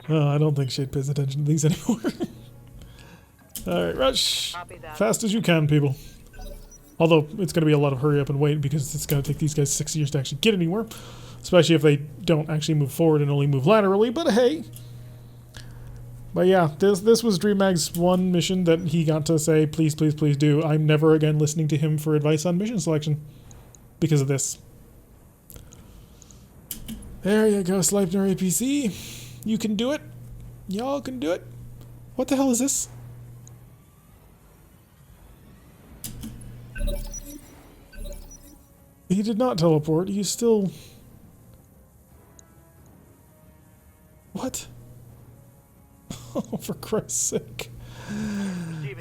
I don't think Shade pays attention to these anymore. Alright, rush. Copy that. Fast as you can, people. Although, it's going to be a lot of hurry up and wait because it's going to take these guys 6 years to actually get anywhere. Especially if they don't actually move forward and only move laterally, but hey. But yeah, this was DreamMag's one mission that he got to say, please, please, please do. I'm never again listening to him for advice on mission selection. Because of this. There you go, Sleipner APC. You can do it. Y'all can do it. What the hell is this? He did not teleport. He's still... What? Oh, for Christ's sake. It's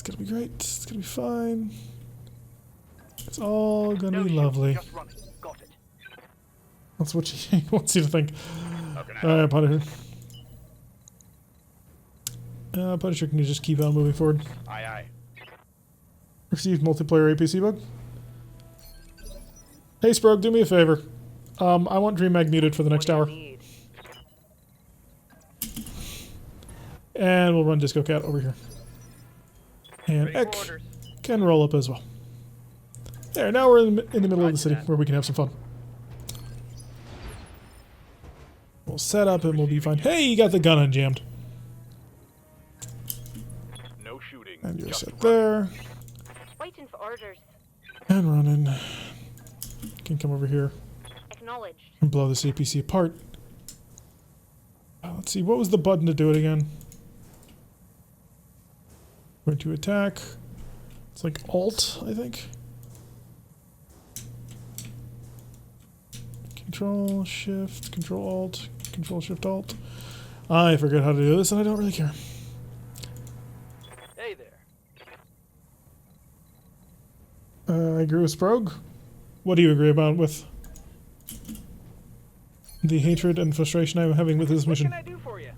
gonna be great. It's gonna be fine. It's all gonna be lovely. Just running. Got it. That's what she wants you to think. Alright, Punisher. Punisher, can you just keep on moving forward? Aye, aye. Received multiplayer APC bug. Hey, Sprog, do me a favor. I want DreamMag muted for the next hour. And we'll run Disco Cat over here. And Ek can roll up as well. There, now we're in the middle of the city where we can have some fun. We'll set up and we'll be fine. Hey, you got the gun unjammed. No shooting. And you're set there. Waiting for orders. And running. Can come over here Acknowledged. and blow this APC apart. Let's see, what was the button to do it again? Going to attack. It's like Alt, I think. Control, Shift, Control, Alt, Control, Shift, Alt. I forget how to do this and I don't really care. Hey there. I agree with Sprog. What do you agree about with the hatred and frustration I'm having with this mission? What can I do for you?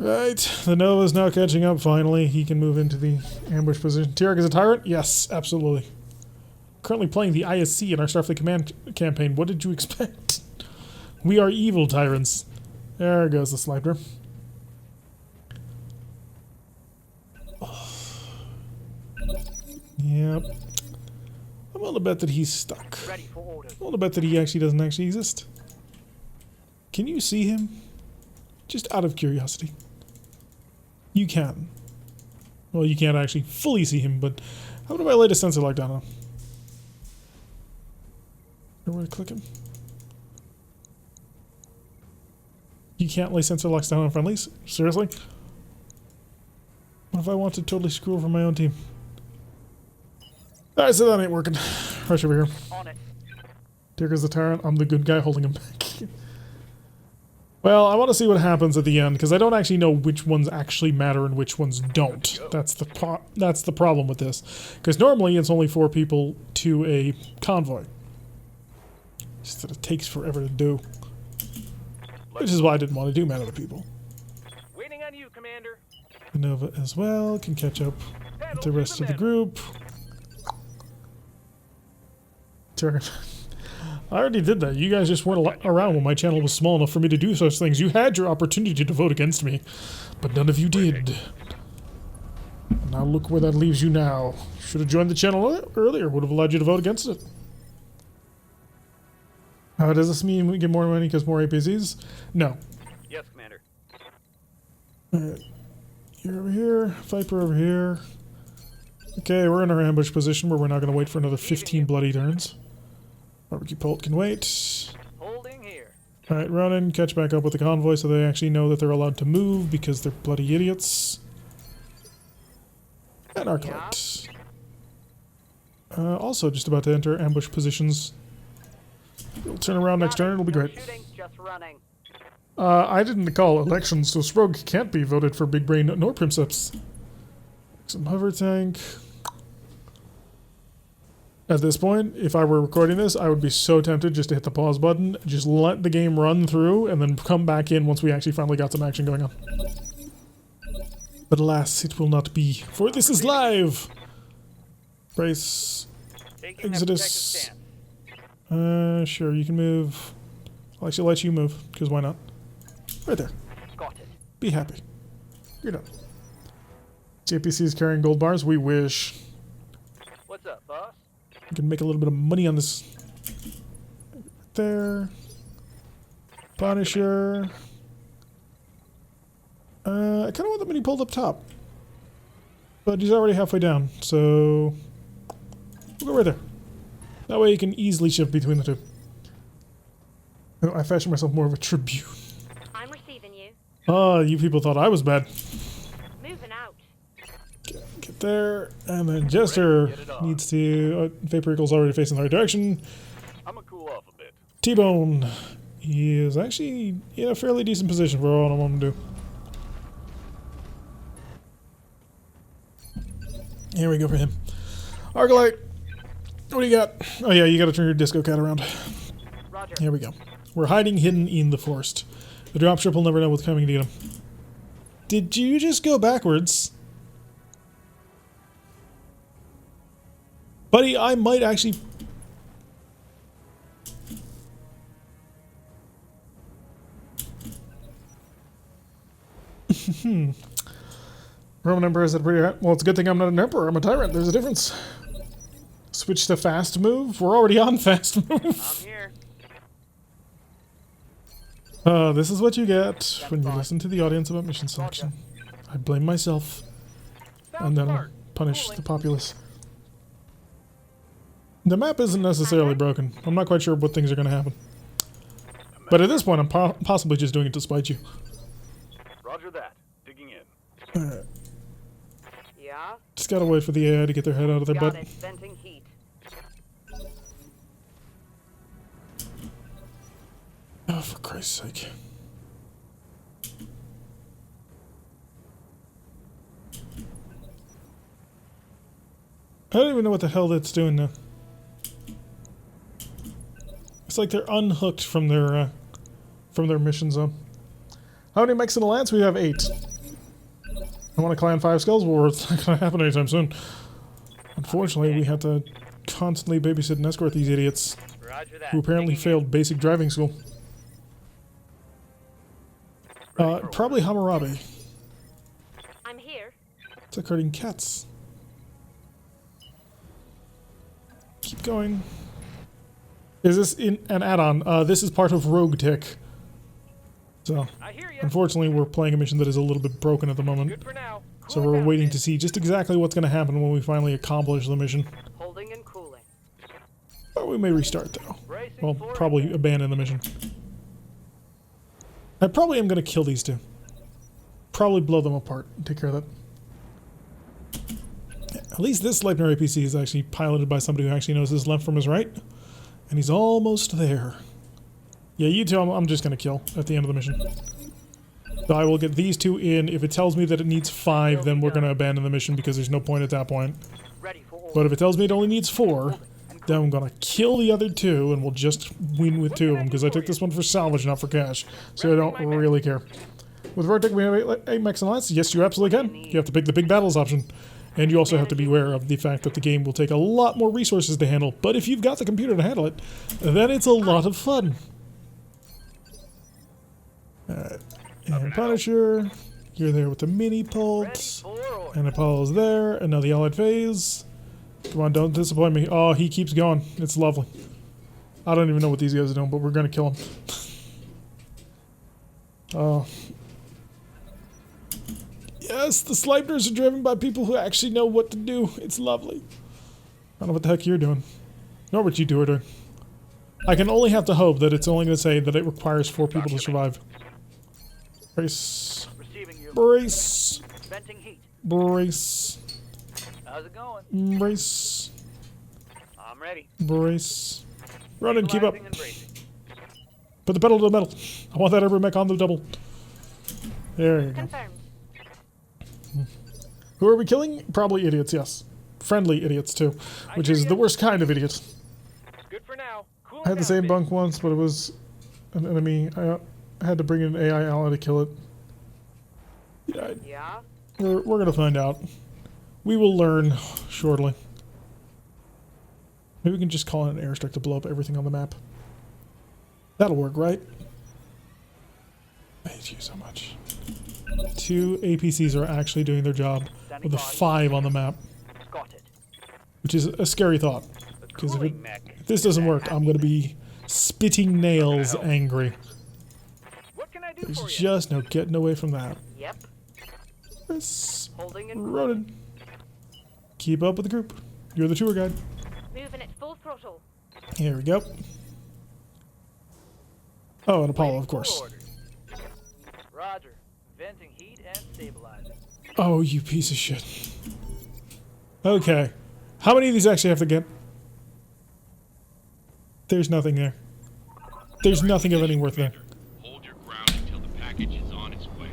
Right, the Nova's now catching up finally. He can move into the ambush position. Tierk is a tyrant? Yes, absolutely. Currently playing the ISC in our Starfleet Command campaign. What did you expect? We are evil tyrants. There goes the sniper. Yep. I'm willing to bet that he's stuck. Ready for orders. I'm willing to bet that he actually doesn't actually exist. Can you see him? Just out of curiosity. You can. Well, you can't actually fully see him, but how about if I laid a sensor lock down on him? Where to click him? You can't lay sensor locks down on friendlies? Seriously? What if I want to totally screw over my own team? Alright, so that ain't working. Rush over here. On it. There goes the tyrant. I'm the good guy holding him back. Well, I want to see what happens at the end, because I don't actually know which ones actually matter and which ones don't. That's the problem with this. Because normally it's only 4 people to a convoy. Just that it takes forever to do. Which is why I didn't want to do man of the people. Waiting on you, Commander. Nova as well can catch up with the rest of the group. Turn. I already did that. You guys just weren't around when my channel was small enough for me to do such things. You had your opportunity to vote against me, but none of you did. Now look where that leaves you now. Should have joined the channel earlier. Would have allowed you to vote against it. Does this mean we get more money because more APCs? No. Yes, Commander. Alright. You're over here. Viper over here. Okay, we're in our ambush position where we're not going to wait for another 15 bloody turns. Barbecue Pult can wait. Holding here. Alright, run in, catch back up with the convoy so they actually know that they're allowed to move because they're bloody idiots. And Arclight. Also just about to enter ambush positions. We'll turn around next turn, it'll be great. Shooting, just running. I didn't call elections, so Rogue can't be voted for Big Brain nor Princeps. Some hover tank. At this point, if I were recording this, I would be so tempted just to hit the pause button, just let the game run through, and then come back in once we actually finally got some action going on. But alas, it will not be, for this is live! Brace. Exodus. Sure, you can move. I'll actually let you move, because why not? Right there. Got it. Be happy. You're done. JPC is carrying gold bars. We wish. What's up, boss? We can make a little bit of money on this. Right there. Punisher. I kind of want the mini pulled up top. But he's already halfway down, so we'll go right there. That way you can easily shift between the two. Oh, I fashioned myself more of a tribune. I'm receiving you. Ah, you people thought I was bad. Moving out. Get there, and then Jester needs to... Vapor Eagle's already facing the right direction. I'm gonna cool off a bit. T-Bone. He is actually in a fairly decent position for all I want him to do. Here we go for him. Arclight, what do you got? Oh yeah, you gotta turn your disco cat around. Roger. Here we go. We're hiding hidden in the forest. The dropship will never know what's coming to get him. Did you just go backwards? Buddy, I might actually... Roman Emperor is at pretty... Well, it's a good thing I'm not an Emperor. I'm a Tyrant. There's a difference. Switch to fast move? We're already on fast move. I'm here. This is what you get when you listen to the audience about mission selection. I blame myself. And then punish the populace. The map isn't necessarily broken. I'm not quite sure what things are going to happen. But at this point, I'm possibly just doing it to spite you. Roger that. Digging in. Alright. Yeah. Just gotta wait for the AI to get their head out of their Got butt. it. Venting heat. Oh, for Christ's sake. I don't even know what the hell that's doing now. It's like they're unhooked from their mission zone. How many mechs in the Lance? We have 8. I want to clan 5 skulls war. It's not going to happen anytime soon. Unfortunately, we have to constantly babysit and escort these idiots Roger that. who apparently failed basic driving school. Probably Hammurabi. I'm here. It's like herding cats. Keep going. Is this in an add-on? This is part of RogueTech. So, I hear you. unfortunately, we're playing a mission that is a little bit broken at the moment. Good for now. So Cool we're down waiting a bit. to see just exactly what's going to happen when we finally accomplish the mission. Holding and cooling. But we may restart, though. Bracing Well, for probably impact. abandon the mission. I probably am going to kill these two. Probably blow them apart and take care of that. At least this Sleipner APC is actually piloted by somebody who actually knows his left from his right. And he's almost there. Yeah, you two I'm just going to kill at the end of the mission. So I will get these two in. If it tells me that it needs 5, then we're going to abandon the mission because there's no point at that point. Ready for order. But if it tells me it only needs 4, then I'm going to kill the other 2 and we'll just win with 2 of them because I took this one for salvage, not for cash. So I don't really care. With RogueTech, we have 8 mechs and less. Yes, you absolutely can. You have to pick the big battles option. And you also have to be aware of the fact that the game will take a lot more resources to handle. But if you've got the computer to handle it, then it's a lot of fun. Alright. And Punisher, you're there with the mini pulse. And Apollo's there. And now the allied phase. Come on, don't disappoint me. Oh, he keeps going. It's lovely. I don't even know what these guys are doing, but we're going to kill him. Oh. Yes, the Sleipners are driven by people who actually know what to do. It's lovely. I don't know what the heck you're doing. Nor what you two are doing. I can only have to hope that it's only going to say that it requires 4 people to survive. Brace. Receiving you. Brace. Venting heat. Brace. How's it going? Brace. I'm ready. Brace. Run and keep up. Equalizing and bracing. Put the pedal to the metal. I want that Urban mech on the double. There you go. Confirmed. Who are we killing? Probably idiots, yes. Friendly idiots, too. Which is the worst kind of idiot. Good for now. Cool I had the same bunk once, but it was an enemy. I had to bring in an AI ally to kill it. He died. Yeah? We're gonna find out. We will learn shortly. Maybe we can just call in an airstrike to blow up everything on the map. That'll work, right? I hate you so much. 2 APCs are actually doing their job with a 5 on the map. Got it. Which is a scary thought. Because if Mech. this doesn't work, I'm gonna be spitting nails angry. What can I do There's for you? just no getting away from that. Yep. Yes. Holding and Ronan. Keep up with the group. You're the tour guide. moving at full throttle. Here we go. Oh, and Apollo, Waiting of for course. orders. Roger. Venting heat and stabilizing. Oh, you piece of shit. Okay. How many of these actually have to get? There's nothing there. There's nothing of any worth there. Hold your ground until the package is on its way.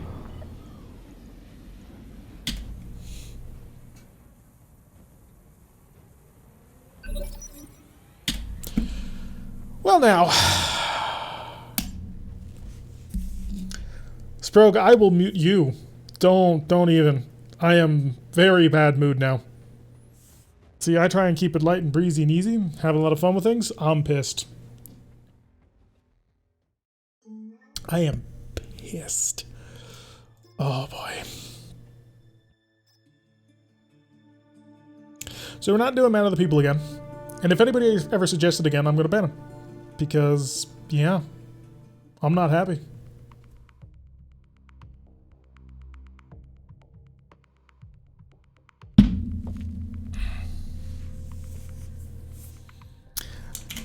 Well now. Sprogue, I will mute you. Don't even. I am very bad mood now. See, I try and keep it light and breezy and easy, have a lot of fun with things. I'm pissed. I am pissed. Oh boy. So we're not doing Man of the People again. And if anybody ever suggests it again, I'm going to ban them. Because, yeah, I'm not happy.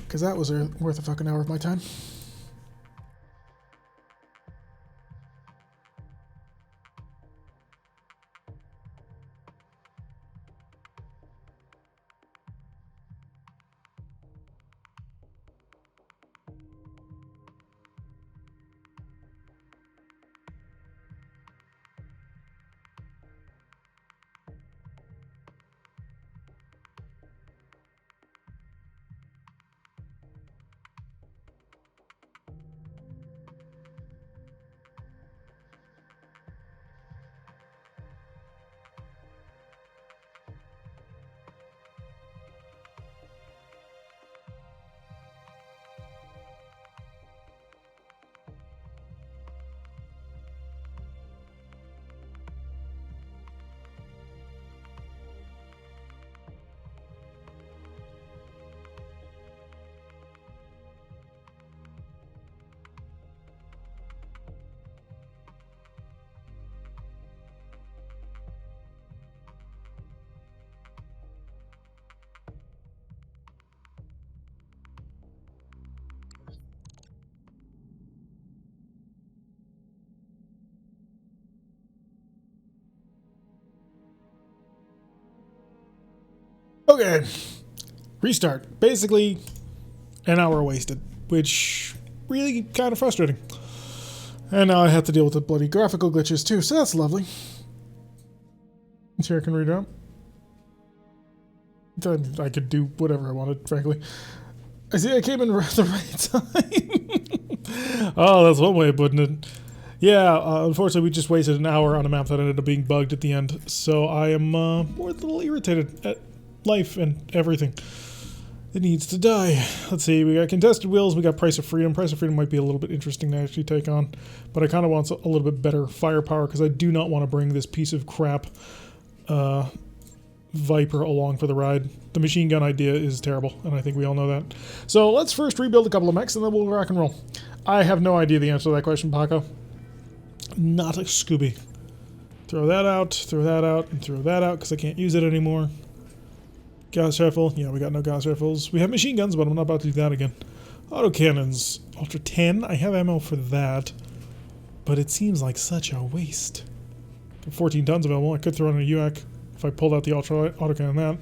Because that was worth a fucking hour of my time. Okay. Restart. Basically, an hour wasted, which really kind of frustrating. And now I have to deal with the bloody graphical glitches too, so that's lovely. Here I can redraw. I could do whatever I wanted, frankly. I see I came in at the right time. Oh, that's one way of putting it. Yeah, unfortunately we just wasted an hour on a map that ended up being bugged at the end. So I am more a little irritated at life and everything. It needs to die. Let's see, we got contested wheels, we got price of freedom. Price of freedom might be a little bit interesting to actually take on. But I kind of want a little bit better firepower because I do not want to bring this piece of crap Viper along for the ride. The machine gun idea is terrible, and I think we all know that. So let's first rebuild a couple of mechs, and then we'll rock and roll. I have no idea the answer to that question, Paco. Not a Scooby. Throw that out, and throw that out, because I can't use it anymore. Gauss rifle. Yeah, we got no Gauss rifles. We have machine guns, but I'm not about to do that again. Autocannons. Ultra 10. I have ammo for that, but it seems like such a waste. 14 tons available. I could throw in a UAC if I pulled out the ultra autocannon that.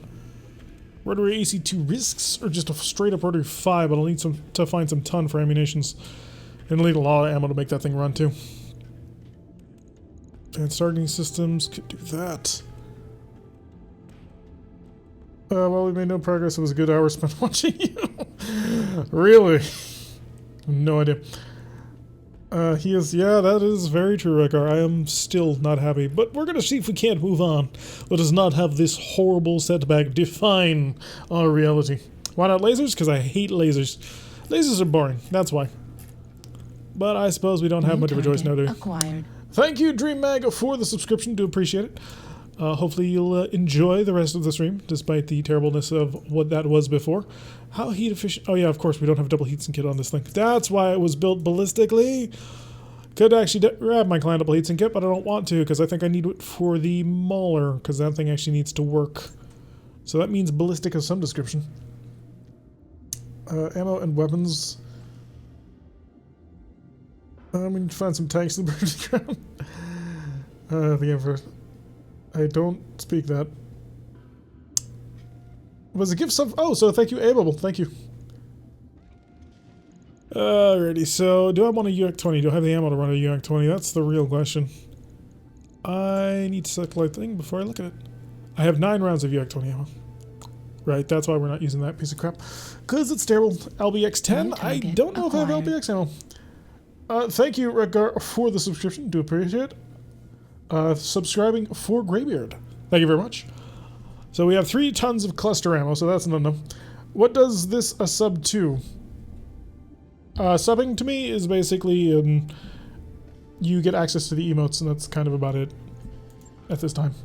Rotary AC2 risks, or just a straight up rotary 5, but I'll need to find some ton for ammunitions. And I'll need a lot of ammo to make that thing run too. Advanced targeting systems, could do that. Well, we made no progress. It was a good hour spent watching you. Really? No idea. He is, yeah, that is very true, Rekar. I am still not happy, but we're gonna see if we can't move on. Let us not have this horrible setback define our reality. Why not lasers? Because I hate lasers. Lasers are boring, that's why. But I suppose we don't have much of a choice now, do we? Acquired. Thank you, DreamMag, for the subscription. Do appreciate it. Hopefully you'll enjoy the rest of the stream, despite the terribleness of what that was before. How heat efficient? Oh yeah, of course, we don't have a double heatsink kit on this thing. That's why it was built ballistically. Could actually grab my client double heatsink kit, but I don't want to, because I think I need it for the Mauler, because that thing actually needs to work. So that means ballistic of some description. Ammo and weapons. We need to find some tanks in the British ground. The game first. I don't speak that. Was a gift sub? Oh, so thank you, Abel. Thank you. Alrighty, so do I want a UAC-20? Do I have the ammo to run a UAC-20? That's the real question. I need to select the right thing before I look at it. I have 9 rounds of UAC-20 ammo. Right, that's why we're not using that piece of crap. Because it's terrible. LBX-10? I don't know if I have LBX ammo. Thank you, Redgar, for the subscription. Do appreciate it. Subscribing for Greybeard. Thank you very much. So we have 3 tons of cluster ammo, so that's enough. What does this a sub to? Subbing to me is basically you get access to the emotes, and that's kind of about it at this time.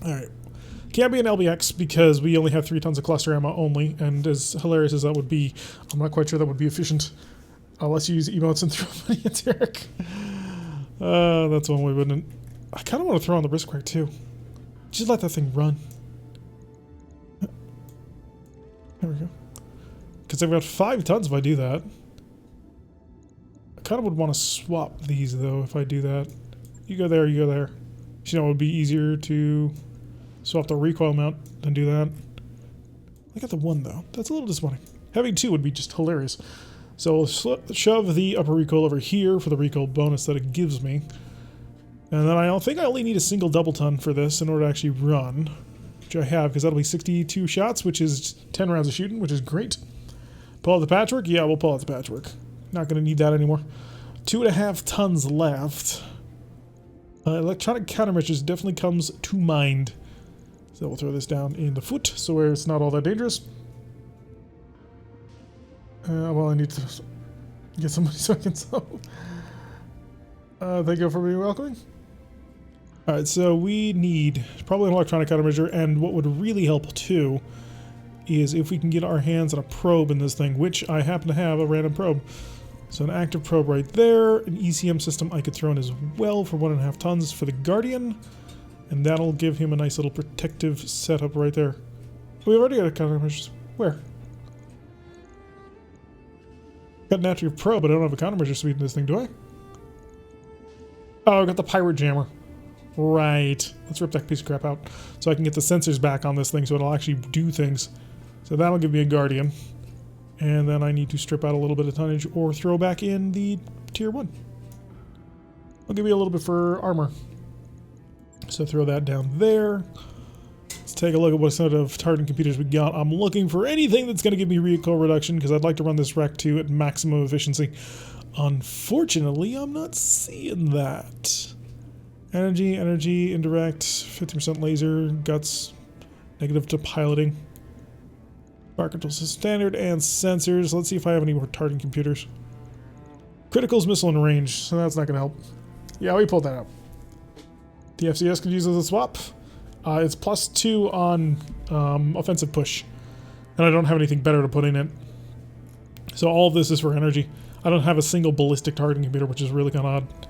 Alright. Can't be an LBX because we only have 3 tons of cluster ammo only, and as hilarious as that would be, I'm not quite sure that would be efficient. Unless you use emotes and throw money at Derek. That's one way, wouldn't it? I kind of want to throw on the Briskcrack too. Just let that thing run. There we go. Because I've got 5 tons if I do that. I kind of would want to swap these though if I do that. You go there, you go there. You know, it would be easier to swap the recoil mount than do that. I got the 1 though. That's a little disappointing. Having 2 would be just hilarious. So we'll shove the upper recoil over here for the recoil bonus that it gives me. And then I think I only need a single double ton for this in order to actually run. Which I have, because that'll be 62 shots, which is 10 rounds of shooting, which is great. Pull out the patchwork? Yeah, we'll pull out the patchwork. Not going to need that anymore. 2.5 tons left. Electronic countermeasures definitely comes to mind. So we'll throw this down in the foot, so where it's not all that dangerous. Well, I need to get somebody so I can sell. Thank you for being welcoming. Alright, so we need probably an electronic countermeasure, and what would really help too is if we can get our hands on a probe in this thing, which I happen to have a random probe. So an active probe right there, an ECM system I could throw in as well for 1.5 tons for the Guardian, and that'll give him a nice little protective setup right there. We've already got a countermeasures. Where? Got an active probe, but I don't have a countermeasure suite in this thing, do I? Oh, I got the Pirate Jammer. Right. Let's rip that piece of crap out so I can get the sensors back on this thing so it'll actually do things. So that'll give me a Guardian. And then I need to strip out a little bit of tonnage or throw back in the tier 1. I'll give you a little bit for armor. So throw that down there. Let's take a look at what sort of targeting computers we got. I'm looking for anything that's going to give me recoil reduction because I'd like to run this Rec 2 at maximum efficiency. Unfortunately, I'm not seeing that. Energy, indirect, 50% laser, guts, negative to piloting. Fire control system standard and sensors. Let's see if I have any more targeting computers. Criticals, missile, and range, so that's not going to help. Yeah, we pulled that out. The FCS could use as a swap. It's +2 on offensive push. And I don't have anything better to put in it. So all of this is for energy. I don't have a single ballistic targeting computer, which is really kind of odd.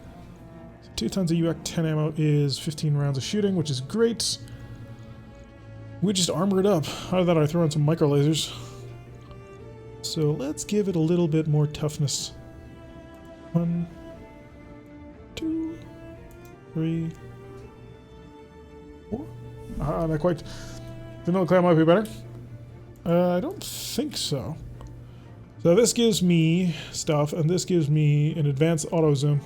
So 2 tons of UAC-10 ammo is 15 rounds of shooting, which is great. We just armor it up. Out of that, I throw in some micro lasers. So let's give it a little bit more toughness. 1, 2, 3, 4. Not quite. Vanilla Cloud might be better. I don't think so. So this gives me stuff, and this gives me an advanced auto zoom,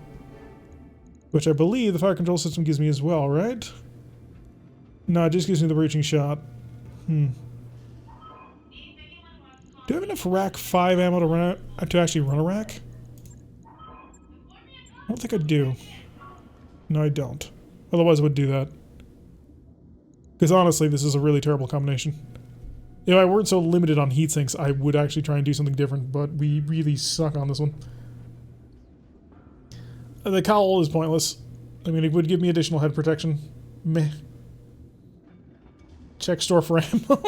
which I believe the fire control system gives me as well, right? No, it just gives me the breaching shot. Do I have enough rack 5 ammo to run to actually run a rack? I don't think I do. No, I don't. Otherwise I would do that. Because honestly, this is a really terrible combination. If I weren't so limited on heat sinks, I would actually try and do something different, but we really suck on this one. The cowl is pointless. I mean, it would give me additional head protection. Meh. Check store for ammo.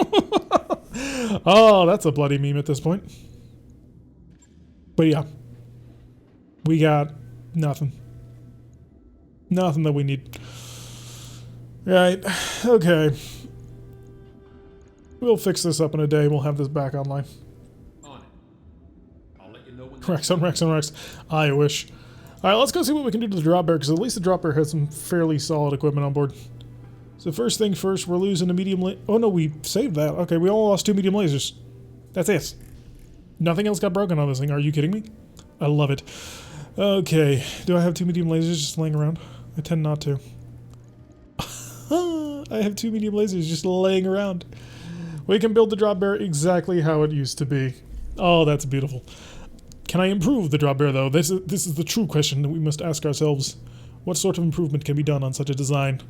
Oh, that's a bloody meme at this point. But yeah. We got nothing. Nothing that we need. Right. Okay. We'll fix this up in a day. We'll have this back online. On it. I'll let you know when Rex on Rex on Rex. I wish. Alright, let's go see what we can do to the drop bear, because at least the drop bear has some fairly solid equipment on board. So first thing first, we're losing a medium oh no, we saved that. Okay, we all lost 2 medium lasers. That's it. Nothing else got broken on this thing. Are you kidding me? I love it. Okay, do I have 2 medium lasers just laying around? I tend not to. I have 2 medium lasers just laying around. We can build the drop bear exactly how it used to be. Oh, that's beautiful. Can I improve the drop bear, though? This is the true question that we must ask ourselves. What sort of improvement can be done on such a design?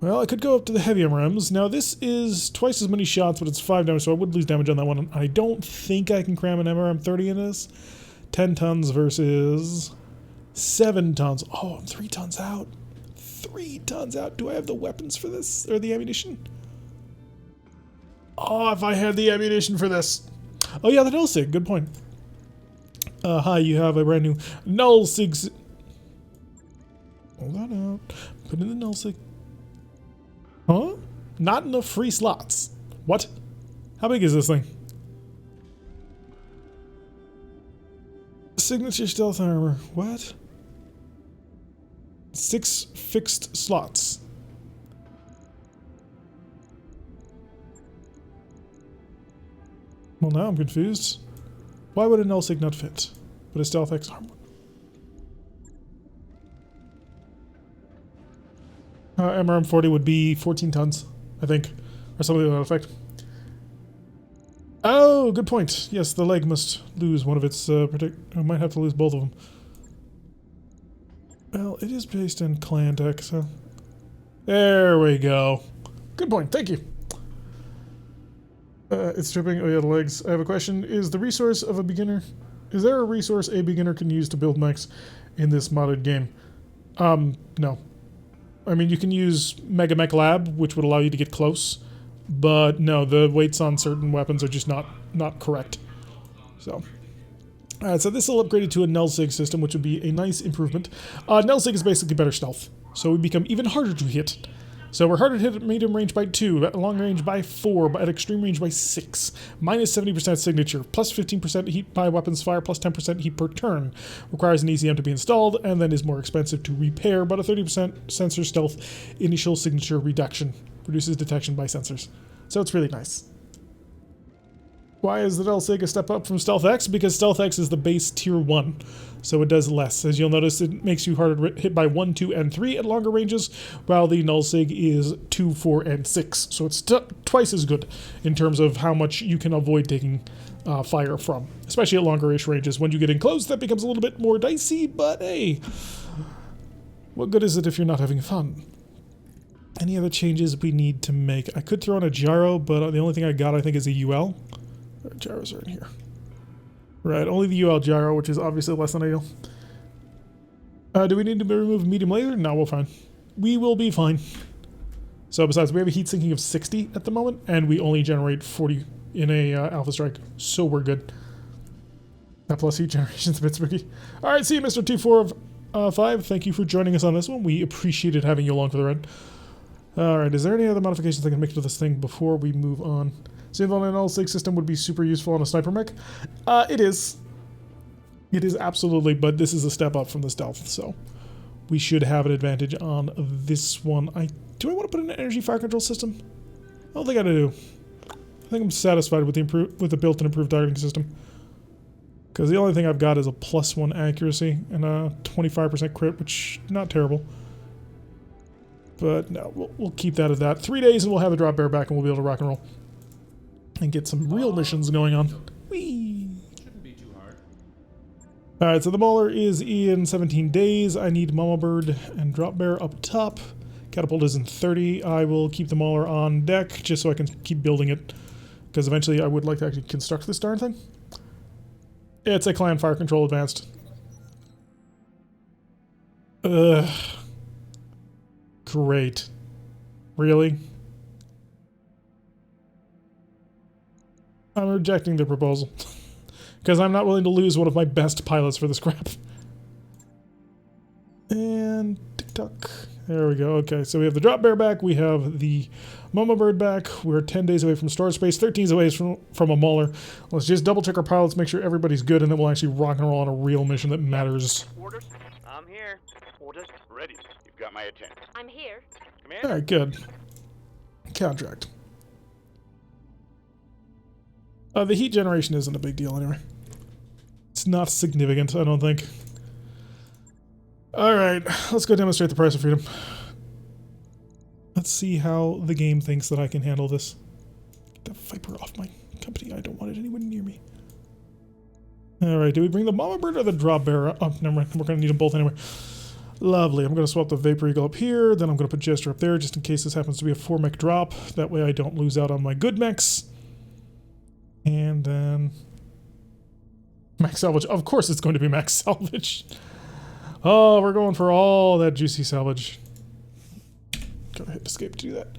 Well, I could go up to the heavy MRMs. Now, this is twice as many shots, but it's 5 damage, so I would lose damage on that one. I don't think I can cram an MRM-30 in this. 10 tons versus 7 tons. Oh, I'm 3 tons out. 3 tons out. Do I have the weapons for this? Or the ammunition? Oh, if I had the ammunition for this. Oh yeah, the null sig. Good point. Hi, you have a brand new null sig. Hold that out. Put in the null sig. Huh? Not enough free slots. What? How big is this thing? Signature stealth armor. What? 6 fixed slots. Well, now I'm confused. Why would a null sig not fit, but a stealth X armor? MRM-40 would be 14 tons, I think, or something to that effect. Oh, good point. Yes, the leg must lose one of its I might have to lose both of them. Well, it is based in clan tech, so there we go. Good point. Thank you. It's stripping. Oh yeah, the legs. I have a question. Is the resource of a beginner? Is there a resource a beginner can use to build mechs in this modded game? No. I mean, you can use Mega Mech Lab, which would allow you to get close, but no, the weights on certain weapons are just not correct. So, alright, so this will upgrade it to a Null-Sig system, which would be a nice improvement. Null-Sig is basically better stealth, so we become even harder to hit. So we're harder to hit at medium range by 2, at long range by 4, but at extreme range by 6. Minus 70% signature, plus 15% heat by weapons fire, plus 10% heat per turn. Requires an ECM to be installed, and then is more expensive to repair, but a 30% sensor stealth initial signature reduction. Reduces detection by sensors. So it's really nice. Why is the Nullsig a step up from Stealth X? Because Stealth X is the base tier 1, so it does less. As you'll notice, it makes you harder to hit by 1, 2, and 3 at longer ranges, while the Nullsig is 2, 4, and 6. So it's twice as good in terms of how much you can avoid taking fire from, especially at longer-ish ranges. When you get in close, that becomes a little bit more dicey, but hey, what good is it if you're not having fun? Any other changes we need to make? I could throw in a gyro, but the only thing I got, I think, is a UL. Gyros are in here. Right, only the UL gyro, which is obviously less than ideal. Do we need to remove medium laser? No, we're fine. We will be fine. So besides, we have a heat sinking of 60 at the moment, and we only generate 40 in a Alpha Strike, so we're good. That plus heat generation's a bit spooky. Alright, see you, Mr. 24 of 5. Thank you for joining us on this one. We appreciated having you along for the ride. Alright, is there any other modifications I can make to this thing before we move on? Single and Nullsig system would be super useful on a sniper mech. It is. It is absolutely, but this is a step up from the stealth, so we should have an advantage on this one. Do I want to put in an energy fire control system? I don't think I do. I think I'm satisfied with the built-in improved targeting system. Because the only thing I've got is a +1 accuracy and a 25% crit, which not terrible. But no, we'll keep that at that. 3 days and we'll have the drop bear back and we'll be able to rock and roll. And get some real missions going on. Whee! Shouldn't be too hard. Alright, so the Mauler is in 17 days. I need Mama Bird and Drop Bear up top. Catapult is in 30. I will keep the Mauler on deck just so I can keep building it. Because eventually I would like to actually construct this darn thing. It's a Clan Fire Control Advanced. Ugh. Great. Really? I'm rejecting the proposal. Because I'm not willing to lose one of my best pilots for this crap. And tick-tock. There we go. Okay, so we have the Drop Bear back. We have the Mama Bird back. We're 10 days away from storage space. 13 away from a Mauler. Let's just double check our pilots, make sure everybody's good, and then we'll actually rock and roll on a real mission that matters. Orders? I'm here. Orders? Ready. You've got my attention. I'm here. Commander? Alright, good. Contract. The heat generation isn't a big deal anyway. It's not significant, I don't think. Alright, let's go demonstrate the price of freedom. Let's see how the game thinks that I can handle this. Get the Viper off my company. I don't want it anywhere near me. Alright, do we bring the Mama Bird or the Drop Bear? Oh, never mind. We're going to need them both anyway. Lovely. I'm going to swap the Vapor Eagle up here. Then I'm going to put Jester up there just in case this happens to be a 4-mech drop. That way I don't lose out on my good mechs. And then Max Salvage. Of course it's going to be Max Salvage. Oh, we're going for all that juicy salvage. Go ahead, escape to do that.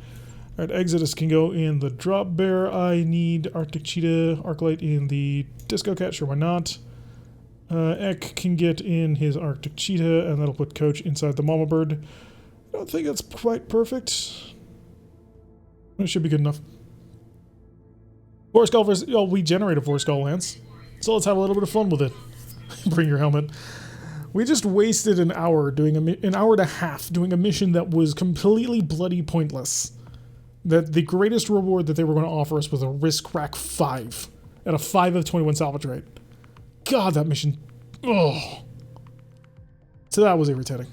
Alright, Exodus can go in the Drop Bear. I need Arctic Cheetah, Arclight in the Disco Cat. Sure, why not? Ek can get in his Arctic Cheetah, and that'll put Coach inside the Mama Bird. I don't think that's quite perfect. It should be good enough. Force Skull versus... Oh, we generate a Force Skull Lance. So let's have a little bit of fun with it. Bring your helmet. We just wasted an hour doing an hour and a half doing a mission that was completely bloody pointless. That the greatest reward that they were going to offer us was a Risk Rack 5 at a 5 of 21 salvage rate. God, that mission... Oh. So that was irritating.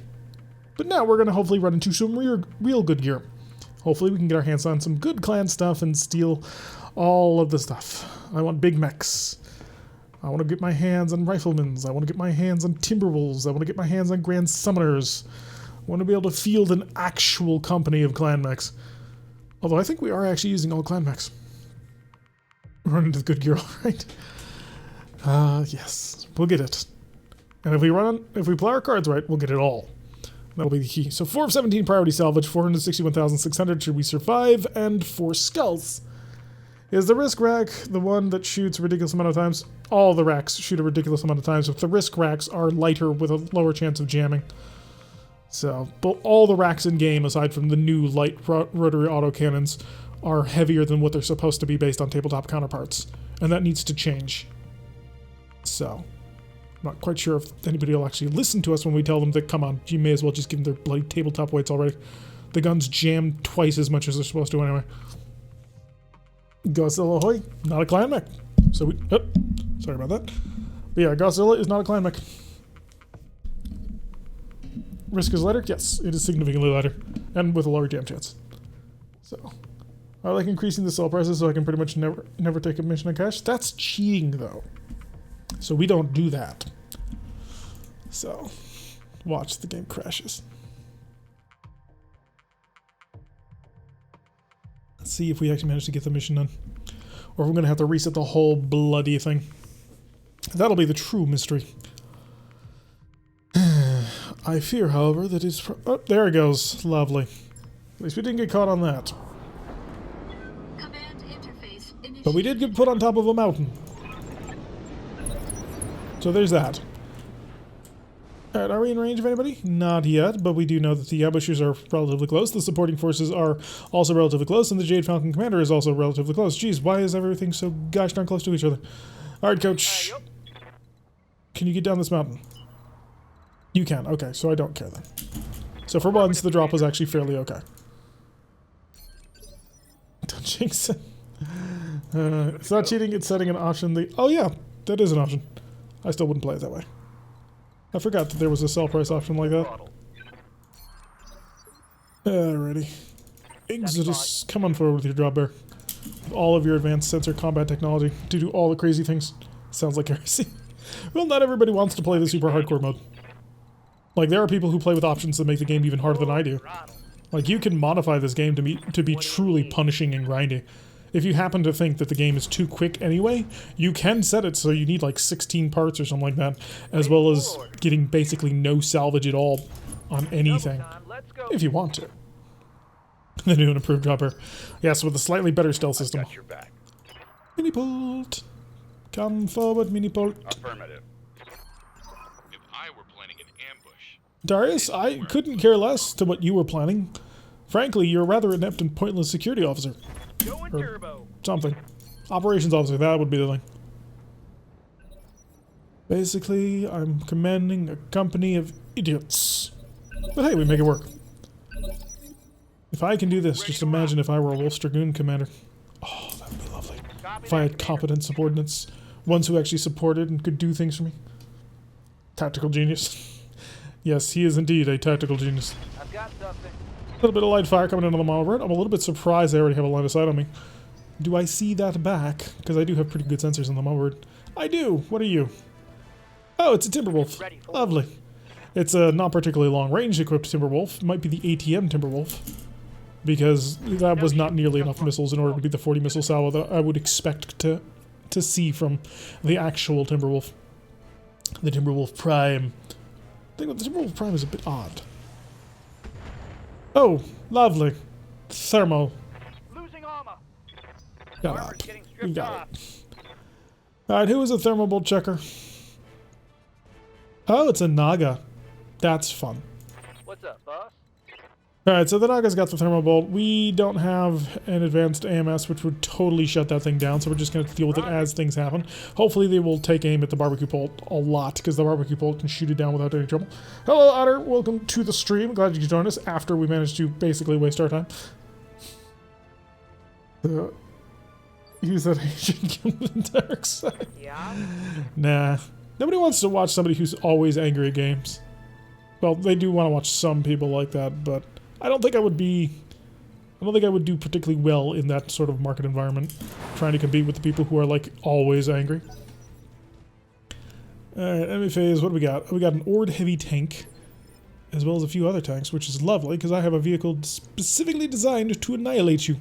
But now we're going to hopefully run into some real good gear. Hopefully we can get our hands on some good clan stuff and steal all of the stuff. I want big mechs. I want to get my hands on riflemans. I want to get my hands on Timberwolves. I want to get my hands on Grand Summoners. I want to be able to field an actual company of clan mechs. Although I think we are actually using all clan mechs. Run into the good gear, alright. Yes. We'll get it. And if we play our cards right, we'll get it all. That'll be the key. So 4 of 17 priority salvage, 461,600 should we survive, and 4 skulls. Is the Risk Rack the one that shoots a ridiculous amount of times? All the racks shoot a ridiculous amount of times, but the Risk Racks are lighter with a lower chance of jamming. So, but all the racks in game, aside from the new light rotary autocannons, are heavier than what they're supposed to be based on tabletop counterparts. And that needs to change. So, I'm not quite sure if anybody will actually listen to us when we tell them that, come on, you may as well just give them their bloody tabletop weights already. The guns jam twice as much as they're supposed to anyway. Go Ahoy, not a clan mech. So we... Oh, sorry about that. But yeah, Godzilla is not a clan mech. Risk is lighter? Yes, it is significantly lighter. And with a lower jam chance. So... I like increasing the sell prices so I can pretty much never take a mission on cash. That's cheating, though. So we don't do that. So, watch the game crashes. Let's see if we actually manage to get the mission done. Or if we're going to have to reset the whole bloody thing. That'll be the true mystery. I fear, however, that it's... Oh, there it goes. Lovely. At least we didn't get caught on that. But we did get put on top of a mountain. So there's that. Alright, are we in range of anybody? Not yet, but we do know that the ambushers are relatively close, the supporting forces are also relatively close, and the Jade Falcon commander is also relatively close. Jeez, why is everything so gosh darn close to each other? Alright, coach. Can you get down this mountain? You can. Okay, so I don't care then. So for once, the drop was actually fairly okay. Don't jinx it. It's not cheating, it's setting an option. Oh yeah, that is an option. I still wouldn't play it that way. I forgot that there was a sell price option like that. Alrighty. Exodus, come on forward with your drop bear. All of your advanced sensor combat technology to do all the crazy things. Sounds like heresy. Well, not everybody wants to play the super hardcore mode. Like, there are people who play with options that make the game even harder than I do. Like, you can modify this game to be truly punishing and grinding. If you happen to think that the game is too quick anyway, you can set it so you need like 16 parts or something like that, as well as getting basically no salvage at all on anything, if you want to. The new and improved dropper. Yes, with a slightly better stealth system. Mini-pult. Come forward, mini-pult. Affirmative. If I were planning an ambush... Darius, I couldn't care less to what you were planning. Frankly, you're a rather inept and pointless security officer. Going Or turbo. something. Operations officer, that would be the thing. Basically, I'm commanding a company of idiots. But hey, we make it work. If I can do this, just imagine if I were a Wolf's Dragoon commander. Oh, that would be lovely. If I had competent subordinates. Ones who actually supported and could do things for me. Tactical genius. Yes, he is indeed a tactical genius. I've got something. A little bit of light fire coming in on the model board. I'm a little bit surprised they already have a line of sight on me. Do I see that back? Because I do have pretty good sensors on the model board. I do! What are you? Oh, it's a Timberwolf. Lovely. It's a not particularly long-range equipped Timberwolf. It might be the ATM Timberwolf. Because that was not nearly enough missiles in order to be the 40 missile salvo that I would expect to see from the actual Timberwolf. The Timberwolf Prime. The thing with the Timberwolf Prime is a bit odd. Oh, lovely. Thermal. Losing armor. Got Armor's up. getting We stripped got off. it. Alright, who is a thermal bolt checker? Oh, it's a Naga. That's fun. What's up, boss? Alright, so the Naga's got the thermal bolt. We don't have an advanced AMS, which would totally shut that thing down, so we're just going to deal with it as things happen. Hopefully they will take aim at the barbecue bolt a lot, because the barbecue bolt can shoot it down without any trouble. Hello, Otter. Welcome to the stream. Glad you could join us after we managed to basically waste our time. Use that agent on the dark side. Yeah. Nah. Nobody wants to watch somebody who's always angry at games. Well, they do want to watch some people like that, but I don't think I would do particularly well in that sort of market environment, trying to compete with the people who are, like, always angry. Alright, enemy phase, what do we got? We got an Ord heavy tank, as well as a few other tanks, which is lovely, because I have a vehicle specifically designed to annihilate you.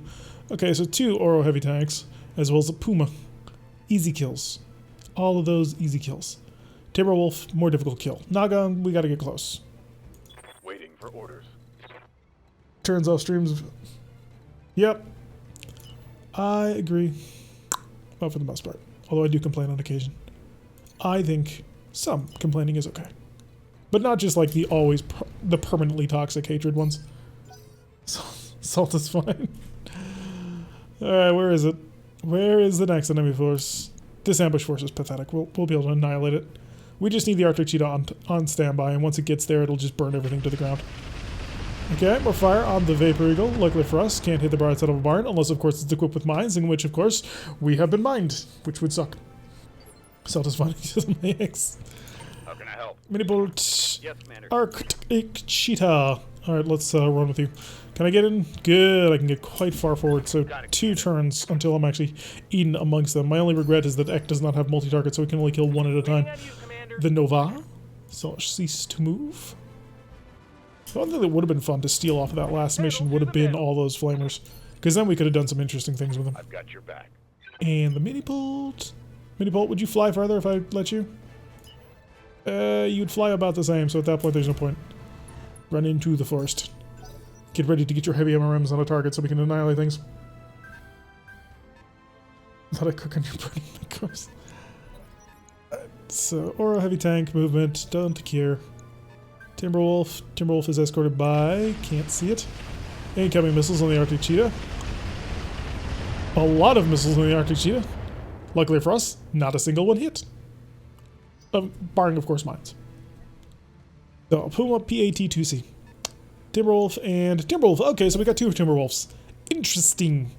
Okay, so 2 Oro heavy tanks, as well as a Puma. Easy kills. All of those easy kills. Timberwolf, more difficult kill. Naga, we gotta get close. Waiting for orders. Turns off streams. Yep. I agree. Well, for the most part. Although I do complain on occasion. I think some complaining is okay. But not just like the the permanently toxic hatred ones. Salt is fine. Alright, where is it? Where is the next enemy force? This ambush force is pathetic. We'll be able to annihilate it. We just need the Arctic Cheetah on standby, and once it gets there, it'll just burn everything to the ground. Okay, more fire on the Vapor Eagle. Luckily for us, can't hit the broadside of a barn, unless of course it's equipped with mines, in which of course we have been mined, which would suck. Self-responding to the mechs. How can I help? Mini bolt. Yes, Commander. Arctic cheetah. Alright, let's run with you. Can I get in? Good, I can get quite far forward, so 2 turns until I'm actually eaten amongst them. My only regret is that Ek does not have multi-target, so we can only kill one at a time. The Nova. So cease to move. The one thing that would have been fun to steal off of that last mission would have been all those flamers. Because then we could have done some interesting things with them. I've got your back. And the mini bolt. Mini bolt, would you fly farther if I let you? You'd fly about the same, so at that point there's no point. Run into the forest. Get ready to get your heavy MRMs on a target so we can annihilate things. Thought I cook on your burning, of course. So, Aura heavy tank movement, don't care. Timberwolf. Timberwolf is escorted by, can't see it. Incoming missiles on the Arctic Cheetah. A lot of missiles on the Arctic Cheetah. Luckily for us, not a single one hit. Barring, of course, mines. So, Puma PAT-2C. Timberwolf and Timberwolf. Okay, so we got 2 Timberwolves. Interesting.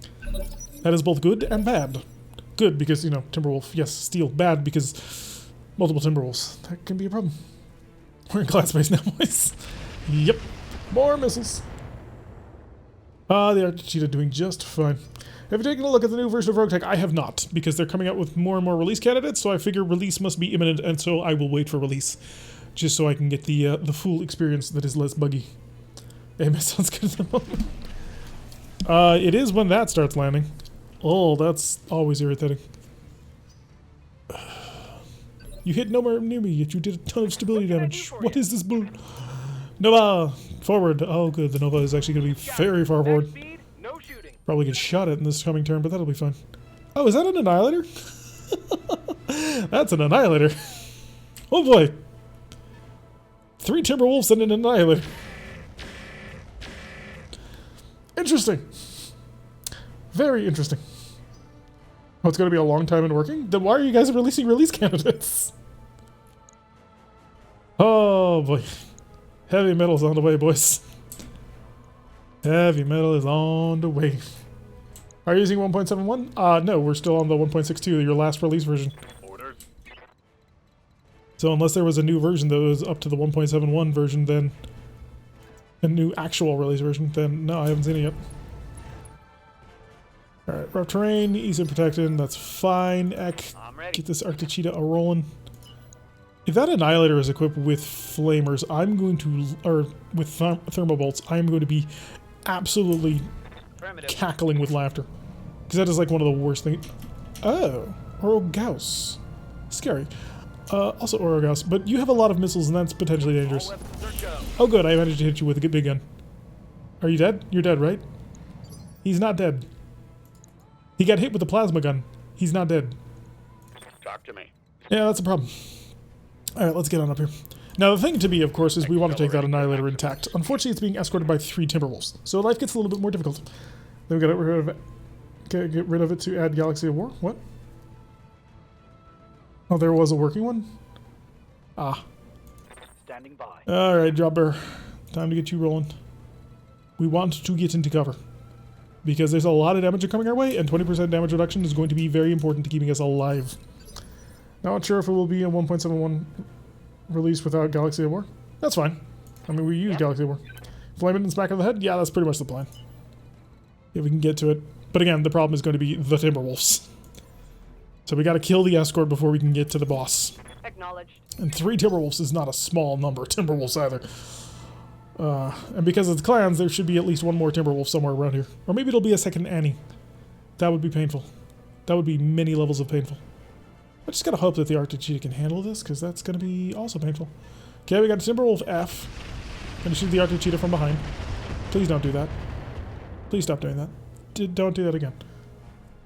That is both good and bad. Good because, you know, Timberwolf, yes, steel. Bad because multiple Timberwolves. That can be a problem. We're in class space now, boys. Yep. More missiles. The Arctic Cheetah doing just fine. Have you taken a look at the new version of RogueTech? I have not, because they're coming out with more and more release candidates, so I figure release must be imminent, and so I will wait for release. Just so I can get the full experience that is less buggy. Damn, it sounds good at the moment. It is when that starts landing. Oh, that's always irritating. You hit nowhere near me, yet you did a ton of stability damage. What is this bull? Nova! Forward! Oh good, the Nova is actually going to be very far forward. No shooting. Probably get shot at in this coming turn, but that'll be fun. Oh, is that an Annihilator? That's an Annihilator. Oh boy! 3 Timberwolves and an Annihilator. Interesting. Very interesting. Oh, it's going to be a long time in working? Then why are you guys releasing release candidates? Oh boy. Heavy metal's on the way, boys. Heavy metal is on the way. Are you using 1.71? No, we're still on the 1.62, your last release version. Orders. So unless there was a new version that was up to the 1.71 version, then a new actual release version, then no, I haven't seen it yet. Alright, rough terrain, easy protected, that's fine. Ek, get this Arctic Cheetah a-rolling. If that Annihilator is equipped with flamers, I'm going to, or with thermobolts, I'm going to be absolutely cackling with laughter. Because that is like one of the worst things. Oh, Orogauss. Scary. Also Orogauss, but you have a lot of missiles and that's potentially dangerous. Oh good, I managed to hit you with a big gun. Are you dead? You're dead, right? He's not dead. He got hit with the plasma gun. He's not dead. Talk to me. Yeah, that's a problem. Alright, let's get on up here. Now, the thing to be, of course, is we want to take that Annihilator intact. Unfortunately, it's being escorted by 3 Timberwolves, so life gets a little bit more difficult. Then we gotta get rid of it to add Galaxy of War? What? Oh, there was a working one? Ah. Standing by. Alright, Jobber. Time to get you rolling. We want to get into cover. Because there's a lot of damage coming our way, and 20% damage reduction is going to be very important to keeping us alive. Not sure if it will be a 1.71 release without Galaxy of War. That's fine. I mean, we use Galaxy of War. Flame it in the back of the head? Yeah, that's pretty much the plan. If we can get to it. But again, the problem is going to be the Timberwolves. So we gotta kill the escort before we can get to the boss. Acknowledged. And 3 Timberwolves is not a small number of Timberwolves either. And because it's clans, there should be at least one more Timberwolf somewhere around here. Or maybe it'll be a second Annie. That would be painful. That would be many levels of painful. I just gotta hope that the Arctic Cheetah can handle this, because that's gonna be also painful. Okay, we got Timberwolf F. Gonna shoot the Arctic Cheetah from behind. Please don't do that. Please stop doing that. Don't do that again.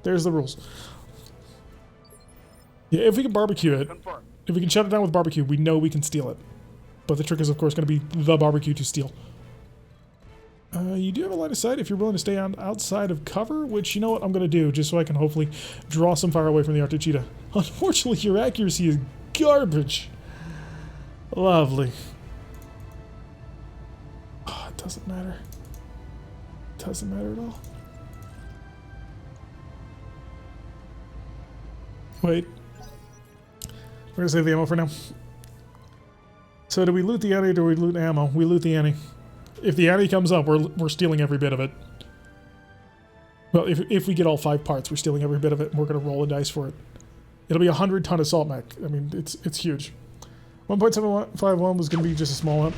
There's the rules. Yeah, if we can barbecue it, if we can shut it down with barbecue, we know we can steal it. But the trick is, of course, going to be the barbecue to steal. You do have a line of sight if you're willing to stay on outside of cover, which, you know what, I'm going to do, just so I can hopefully draw some fire away from the Arctic Cheetah. Unfortunately, your accuracy is garbage. Lovely. Oh, it doesn't matter. It doesn't matter at all. Wait. We're gonna save the ammo for now. So do we loot the Annie or do we loot ammo? We loot the Annie. If the Annie comes up, we're stealing every bit of it. Well, if we get all 5 parts, we're stealing every bit of it, and we're gonna roll a dice for it. It'll be a 100-ton assault mech. I mean, it's huge. 1.751 was gonna be just a small one.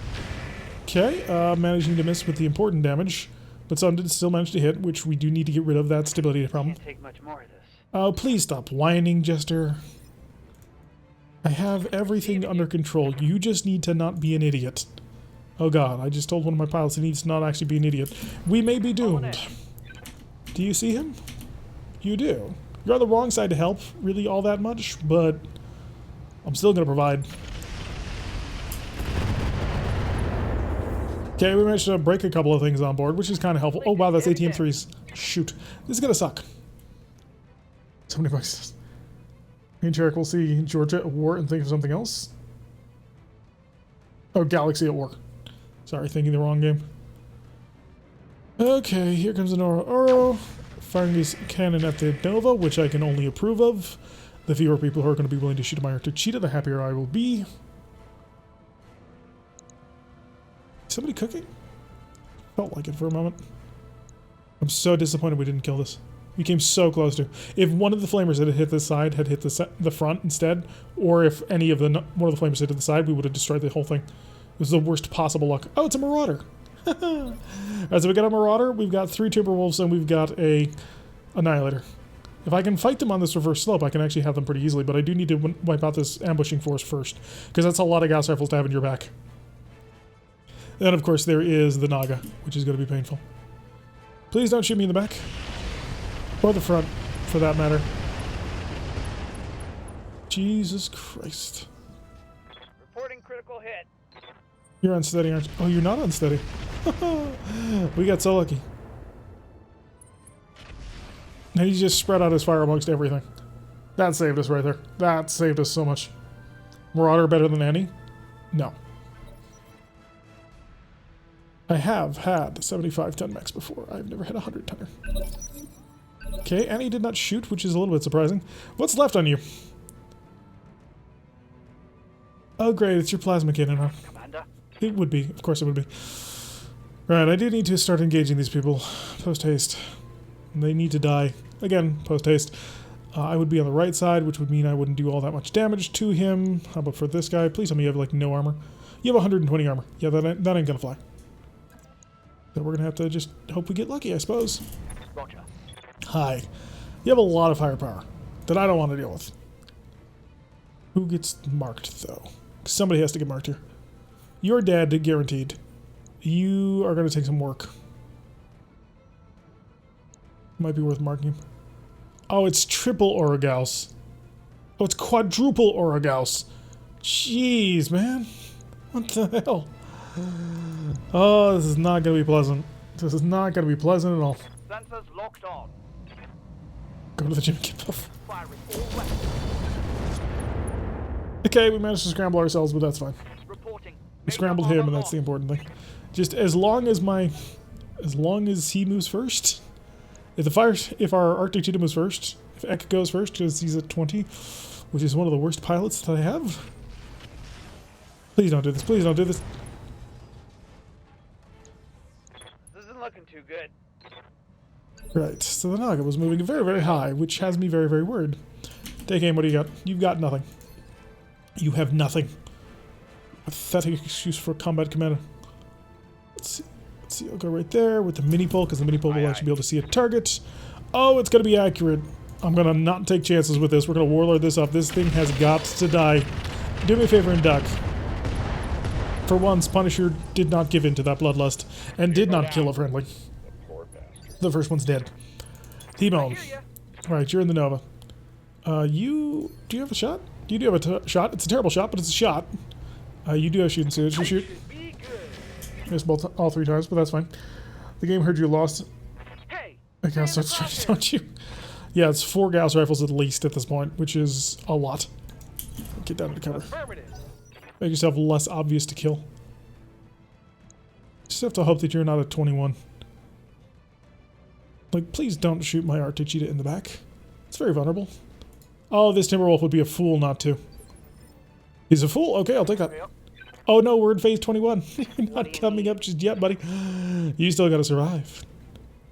Okay, managing to miss with the important damage, but some did still manage to hit, which we do need to get rid of that stability problem. Can't take much more of this. Oh, please stop whining, Jester. I have everything under control. You just need to not be an idiot. Oh god, I just told one of my pilots he needs to not actually be an idiot. We may be doomed. Do you see him? You do. You're on the wrong side to help, really all that much, but I'm still going to provide. Okay, we managed to break a couple of things on board, which is kind of helpful. Oh wow, that's ATM-3s. Shoot. This is going to suck. So many bucks. Me and Cherrick will see Georgia at war and think of something else. Oh, Galaxy at war. Sorry, thinking the wrong game. Okay, here comes an Oro. Firing his cannon at the Nova, which I can only approve of. The fewer people who are going to be willing to shoot at my Artachita, the happier I will be. Somebody cooking? Felt like it for a moment. I'm so disappointed we didn't kill this. We came so close to. If one of the flamers that had hit this side had hit the front instead, or if any of one of the flamers had hit the side, we would have destroyed the whole thing. It was the worst possible luck. Oh, it's a Marauder. Alright, so we got a Marauder, we've got 3 Timberwolves, and we've got a Annihilator. If I can fight them on this reverse slope, I can actually have them pretty easily, but I do need to wipe out this ambushing force first, because that's a lot of gas rifles to have in your back. And of course there is the Naga, which is going to be painful. Please don't shoot me in the back. Or the front, for that matter. Jesus Christ. Reporting critical hit. You're unsteady, aren't you? Oh, you're not unsteady. We got so lucky. And he just spread out his fire amongst everything. That saved us right there. That saved us so much. Marauder better than Annie? No. I have had 75-ton mechs before. I've never had a 100-tonner. Okay, Annie did not shoot, which is a little bit surprising. What's left on you? Oh great, it's your plasma cannon, huh? Commander? It would be. Of course it would be. Right, I do need to start engaging these people. Post-haste. They need to die. Again, post-haste. I would be on the right side, which would mean I wouldn't do all that much damage to him. How about for this guy? Please tell me you have, like, no armor. You have 120 armor. Yeah, that ain't gonna fly. So we're gonna have to just hope we get lucky, I suppose. Roger. Hi. You have a lot of firepower that I don't want to deal with. Who gets marked, though? Somebody has to get marked here. You're dead, guaranteed. You are going to take some work. Might be worth marking him. Oh, it's triple Orogaus. Oh, it's quadruple Orogaus. Jeez, man. What the hell? Oh, this is not going to be pleasant. This is not going to be pleasant at all. Sensors locked on. Go to the gym and get buff. Firing all weapons. Okay, we managed to scramble ourselves, but that's fine. Reporting. We scrambled him, and that's the important thing. Just as long as he moves first. If our Arctic Cheetah moves first, if Ek goes first, because he's at 20, which is one of the worst pilots that I have. Please don't do this. Please don't do this. This isn't looking too good. Right, so the Naga was moving very, very high, which has me very, very worried. Take aim, what do you got? You've got nothing. You have nothing. Pathetic excuse for combat commander. Let's see, I'll go right there with the mini pull, because the mini pull will actually be able to see a target. Oh, it's going to be accurate. I'm going to not take chances with this. We're going to warlord this up. This thing has got to die. Do me a favor and duck. For once, Punisher did not give in to that bloodlust, and did not kill a friendly. The first one's dead. T-Bone. Alright, you're in the Nova. Do you have a shot? You do have a shot. It's a terrible shot, but it's a shot. You do have shooting suits. You shoot. Missed all 3 times, but that's fine. The game heard you lost. Hey, A Gauss starts trying, don't you? Yeah, it's 4 Gauss rifles at least at this point, which is a lot. Get down to cover. affirmative. Make yourself less obvious to kill. Just have to hope that you're not at 21. Like, please don't shoot my Arctic Cheetah in the back. It's very vulnerable. Oh, this Timberwolf would be a fool not to. He's a fool. Okay, I'll take that. Oh no, we're in phase 21. You're not coming up just yet, buddy. You still gotta survive.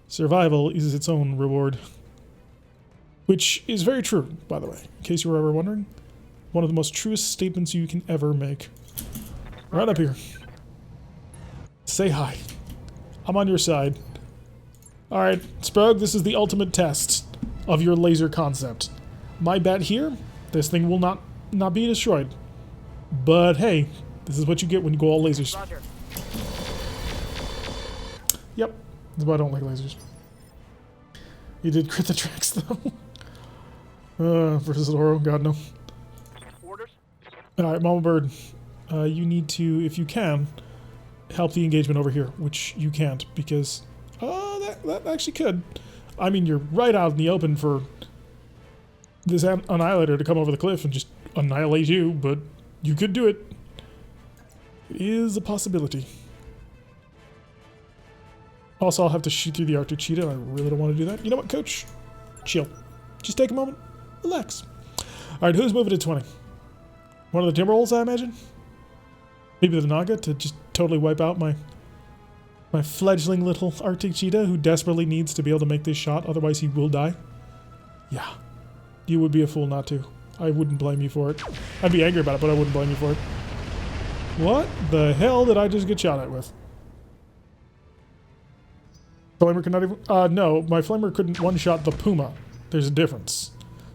Survival is its own reward. Which is very true, by the way, in case you were ever wondering. One of the most truest statements you can ever make. Right up here. Say hi. I'm on your side. Alright, Sprog, this is the ultimate test of your laser concept. My bet here, this thing will not be destroyed. But hey, this is what you get when you go all lasers. Roger. Yep, that's why I don't like lasers. You did crit the tracks though. Versus Oro, God no. Orders? Alright, Mama Bird, you need to, if you can, help the engagement over here, which you can't because, that actually could. I mean, you're right out in the open for this annihilator to come over the cliff and just annihilate you, but you could do it. It is a possibility. Also, I'll have to shoot through the Arctic Cheetah, and I really don't want to do that. You know what, Coach? Chill. Just take a moment. Relax. Alright, who's moving to 20? One of the Timberwolves, I imagine? Maybe the Naga to just totally wipe out my fledgling little Arctic Cheetah who desperately needs to be able to make this shot, otherwise he will die. Yeah. You would be a fool not to. I wouldn't blame you for it. I'd be angry about it, but I wouldn't blame you for it. What the hell did I just get shot at with? Flamer could not even... no, my Flamer couldn't one-shot the Puma. There's a difference.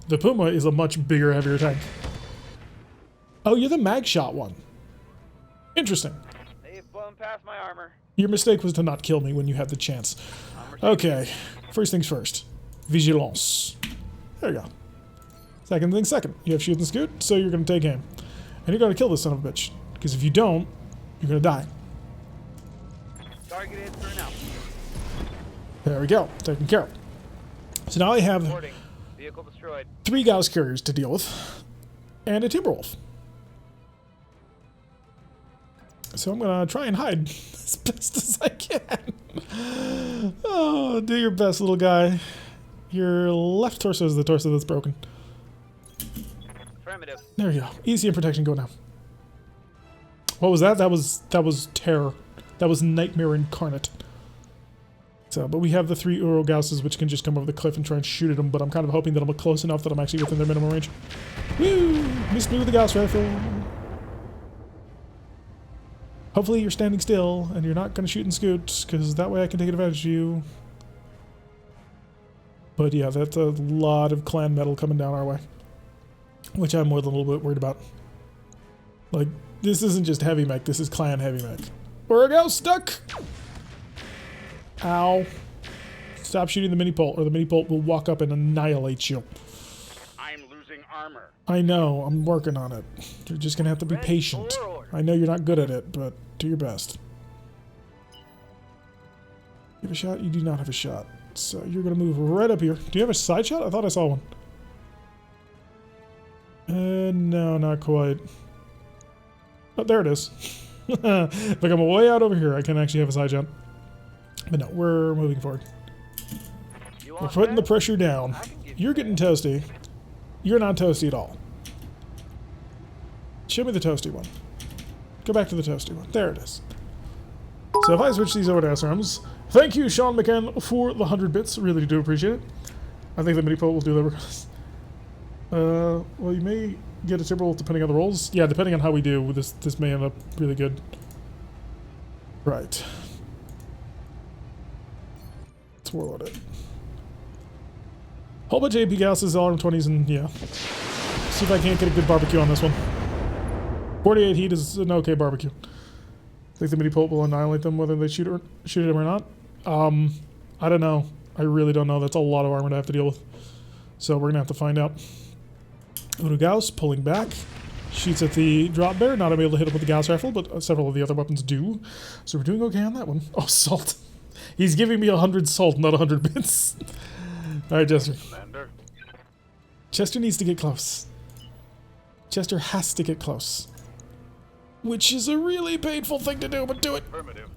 The Puma is a much bigger, heavier tank. Oh, you're the mag shot one. Interesting. They've blown past my armor. Your mistake was to not kill me when you had the chance. Okay, first things first. Vigilance. There you go. Second thing second. You have shoot and scoot, so you're going to take aim. And you're going to kill this son of a bitch. Because if you don't, you're going to die. Targeted for now. There we go. Taken care of. So now I have Reporting. Vehicle destroyed. 3 Gauss carriers to deal with. And a Timberwolf. So I'm going to try and hide as best as I can. Oh, do your best, little guy. Your left torso is the torso that's broken. Affirmative. There you go. Easy and protection go now. What was that? That was terror. That was nightmare incarnate. So, but we have the 3 Uro Gausses which can just come over the cliff and try and shoot at them, but I'm kind of hoping that I'm close enough that I'm actually within their minimum range. Woo! Missed me with the Gauss rifle. Hopefully you're standing still and you're not going to shoot and scoot, because that way I can take advantage of you. But yeah, that's a lot of clan metal coming down our way. Which I'm more than a little bit worried about. Like, this isn't just heavy mech, this is clan heavy mech. Uro stuck! Ow. Stop shooting the mini-pult, or the mini-pult will walk up and annihilate you. I'm losing armor. I know, I'm working on it. You're just gonna have to be patient. I know you're not good at it, but do your best. You have a shot? You do not have a shot. So you're gonna move right up here. Do you have a side shot? I thought I saw one. No, not quite. Oh, there it is. If I come way out over here, I can actually have a side shot. But no, we're moving forward. We're putting the pressure down. You're getting toasty. You're not toasty at all. Show me the toasty one. Go back to the toasty one. There it is. So if I switch these over to SRMs, thank you, Sean McCann, for the 100 bits. Really do appreciate it. I think the mini-pult will do that regardless. Well, you may get a Timberwolf depending on the rolls. Yeah, depending on how we do, this may end up really good. Right. Let's warlord it. Whole bunch of AP gases, LRM-20s, and yeah. See if I can't get a good barbecue on this one. 48 heat is an okay barbecue. I think the mini-pult will annihilate them whether they shoot him or not. I don't know. I really don't know. That's a lot of armor to have to deal with. So we're gonna have to find out. Udo Gauss pulling back. Shoots at the drop bear. Not able to hit him with the Gauss rifle, but several of the other weapons do. So we're doing okay on that one. Oh, salt. He's giving me 100 salt, not 100 bits. Alright, Chester. Commander. Chester needs to get close. Chester has to get close. Which is a really painful thing to do, but do it. Affirmative.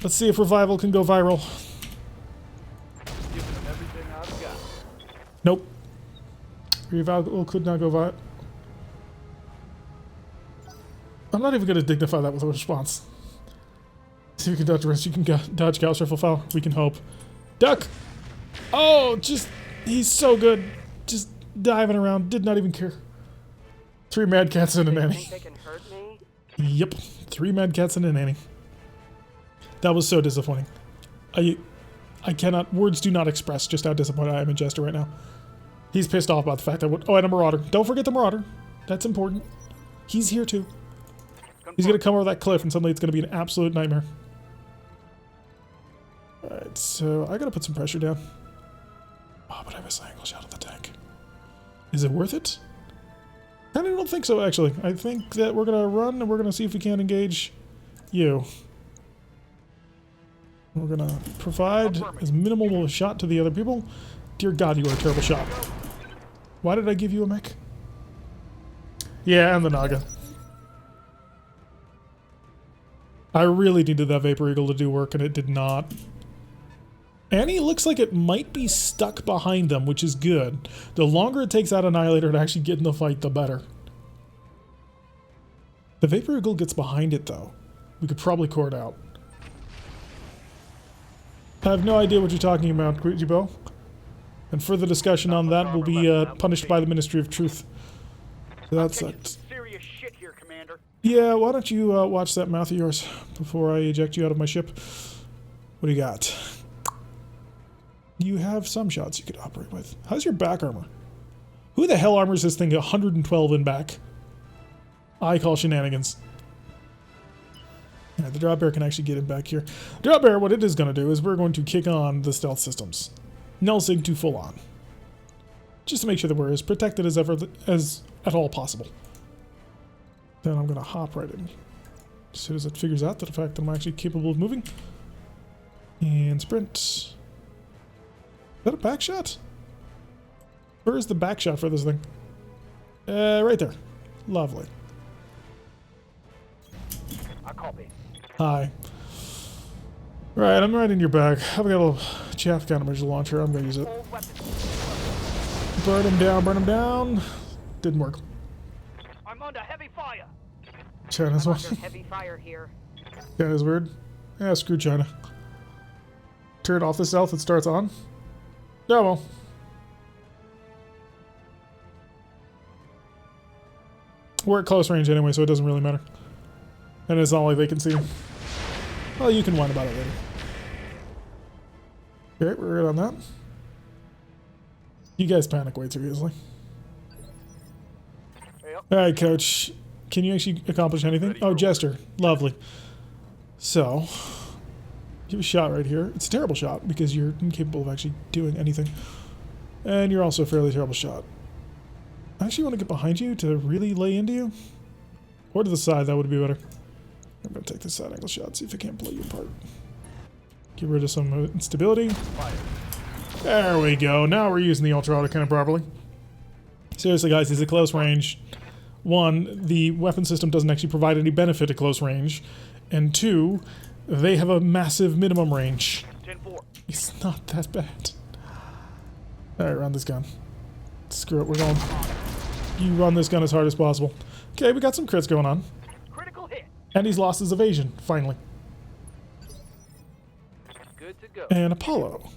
Let's see if Revival can go viral. Giving them everything I've got. Nope. Revival could not go viral. I'm not even going to dignify that with a response. See if you can dodge rest. You can dodge Gauss rifle foul. We can hope. Duck! Oh, just... He's so good. Just diving around. Did not even care. 3 mad cats and a nanny. Think they can hurt me? Yep. 3 mad cats and a nanny. That was so disappointing. I cannot... Words do not express just how disappointed I am in Jester right now. He's pissed off about the fact that... Oh, and a Marauder. Don't forget the Marauder. That's important. He's here too. He's going to come over that cliff and suddenly it's going to be an absolute nightmare. Alright, so I got to put some pressure down. Oh, but I have a angle shot of the tank. Is it worth it? I don't think so, actually. I think that we're going to run and we're going to see if we can engage you. We're going to provide as minimal a shot to the other people. Dear God, you are a terrible shot. Why did I give you a mech? Yeah, and the Naga. I really needed that Vapor Eagle to do work, and it did not. Annie looks like it might be stuck behind them, which is good. The longer it takes that Annihilator to actually get in the fight, the better. The Vapor Eagle gets behind it, though. We could probably core it out. I have no idea what you're talking about, Guijibo. And further discussion on that will be punished by the Ministry of Truth. So that sucks. Serious shit here, Commander. Yeah, why don't you watch that mouth of yours before I eject you out of my ship? What do you got? You have some shots you could operate with. How's your back armor? Who the hell armors this thing 112 in back? I call shenanigans. Alright, the drop bear can actually get in back here. Drop bear, what it is going to do is we're going to kick on the stealth systems. Nullsig to full on. Just to make sure that we're as protected as ever, as at all possible. Then I'm going to hop right in. As soon as it figures out that the fact that I'm actually capable of moving. And sprint. Is that a back shot? Where is the back shot for this thing? Right there. Lovely. I copy. Hi. Right, I'm right in your back. I've got a little chaff countermeasure launcher. I'm going to use it. All weapons. Burn him down, burn him down. Didn't work. I'm under heavy fire. China's I'm one. under heavy fire here. China's weird. Yeah, screw China. Turn off the stealth, it starts on. Yeah, well. We're at close range anyway, so it doesn't really matter. And it's not like they can see him. Well, you can whine about it later. Okay, we're good on that. You guys panic way too easily. Yep. Alright, Coach. Can you actually accomplish anything? Oh, Jester. Lovely. So, give a shot right here. It's a terrible shot because you're incapable of actually doing anything. And you're also a fairly terrible shot. I actually want to get behind you to really lay into you. Or to the side, that would be better. I'm going to take this side angle shot, see if I can't blow you apart. Get rid of some instability. There we go. Now we're using the ultra auto cannon properly. Seriously, guys, these are close range. One, the weapon system doesn't actually provide any benefit at close range. And two, they have a massive minimum range. 10-4. It's not that bad. Alright, run this gun. Screw it, we're going. You run this gun as hard as possible. Okay, we got some crits going on. Critical hit. And he's lost his evasion, finally. Good to go. And Apollo.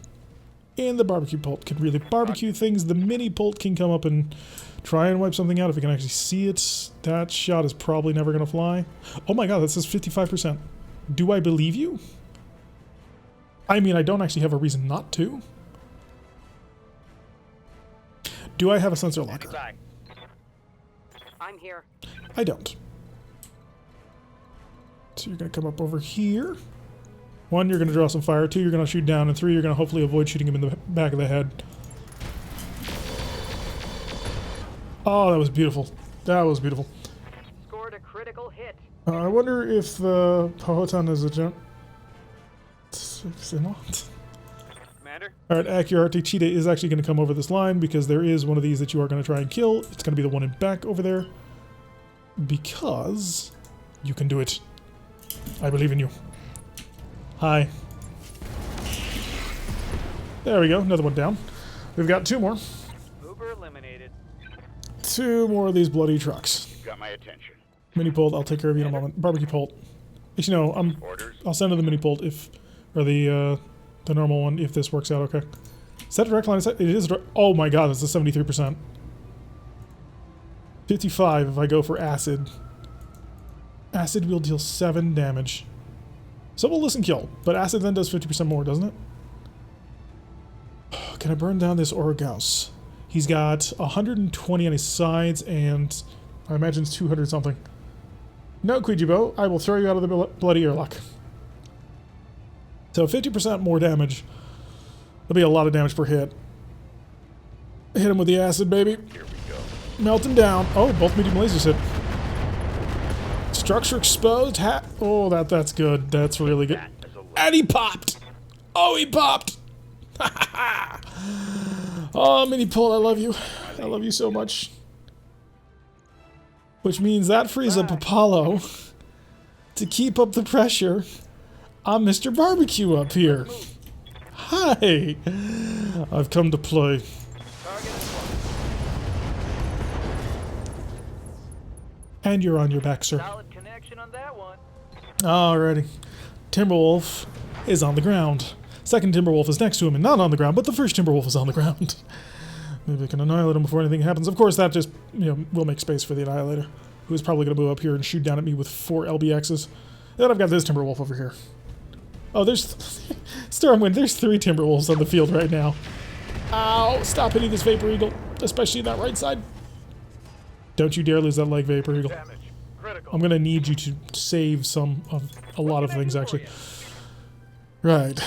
And the barbecue pult can really barbecue things. The mini pult can come up and try and wipe something out if you can actually see it. That shot is probably never going to fly. Oh my god, that says 55%. Do I believe you? I mean, I don't actually have a reason not to. Do I have a sensor locker? I'm here. I don't. So you're going to come up over here. One, you're going to draw some fire. Two, you're going to shoot down. And three, you're going to hopefully avoid shooting him in the back of the head. Oh, that was beautiful. That was beautiful. Scored a critical hit. I wonder if the Pohotan is a jump. Is it not? Commander. Alright, Accurate Cheetah is actually going to come over this line because there is one of these that you are going to try and kill. It's going to be the one in back over there. Because you can do it. I believe in you. Hi. There we go, another one down. We've got two more. Uber eliminated. Two more of these bloody trucks. Got my attention. Mini Pult, I'll take care of you in a moment. Barbecue Pult. Actually, no, I'll send her the Mini Pult if, or the normal one if this works out okay. Is that direct line of sight? It is. Oh my god, that's a 73%. 55 if I go for acid. Acid will deal 7 damage. So we'll listen kill, but acid then does 50% more, doesn't it? Can I burn down this Orgaus? He's got 120 on his sides, and I imagine it's 200 something. No, Quijibo, I will throw you out of the bloody airlock. So 50% more damage. That'll be a lot of damage per hit. Hit him with the acid, baby. Here we go. Melt him down. Oh, both medium lasers hit. Structure exposed. Oh, that's good. That's really good. And he popped. Oh, he popped. Oh, Mini Pult, I love you. I love you so much. Which means that frees up Apollo to keep up the pressure on Mr. Barbecue up here. Hi. I've come to play. And you're on your back, sir. Solid connection on that one. Alrighty. Timberwolf is on the ground. Second Timberwolf is next to him and not on the ground, but the first Timberwolf is on the ground. Maybe I can annihilate him before anything happens. Of course, that just, will make space for the Annihilator, who is probably going to move up here and shoot down at me with 4 LBXs. Then I've got this Timberwolf over here. Oh, there's... Stormwind, there's 3 Timberwolves on the field right now. Ow! Stop hitting this Vapor Eagle, especially that right side. Don't you dare lose that leg, Vapor Eagle. Damage. Critical. I'm going to need you to save some of a lot of things, actually. Right.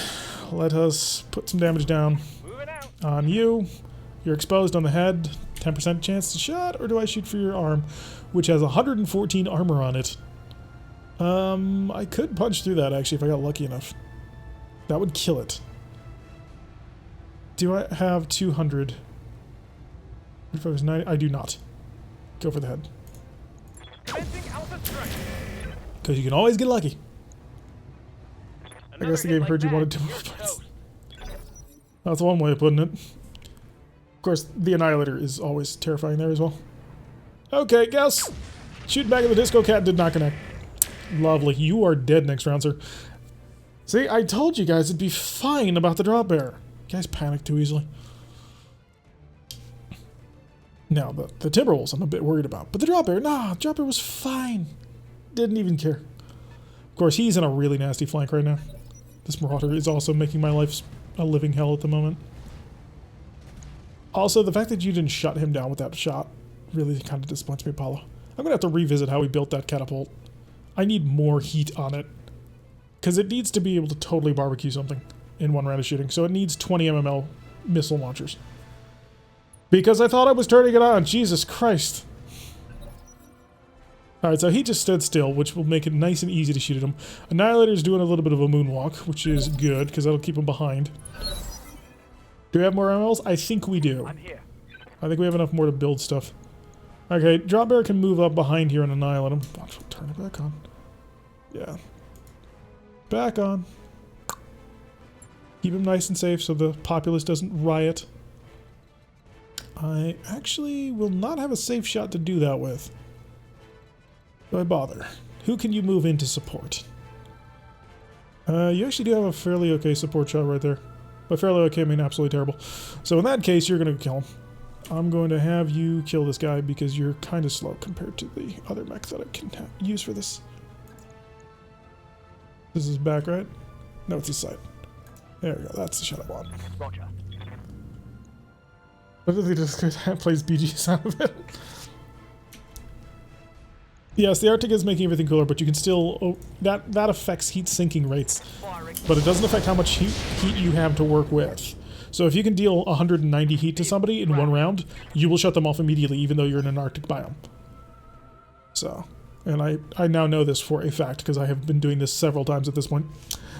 Let us put some damage down Moving out. on you. You're exposed on the head. 10% chance to shot, or do I shoot for your arm, which has 114 armor on it? I could punch through that, actually, if I got lucky enough. That would kill it. Do I have 200? If I was 90, I do not. Go for the head. Commencing alpha strike. Because you can always get lucky. I guess the game heard you wanted to You're move twice. toast. That's one way of putting it. Of course, the Annihilator is always terrifying there as well. Okay, guess. Shoot back at the Disco Cat did not connect. Lovely. You are dead next round, sir. See, I told you guys it'd be fine about the drop bear. You guys panic too easily. Now, the Timberwolves I'm a bit worried about. But the drop bear, nah, drop bear was fine. Didn't even care. Of course, he's in a really nasty flank right now. This Marauder is also making my life a living hell at the moment. Also, the fact that you didn't shut him down with that shot really kind of disappoints me, Apollo. I'm going to have to revisit how we built that catapult. I need more heat on it. Because it needs to be able to totally barbecue something in one round of shooting. So it needs 20 mml missile launchers. Because I thought I was turning it on. Jesus Christ. Alright, so he just stood still, which will make it nice and easy to shoot at him. Annihilator's doing a little bit of a moonwalk, which is good, because that'll keep him behind. Do we have more MLs? I think we do. I'm here. I think we have enough more to build stuff. Okay, Drop Bear can move up behind here and annihilate him. Watch, we'll turn it back on. Yeah. Back on. Keep him nice and safe so the populace doesn't riot. I actually will not have a safe shot to do that with. Why bother? Who can you move in to support? You actually do have a fairly okay support shot right there. By fairly okay, I mean absolutely terrible. So in that case, you're going to kill him. I'm going to have you kill this guy because you're kind of slow compared to the other mech that I can use for this. This is back, right? No, it's this side. There we go. That's the shot I want. Roger. What if they just plays BGs out of it? Yes, the Arctic is making everything cooler, but you can still... Oh, that affects heat sinking rates. But it doesn't affect how much heat you have to work with. So if you can deal 190 heat to somebody in one round, you will shut them off immediately, even though you're in an Arctic biome. So, and I now know this for a fact, because I have been doing this several times at this point.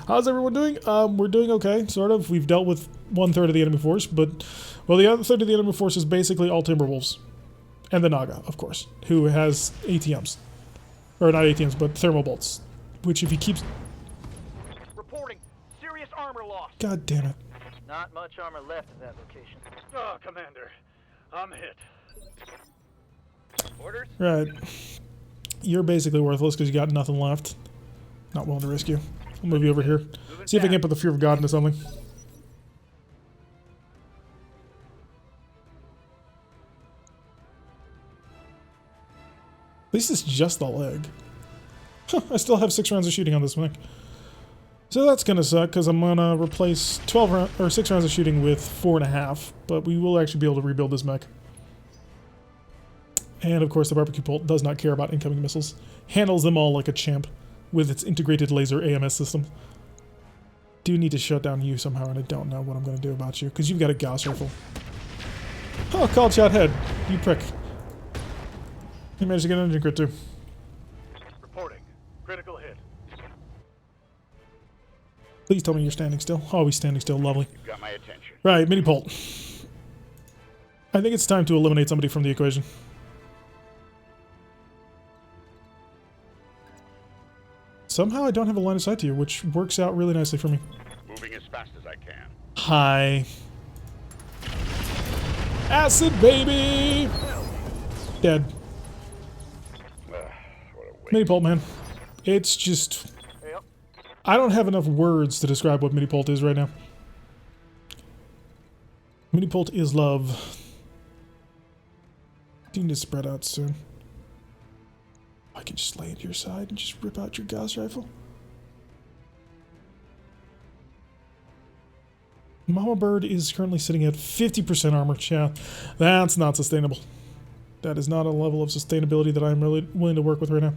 How's everyone doing? We're doing okay, sort of. We've dealt with 1/3 of the enemy force, but... Well, the other third of the enemy force is basically all Timberwolves. And the Naga, of course, who has ATMs. Or not ATMs, but thermal bolts. Which if he keeps... Reporting serious armor loss. God damn it. Not much armor left in that location. Oh, Commander. I'm hit. Orders? Right. you're basically worthless because you got nothing left. Not willing to risk you. I'll move you over here. See if I can put the fear of God into something. At least it's just the leg. Huh, I still have 6 rounds of shooting on this mech. So that's gonna suck because I'm gonna replace 6 rounds of shooting with 4.5, but we will actually be able to rebuild this mech. And of course the barbecue bolt does not care about incoming missiles. Handles them all like a champ with its integrated laser AMS system. Do need to shut down you somehow, and I don't know what I'm gonna do about you because you've got a Gauss rifle. Oh, called shot head. You prick. You managed to get an engine crit too. Reporting. Critical hit. Please tell me you're standing still. Oh, he's standing still. Lovely. You've got my attention. Right, mini pult. I think it's time to eliminate somebody from the equation. Somehow I don't have a line of sight to you, which works out really nicely for me. Moving as fast as I can. Hi. Acid, baby! Dead. What a waste. Mini pult, man. It's just... Yep. I don't have enough words to describe what mini pult is right now. Mini pult is love. You need to spread out soon. I can just lay at your side and just rip out your Gauss rifle. Mama Bird is currently sitting at 50% armor. Yeah, that's not sustainable. That is not a level of sustainability that I'm really willing to work with right now.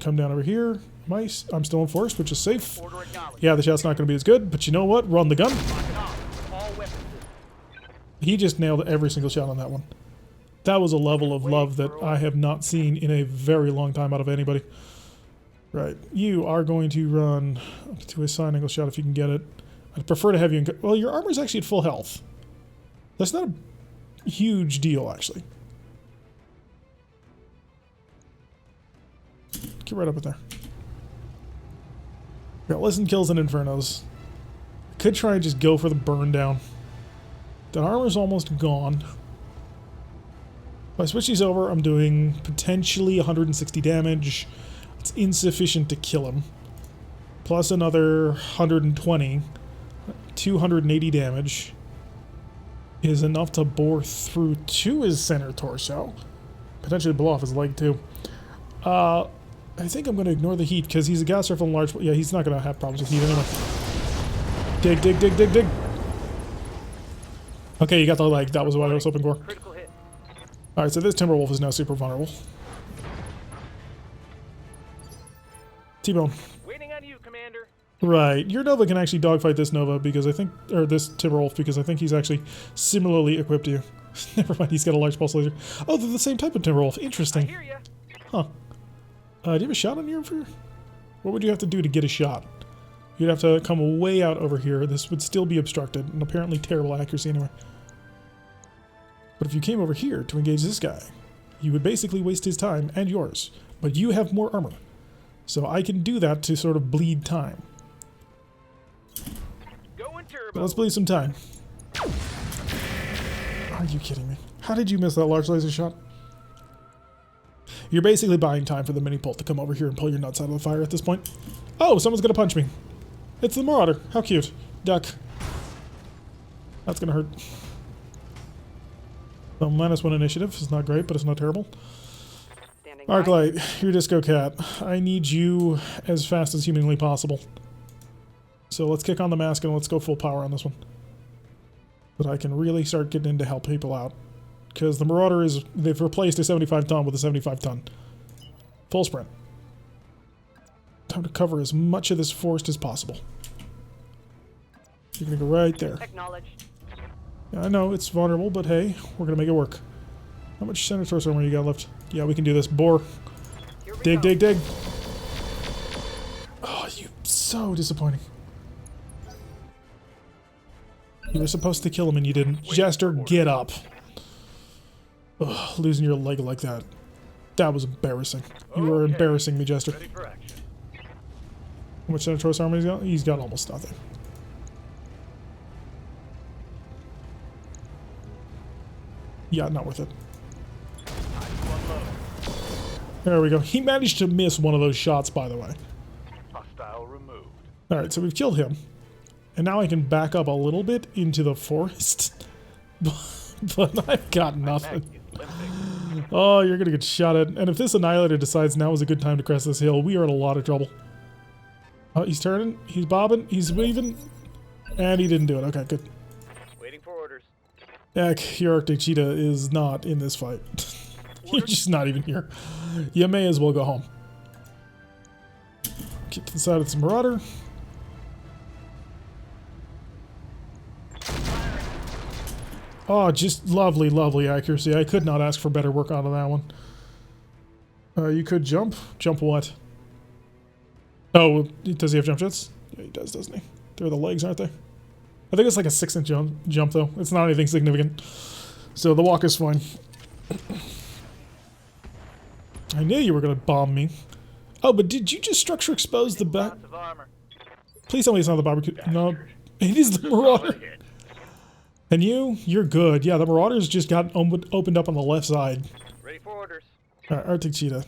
Come down over here. I'm still enforced, which is safe. Order acknowledged. Yeah, the shot's not going to be as good, but you know what? Run the gun. Locking off. All weapons systems. He just nailed every single shot on that one. That was a level of love that I have not seen in a very long time out of anybody. Right. You are going to run up to a side angle shot if you can get it. I'd prefer to have you in... Well, your armor's actually at full health. That's not a huge deal, actually. Get right up in there. Got less than kills and infernos. Could try and just go for the burn down. The armor's almost gone. If I switch these over, I'm doing potentially 160 damage. It's insufficient to kill him. Plus another 120. 280 damage is enough to bore through to his center torso. Potentially blow off his leg too. I think I'm going to ignore the heat because he's a Gauss rifle and large... Yeah, he's not going to have problems with heat anyway. Dig, dig, dig, dig, dig. Okay, you got the leg. That was what I was hoping for. Critical hit. Alright, so this Timberwolf is now super vulnerable. T-Bone. Waiting on you, Commander. Right, your Nova can actually dogfight this Nova because I think... Or this Timberwolf because I think he's actually similarly equipped to you. Never mind, he's got a large pulse laser. Oh, they're the same type of Timberwolf. I Interesting. hear ya. Huh. Do you have a shot on your... What would you have to do to get a shot? You'd have to come way out over here. This would still be obstructed, and apparently terrible accuracy anyway. But if you came over here to engage this guy, you would basically waste his time and yours. But you have more armor. So I can do that to sort of bleed time. Going turbo. So let's bleed some time. Are you kidding me? How did you miss that large laser shot? You're basically buying time for the mini pult to come over here and pull your nuts out of the fire at this point. Oh, someone's gonna punch me. It's the Marauder. How cute. Duck. That's gonna hurt. So -1 initiative is not great, but it's not terrible. Standing by. Arclight, your Disco Cat. I need you as fast as humanly possible. So let's kick on the mask and let's go full power on this one. But I can really start getting in to help people out. Because the Marauder is... They've replaced a 75-ton with a 75-ton. Full sprint. Time to cover as much of this forest as possible. You're going to go right there. Acknowledged. Yeah, I know, it's vulnerable, but hey, we're going to make it work. How much center torso armor you got left? Yeah, we can do this. Bore. Here we Dig, go. dig, dig. Oh, you... So disappointing. You were supposed to kill him and you didn't. Jester, get up. Ugh, losing your leg like that. That was embarrassing. You are Okay. embarrassing me, Jester. Ready for action. How much center torso armor he's got? He's got almost nothing. Yeah, not worth it. There we go. He managed to miss one of those shots, by the way. Hostile removed. Alright, so we've killed him. And now I can back up a little bit into the forest. But I've got nothing. Oh, you're gonna get shot at. And if this Annihilator decides now is a good time to crest this hill, we are in a lot of trouble. Oh, he's turning. He's bobbing. He's weaving. And he didn't do it. Okay, good. Waiting for orders. Heck, your Arctic Cheetah is not in this fight. You're just not even here. You may as well go home. Get to the side of this Marauder. Oh, just lovely, lovely accuracy. I could not ask for better work out of that one. You could jump. Jump what? Oh, does he have jump jets? Yeah, he does, doesn't he? They're the legs, aren't they? I think it's like a 6-inch jump, though. It's not anything significant. So the walk is fine. I knew you were going to bomb me. Oh, but did you just structure expose the back? Lots of armor. Please tell me it's not the barbecue. No, it is the Marauder. And you're good. Yeah, the Marauders just got opened up on the left side. Ready for orders. Alright, Arctic Cheetah.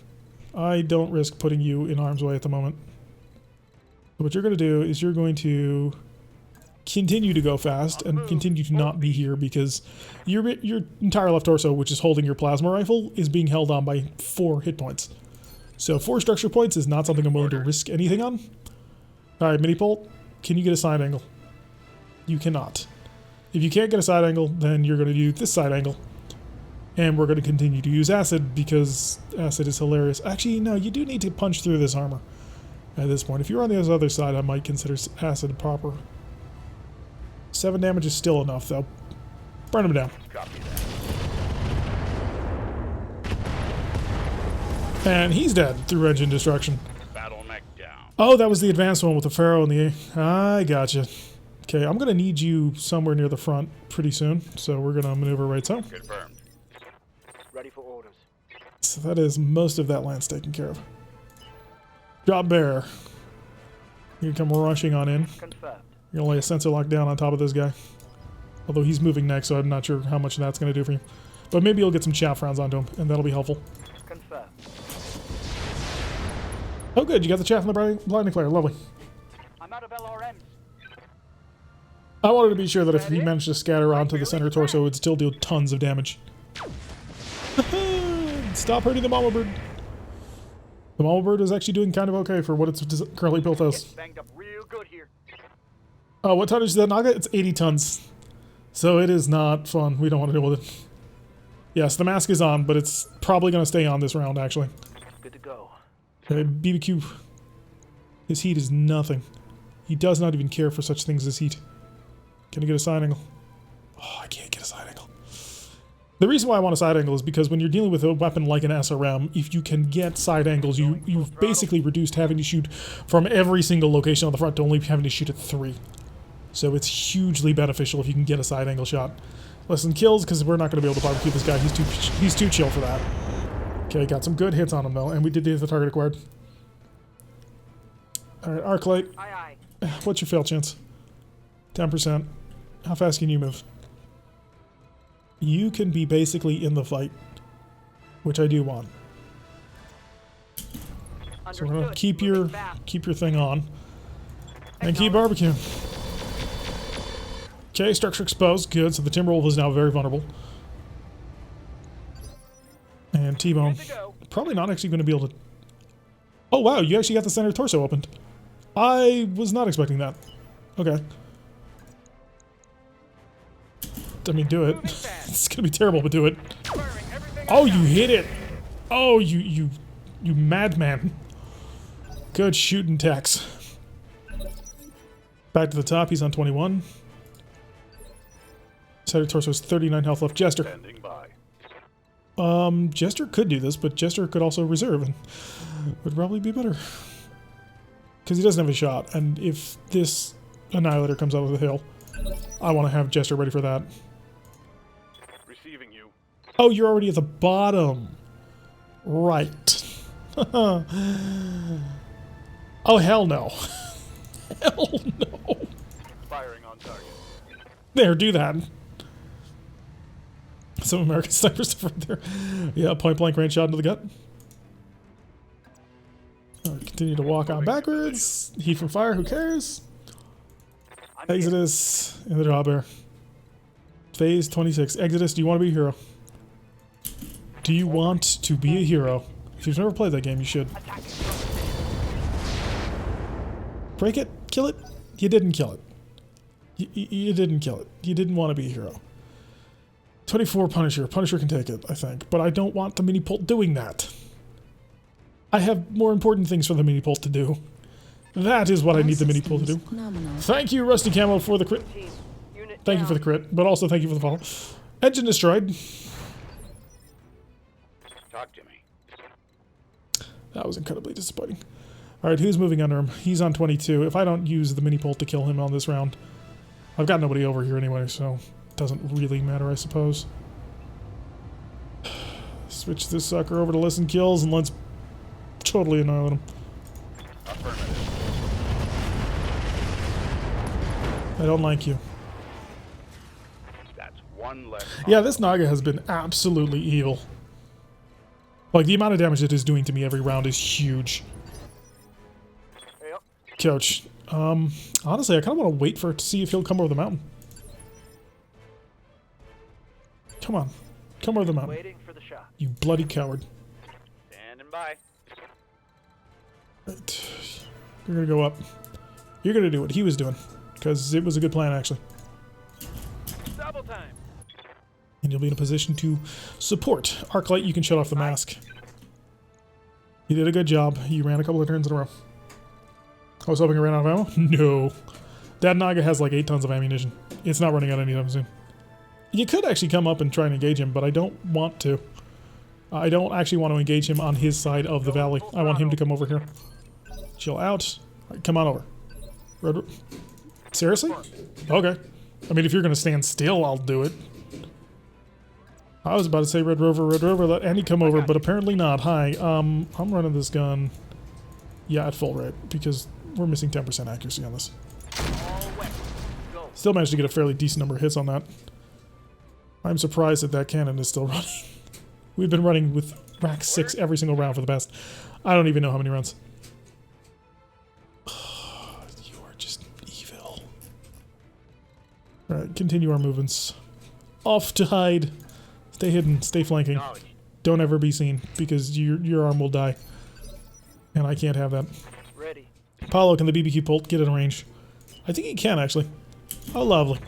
I don't risk putting you in harm's way at the moment. So what you're going to do is you're going to continue to go fast and continue to not be here because your entire left torso, which is holding your plasma rifle, is being held on by 4 hit points. So 4 structure points is not something I'm willing to risk anything on. Alright, Mini Bolt, can you get a side angle? You cannot. If you can't get a side angle, then you're going to do this side angle. And we're going to continue to use acid because acid is hilarious. Actually, no, you do need to punch through this armor at this point. If you were on the other side, I might consider acid proper. 7 damage is still enough, though. Burn him down. Copy that. And he's dead through engine destruction. Battle mech down. Oh, that was the advanced one with the Pharaoh and the... I gotcha. Okay, I'm going to need you somewhere near the front pretty soon, so we're going to maneuver right so. Confirmed. Ready for orders. So that is most of that land's taken care of. Drop bear. You can come rushing on in. Confirmed. You're going to lay a sensor lock down on top of this guy. Although he's moving next, so I'm not sure how much that's going to do for you. But maybe you'll get some chaff rounds onto him, and that'll be helpful. Confirmed. Oh good, you got the chaff and the blinding flare. Lovely. I'm out of LRMs. I wanted to be sure that if he managed to scatter onto the center torso, it would still do tons of damage. Stop hurting the mama bird. The mama bird is actually doing kind of okay for what it's currently built as. Banged up real good here. Oh, what tonnage is that Naga? It's 80 tons. So it is not fun. We don't want to deal with it. Yes, the mask is on, but it's probably going to stay on this round, actually. Good to go. Okay, BBQ. His heat is nothing. He does not even care for such things as heat. Can I get a side angle? Oh, I can't get a side angle. The reason why I want a side angle is because when you're dealing with a weapon like an SRM, if you can get side angles, you've basically reduced having to shoot from every single location on the front to only having to shoot at 3. So it's hugely beneficial if you can get a side angle shot. Less than kills, because we're not going to be able to barbecue this guy. He's too chill for that. Okay, got some good hits on him though, and we did get the target acquired. Alright, arc light. Aye, What's your fail chance? 10%. How fast can you move? You can be basically in the fight, which I do want. aye. So we're gonna Understood. keep Moving your fast. thing on, and keep barbecuing. Okay, structure exposed. Good. So the Timberwolf is now very vulnerable. And T-Bone Good to go. probably not actually going to be able to. Oh wow! You actually got the center torso opened. I was not expecting that. Okay. I mean, do it. It's gonna be terrible, but do it. Firing everything Oh, I you got. hit it! Oh, you madman! Good shooting, Tex. Back to the top. He's on 21. Center torso has 39 health left. Jester. Standing by. Jester could do this, but Jester could also reserve and would probably be better. Because he doesn't have a shot, and if this Annihilator comes out of the hill, I want to have Jester ready for that. Receiving you. Oh, you're already at the bottom. Right. Oh, hell no. Hell no. Firing on target. There, do that. Some American snipers right there. Yeah, point blank range shot into the gut. Continue to walk on backwards. Heat from fire, who cares? Exodus in the drawbear. Phase 26. Exodus, do you want to be a hero? Do you want to be a hero? If you've never played that game, you should. Break it? Kill it? You didn't kill it. You didn't kill it. You didn't want to be a hero. 24 Punisher. Punisher can take it, I think. But I don't want the mini-pult doing that. I have more important things for the mini-pult to do. That is what I need the mini-pult to do. Thank you, Rusty Camel, for the crit. Thank you for the crit, but also thank you for the follow. Engine destroyed. Talk to me. That was incredibly disappointing. Alright, who's moving under him? He's on 22. If I don't use the mini-pult to kill him on this round, I've got nobody over here anyway, so it doesn't really matter, I suppose. Switch this sucker over to listen kills and let's totally annihilate him. Affirmative. I don't like you. That's one less. Yeah, this Naga has been absolutely evil. Like, the amount of damage it is doing to me every round is huge. Yep. Coach, honestly, I kind of want to wait for it to see if he'll come over the mountain. Come on. Come over the mountain. Waiting for the shot. You bloody coward. Standing by. Right. You're gonna go up. You're gonna do what he was doing. Because it was a good plan, actually. Double time. And you'll be in a position to support. Arclight, you can shut off the mask. You did a good job. You ran a couple of turns in a row. I was hoping I ran out of ammo? No. That Naga has like 8 tons of ammunition. It's not running out anytime soon. You could actually come up and try and engage him, but I don't want to. I don't actually want to engage him on his side of the valley. I want him to come over here. Chill out. Right, come on over. Red, seriously? Okay. I mean, if you're going to stand still, I'll do it. I was about to say Red Rover, let Andy come over, but apparently not. Hi, I'm running this gun, yeah, at full rate, because we're missing 10% accuracy on this. Still managed to get a fairly decent number of hits on that. I'm surprised that that cannon is still running. We've been running with rack 6 every single round for the past, I don't even know how many rounds. You are just evil. Alright, continue our movements. Off to hide. Stay hidden, stay flanking. Don't ever be seen, because your arm will die. And I can't have that. Ready. Apollo, can the BBQ pult get in range? I think he can, actually. Oh, lovely.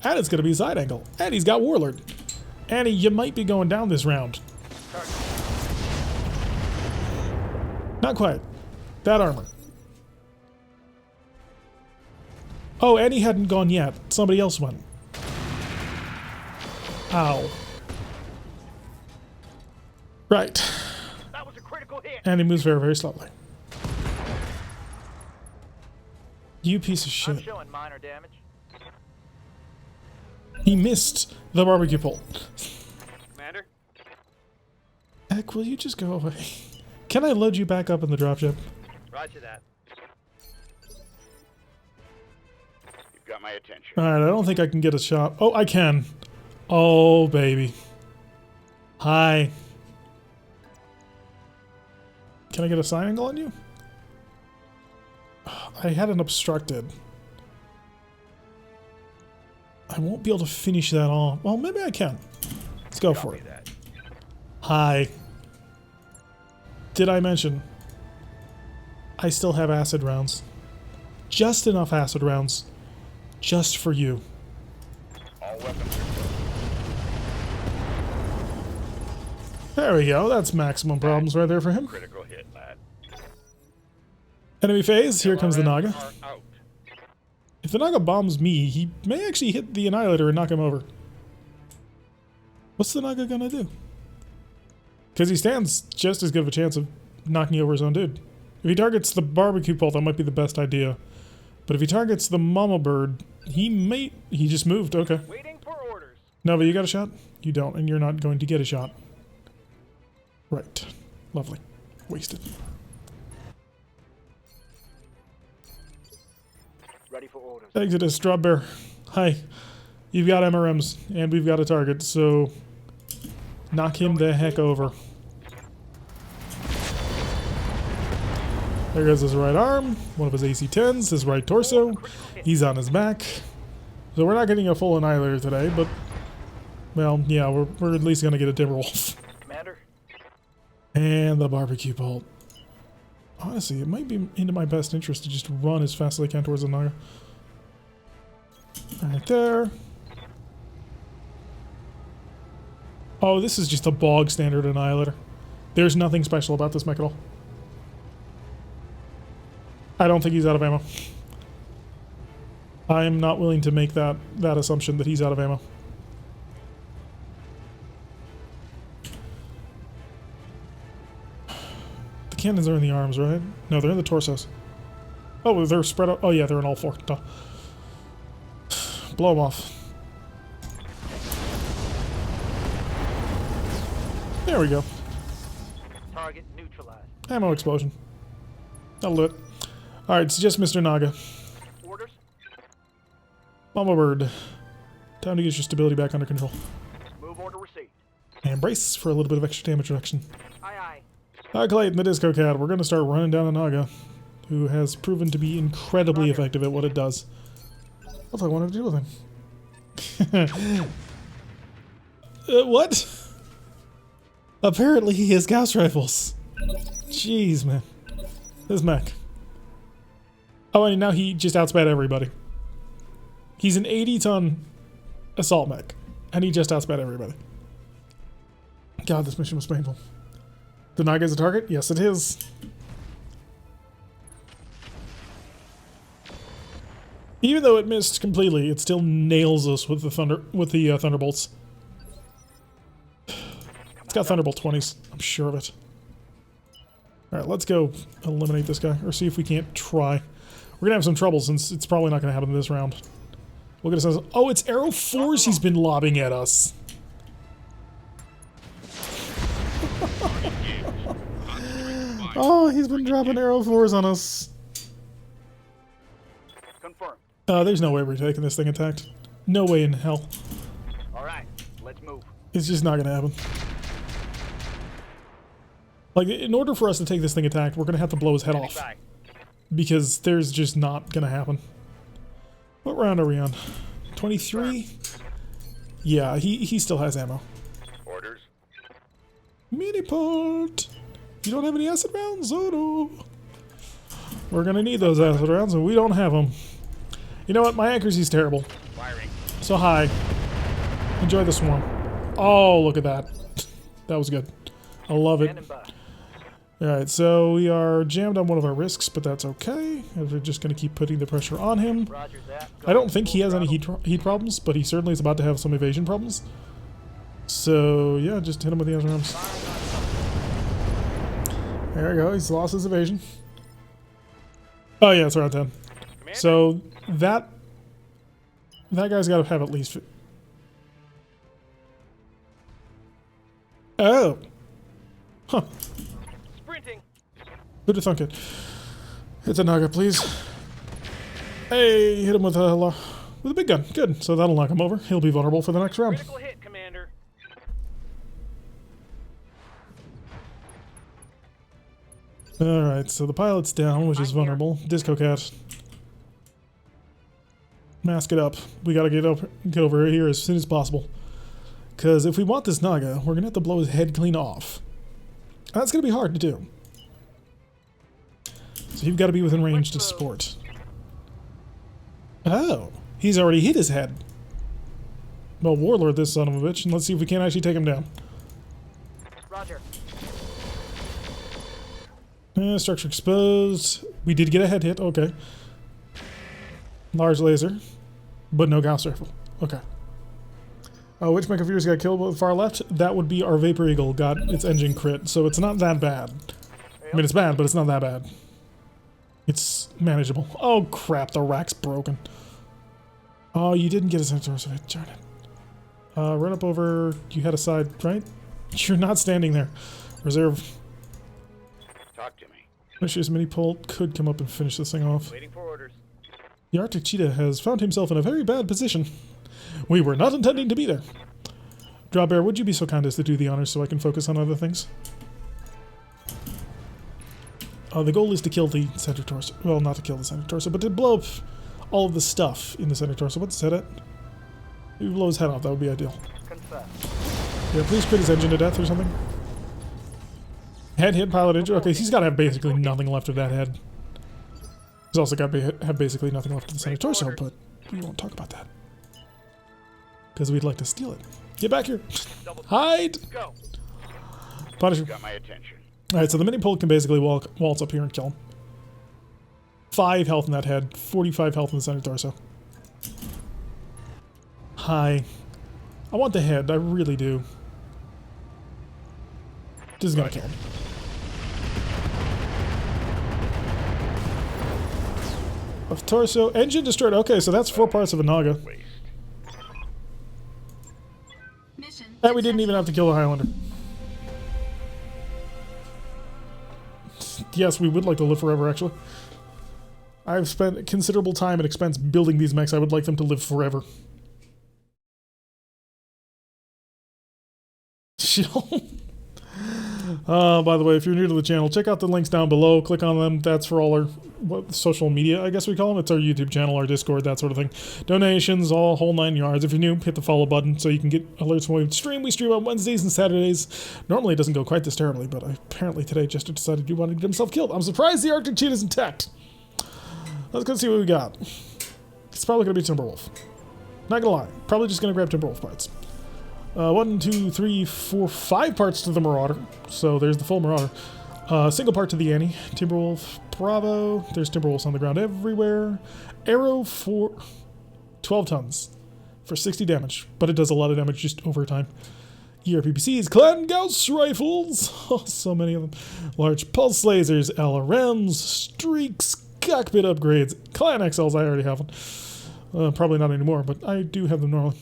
And it's going to be a side angle. And he's got Warlord. Annie, you might be going down this round. Not quite. That armor. Oh, Annie hadn't gone yet. Somebody else went. Ow. Right. That was a critical hit. And he moves very, very slowly. You piece of I'm shit. showing minor damage. He missed the barbecue pole. Commander? Heck, will you just go away? Can I load you back up in the dropship? Roger that. You've got my attention. Alright, I don't think I can get a shot. Oh, I can. Oh, baby. Hi. Can I get a side angle on you? I had it obstructed. I won't be able to finish that off. Well, maybe I can. Let's go for it. Hi. Did I mention I still have acid rounds? Just enough acid rounds. Just for you. All weapons are There we go. That's maximum problems right there for him. critical hit, lad. Enemy phase. Here comes the Naga. Are out. If the Naga bombs me, he may actually hit the Annihilator and knock him over. What's the Naga gonna do? Because he stands just as good of a chance of knocking over his own dude. If he targets the barbecue pole, that might be the best idea. But if he targets the mama bird, he may... He just moved. Okay. Waiting for orders. No, but you got a shot? You don't, and you're not going to get a shot. Right. Lovely. Wasted. Ready for orders. Exodus, Strawbear. Hi. You've got MRMs, and we've got a target, so... Knock him the heck over. There goes his right arm, one of his AC-10s, his right torso. He's on his back. So we're not getting a full Annihilator today, but... Well, yeah, we're at least going to get a Timberwolf. Commander. And the barbecue bolt. Honestly, it might be into my best interest to just run as fast as I can towards the Naga. Right there. Oh, this is just a bog standard Annihilator. There's nothing special about this mech at all. I don't think he's out of ammo. I am not willing to make that assumption that he's out of ammo. The cannons are in the arms, right? No, they're in the torsos. Oh, they're spread out. Oh yeah, they're in all four. Duh. Blow them off. There we go. Target neutralized. Ammo explosion. That'll do it. Alright, it's just Mr. Naga. Orders. Mama bird. Time to get your stability back under control. Move order received. And brace for a little bit of extra damage reduction. Aye aye. Alright, Clayton, the Disco Cat. We're going to start running down a Naga, who has proven to be incredibly effective at what it does. What do I want to do with him? What? Apparently he has Gauss rifles. Jeez, man. This mech. Oh, and now he just outspat everybody. He's an 80-ton assault mech, and he just outspat everybody. God, this mission was painful. The Naga is a target? Yes, it is. Even though it missed completely, it still nails us with the thunderbolts. It's got Thunderbolt 20s. I'm sure of it. Alright, let's go eliminate this guy, or see if we can't try. We're gonna have some trouble since it's probably not gonna happen this round. Look at us. Oh, it's Arrow 4s he's been lobbing at us. Oh, he's been dropping Arrow 4s on us. Confirmed. There's no way we're taking this thing attacked. No way in hell. All right, let's move. It's just not gonna happen. Like, in order for us to take this thing attacked, we're gonna have to blow his head off. Because there's just not gonna happen. What round are we on? 23? Yeah, he still has ammo. Orders. Miniport! You don't have any acid rounds? Oh no! We're gonna need those acid rounds, and we don't have them. You know what? My accuracy's terrible. Firing. So hi. Enjoy the swarm. Oh, look at that. That was good. I love it. Standing by. Alright, so we are jammed on one of our risks, but that's okay. We're just going to keep putting the pressure on him. Roger that. I don't think he has any heat problems, but he certainly is about to have some evasion problems. So, yeah, just hit him with the other arms. There we go, he's lost his evasion. Oh yeah, it's around 10. Commander? So, that guy's got to have at least... Oh! Huh. Sprinting. Who'd have thunk it? Hit the Naga, please. Hey, hit him with a big gun. Good. So that'll knock him over. He'll be vulnerable for the next round. Critical hit, Commander. Alright, so the pilot's down, which is vulnerable. Disco Cat. Mask it up. We gotta get over here as soon as possible. Because if we want this Naga, we're gonna have to blow his head clean off. That's gonna be hard to do. So you've got to be within range to support. Oh, he's already hit his head. Well, Warlord this son of a bitch, and let's see if we can actually take him down. Roger. Structure exposed. We did get a head hit, okay. Large laser, but no Gauss rifle. Okay. Which Mech of yours got killed on the far left? That would be our Vapor Eagle, got its engine crit, so it's not that bad. I mean, it's bad, but it's not that bad. It's manageable. Oh crap, the rack's broken. Oh, you didn't get a center of it, darn it. Run up over, you had a side, right? You're not standing there. Reserve. Talk to me. Vicious mini pult could come up and finish this thing off. Waiting for orders. The Arctic Cheetah has found himself in a very bad position. We were not intending to be there. Drawbear, would you be so kind as to do the honors so I can focus on other things? The goal is to kill the center torso. Well, not to kill the center torso, but to blow up all of the stuff in the center torso. What's his head at? If you blow his head off, that would be ideal. Confirm. Yeah, please crit his engine to death or something. Head hit, pilot injury. Okay, he's got to have basically nothing left of that head. He's also got to have basically nothing left of the center torso, but we won't talk about that. Because we'd like to steal it. Get back here. Hide! Go. Punisher. Got my attention. Alright, so the mini pole can basically waltz up here and kill him. 5 health in that head, 45 health in the center torso. Hi. I want the head, I really do. This is gonna kill him. Of torso, engine destroyed. Okay, so that's 4 parts of a Naga. Waste. And we didn't even have to kill the Highlander. Yes, we would like to live forever, actually. I've spent considerable time and expense building these mechs. I would like them to live forever. By the way, if you're new to the channel, check out the links down below. Click on them. That's for all our social media, I guess we call them. It's our YouTube channel, our Discord, that sort of thing. Donations, all whole 9 yards. If you're new, hit the follow button so you can get alerts when we stream. We stream on Wednesdays and Saturdays. Normally it doesn't go quite this terribly, but apparently today Jester decided he wanted to get himself killed. I'm surprised the Arctic Cheat is intact. Let's go see what we got. It's probably going to be Timberwolf. Not gonna lie. Probably just going to grab Timberwolf parts. 1, 2, 3, 4, 5 parts to the Marauder. So there's the full Marauder. Single part to the Annie. Timberwolf, Bravo. There's Timberwolves on the ground everywhere. Arrow for 12 tons for 60 damage. But it does a lot of damage just over time. ERPPCs, Clan Gauss rifles. Oh, so many of them. Large pulse lasers, LRMs, streaks, cockpit upgrades. Clan XLs, I already have one. Probably not anymore, but I do have them normally.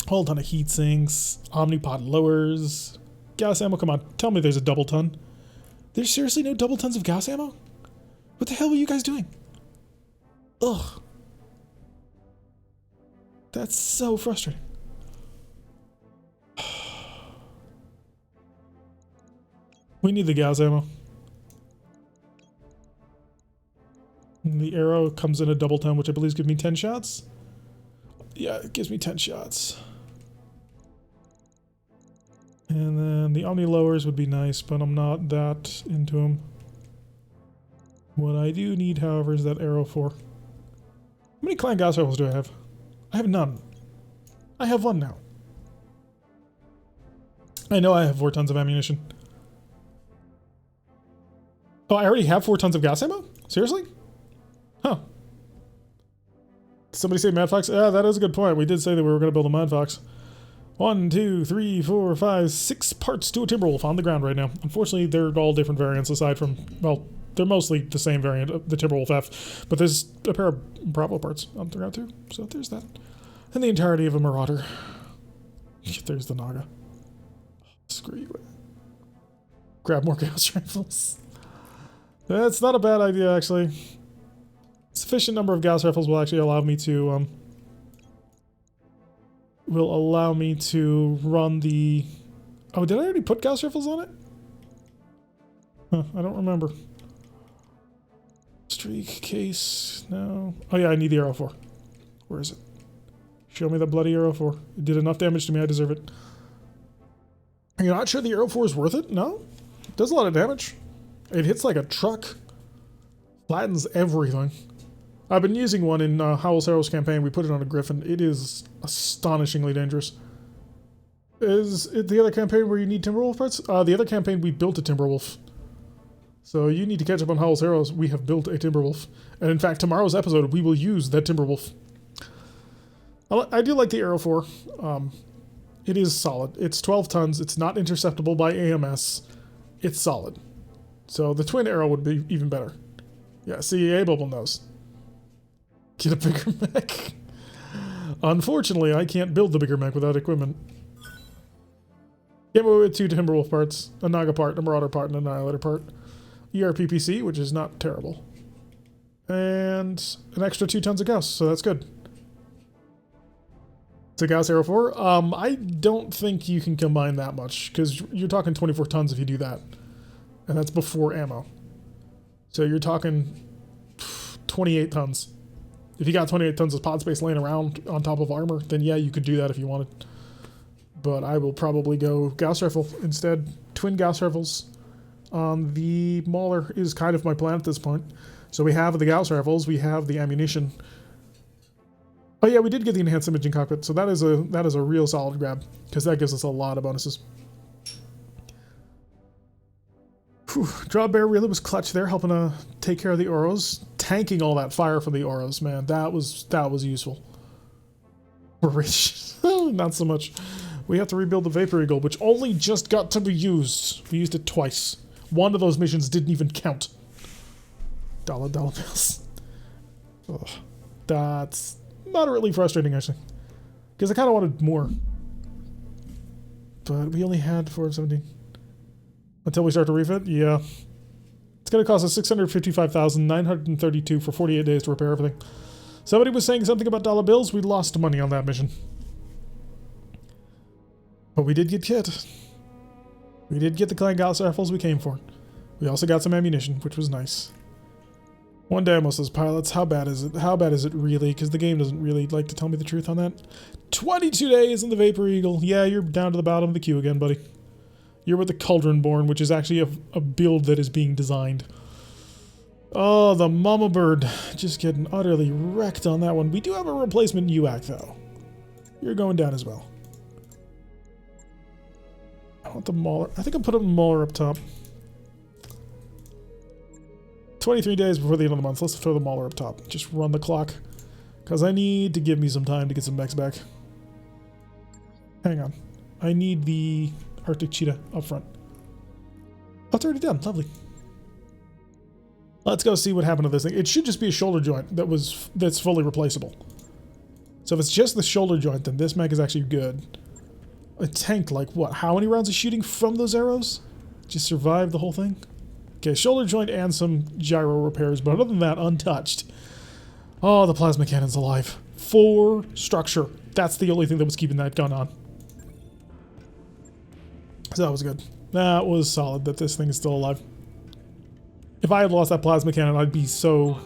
Whole ton of heat sinks, omnipod lowers, gas ammo. Come on, tell me there's a double ton. There's seriously no double tons of gas ammo? What the hell were you guys doing? Ugh. That's so frustrating. We need the gas ammo. And the arrow comes in a double ton, which I believe gives me 10 shots. Yeah, it gives me 10 shots. And then the Omni lowers would be nice, but I'm not that into them. What I do need, however, is that arrow for. How many Clan gas rifles do I have? I have none. I have 1 now. I know I have 4 tons of ammunition. Oh, I already have 4 tons of gas ammo? Seriously? Huh. Did somebody say Mad Fox? Yeah, that is a good point. We did say that we were going to build a Mad Fox. 1, 2, 3, 4, 5, 6 parts to a Timberwolf on the ground right now. Unfortunately, they're all different variants aside from, well, they're mostly the same variant of the Timberwolf F, but there's a pair of Bravo parts on the ground too, so there's that. And the entirety of a Marauder. There's the Naga. Screw you. Grab more Gauss rifles. That's not a bad idea, actually. Sufficient number of Gauss rifles will actually allow me to, run the... Oh, did I already put Gauss rifles on it? Huh, I don't remember. Streak, case, no. Oh yeah, I need the arrow 4. Where is it? Show me that bloody arrow 4. It did enough damage to me, I deserve it. Are you not sure the arrow 4 is worth it? No? It does a lot of damage. It hits like a truck. Flattens everything. I've been using one in Howl's Heroes campaign. We put it on a Griffin. It is astonishingly dangerous. Is it the other campaign where you need Timberwolf parts? The other campaign we built a Timberwolf. So you need to catch up on Howl's Heroes. We have built a Timberwolf. And in fact, tomorrow's episode, we will use that Timberwolf. I do like the Arrow 4. It is solid. It's 12 tons. It's not interceptable by AMS. It's solid. So the twin arrow would be even better. Yeah, see, A-Bubble knows. Get a bigger mech. Unfortunately, I can't build the bigger mech without equipment. Came away with 2 Timberwolf parts, a Naga part, a Marauder part, and an Annihilator part. ERPPC, which is not terrible. And an extra 2 tons of Gauss, so that's good. It's a Gauss Arrow 4. I don't think you can combine that much, because you're talking 24 tons if you do that. And that's before ammo. So you're talking 28 tons. If you got 28 tons of pod space laying around on top of armor, then yeah, you could do that if you wanted. But I will probably go Gauss rifle instead. Twin Gauss rifles on the Mauler is kind of my plan at this point. So we have the Gauss rifles, we have the ammunition. Oh yeah, we did get the enhanced imaging cockpit, so that is a real solid grab because that gives us a lot of bonuses. Whew, Draw Bear really was clutch there, helping to take care of the Oros, tanking all that fire from the Oros. Man, that was useful. We're rich, not so much. We have to rebuild the Vapor Eagle, which only just got to be used. We used it twice. One of those missions didn't even count. Dollar bills. Ugh, that's moderately frustrating, actually, because I kind of wanted more. But we only had 417. Until we start to refit? Yeah. It's going to cost us $655,932 for 48 days to repair everything. Somebody was saying something about dollar bills. We lost money on that mission. But we did get kit. We did get the Clan Gauss rifles we came for. We also got some ammunition, which was nice. One day almost as pilots. How bad is it? How bad is it really? Because the game doesn't really like to tell me the truth on that. 22 days in the Vapor Eagle. Yeah, you're down to the bottom of the queue again, buddy. You're with the Cauldron Born, which is actually a build that is being designed. Oh, the Mama Bird. Just getting utterly wrecked on that one. We do have a replacement UAC, though. You're going down as well. I want the Mauler. I think I'll put a Mauler up top. 23 days before the end of the month. Let's throw the Mauler up top. Just run the clock. Because I need to give me some time to get some mechs back. Hang on. I need the Arctic Cheetah up front. Oh, it's already done. Lovely. Let's go see what happened to this thing. It should just be a shoulder joint that's fully replaceable. So if it's just the shoulder joint, then this mech is actually good. It tanked like what? How many rounds of shooting from those arrows? Just survived the whole thing? Okay, shoulder joint and some gyro repairs, but other than that, untouched. Oh, the plasma cannon's alive. 4 structure. That's the only thing that was keeping that gun on. So that was good. That was solid that this thing is still alive. If I had lost that plasma cannon, I'd be so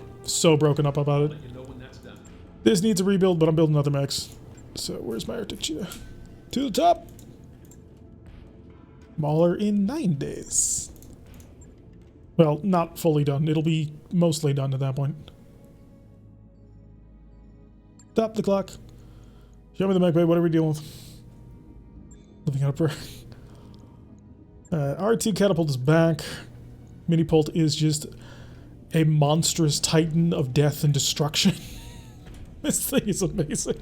broken up about it. This needs a rebuild, but I'm building other mechs. So where's my Arctic Cheetah? To the top. Mauler in 9 days. Well, not fully done. It'll be mostly done at that point. Stop the clock. Show me the mech bay. What are we dealing with? Living out a prayer. R2 catapult is back. Mini Pult is just a monstrous titan of death and destruction. This thing is amazing.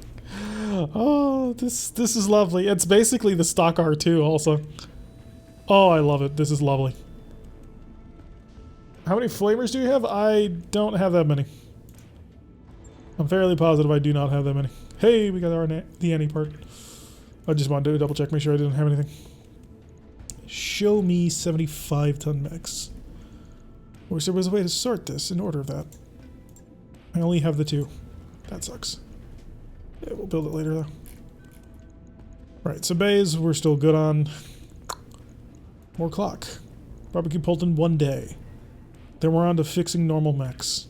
Oh, this is lovely. It's basically the stock R2 also. Oh, I love it. This is lovely. How many flamers do you have? I don't have that many. I'm fairly positive I do not have that many. Hey, we got the Annie part. I just wanted to double check, make sure I didn't have anything. Show me 75-ton mechs. I wish there was a way to sort this in order of that. I only have the 2. That sucks. Yeah, we'll build it later though. Right, so bays we're still good on. More clock. Barbecue Pult in 1 day. Then we're on to fixing normal mechs.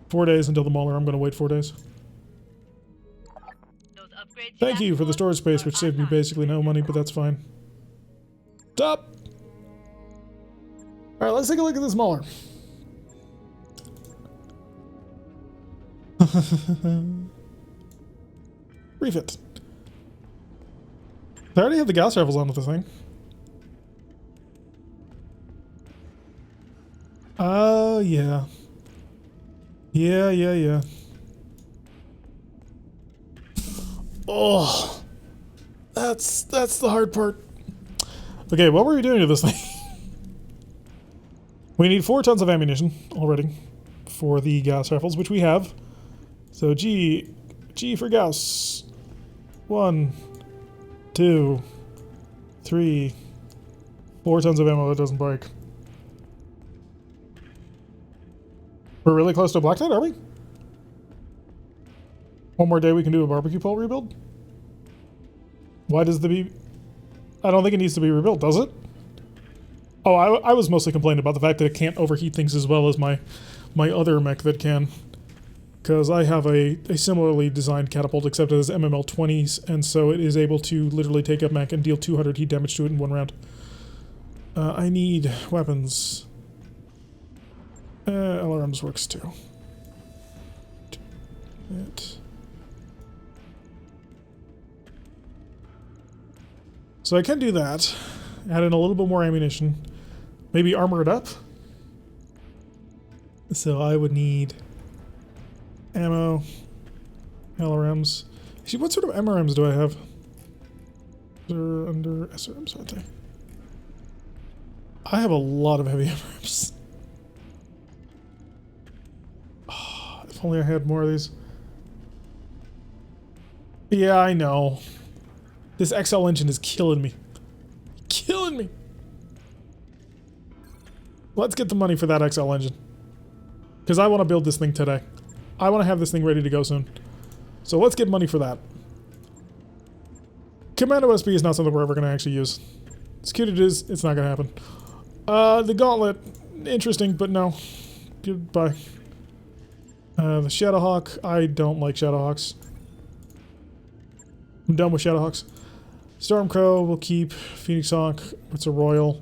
4 days until the Mauler. I'm going to wait 4 days. Thank you for the storage space, which saved me basically no money, but that's fine. Stop! Alright, let's take a look at this Mauler. Refit. I already have the Gauss rifles on with this thing. Oh, yeah. Yeah. Oh, that's the hard part. Okay, what were we doing to this thing? We need 4 tons of ammunition already for the Gauss rifles, which we have. So G for Gauss. 1, 2, 3, 4 tons of ammo that doesn't break. We're really close to a Black Knight, are we? 1 more day we can do a barbecue pole rebuild? Why does the I don't think it needs to be rebuilt, does it? Oh, I was mostly complaining about the fact that it can't overheat things as well as my other mech that can. Because I have a similarly designed catapult, except it has MML 20s, and so it is able to literally take a mech and deal 200 heat damage to it in one round. I need weapons. LRMs works too. So I can do that. Add in a little bit more ammunition. Maybe armor it up. So I would need ammo, LRMs. Actually, what sort of MRMs do I have? They're under SRMs, aren't they? I have a lot of heavy MRMs. Oh, if only I had more of these. Yeah, I know. This XL engine is killing me. Killing me. Let's get the money for that XL engine. Because I want to build this thing today. I want to have this thing ready to go soon. So let's get money for that. Commando SB is not something we're ever going to actually use. As cute as it is, it's not going to happen. The gauntlet, interesting, but no. Goodbye. The Shadowhawk, I don't like Shadowhawks. I'm done with Shadowhawks. Stormcrow we'll keep. Phoenix Hawk, it's a Royal.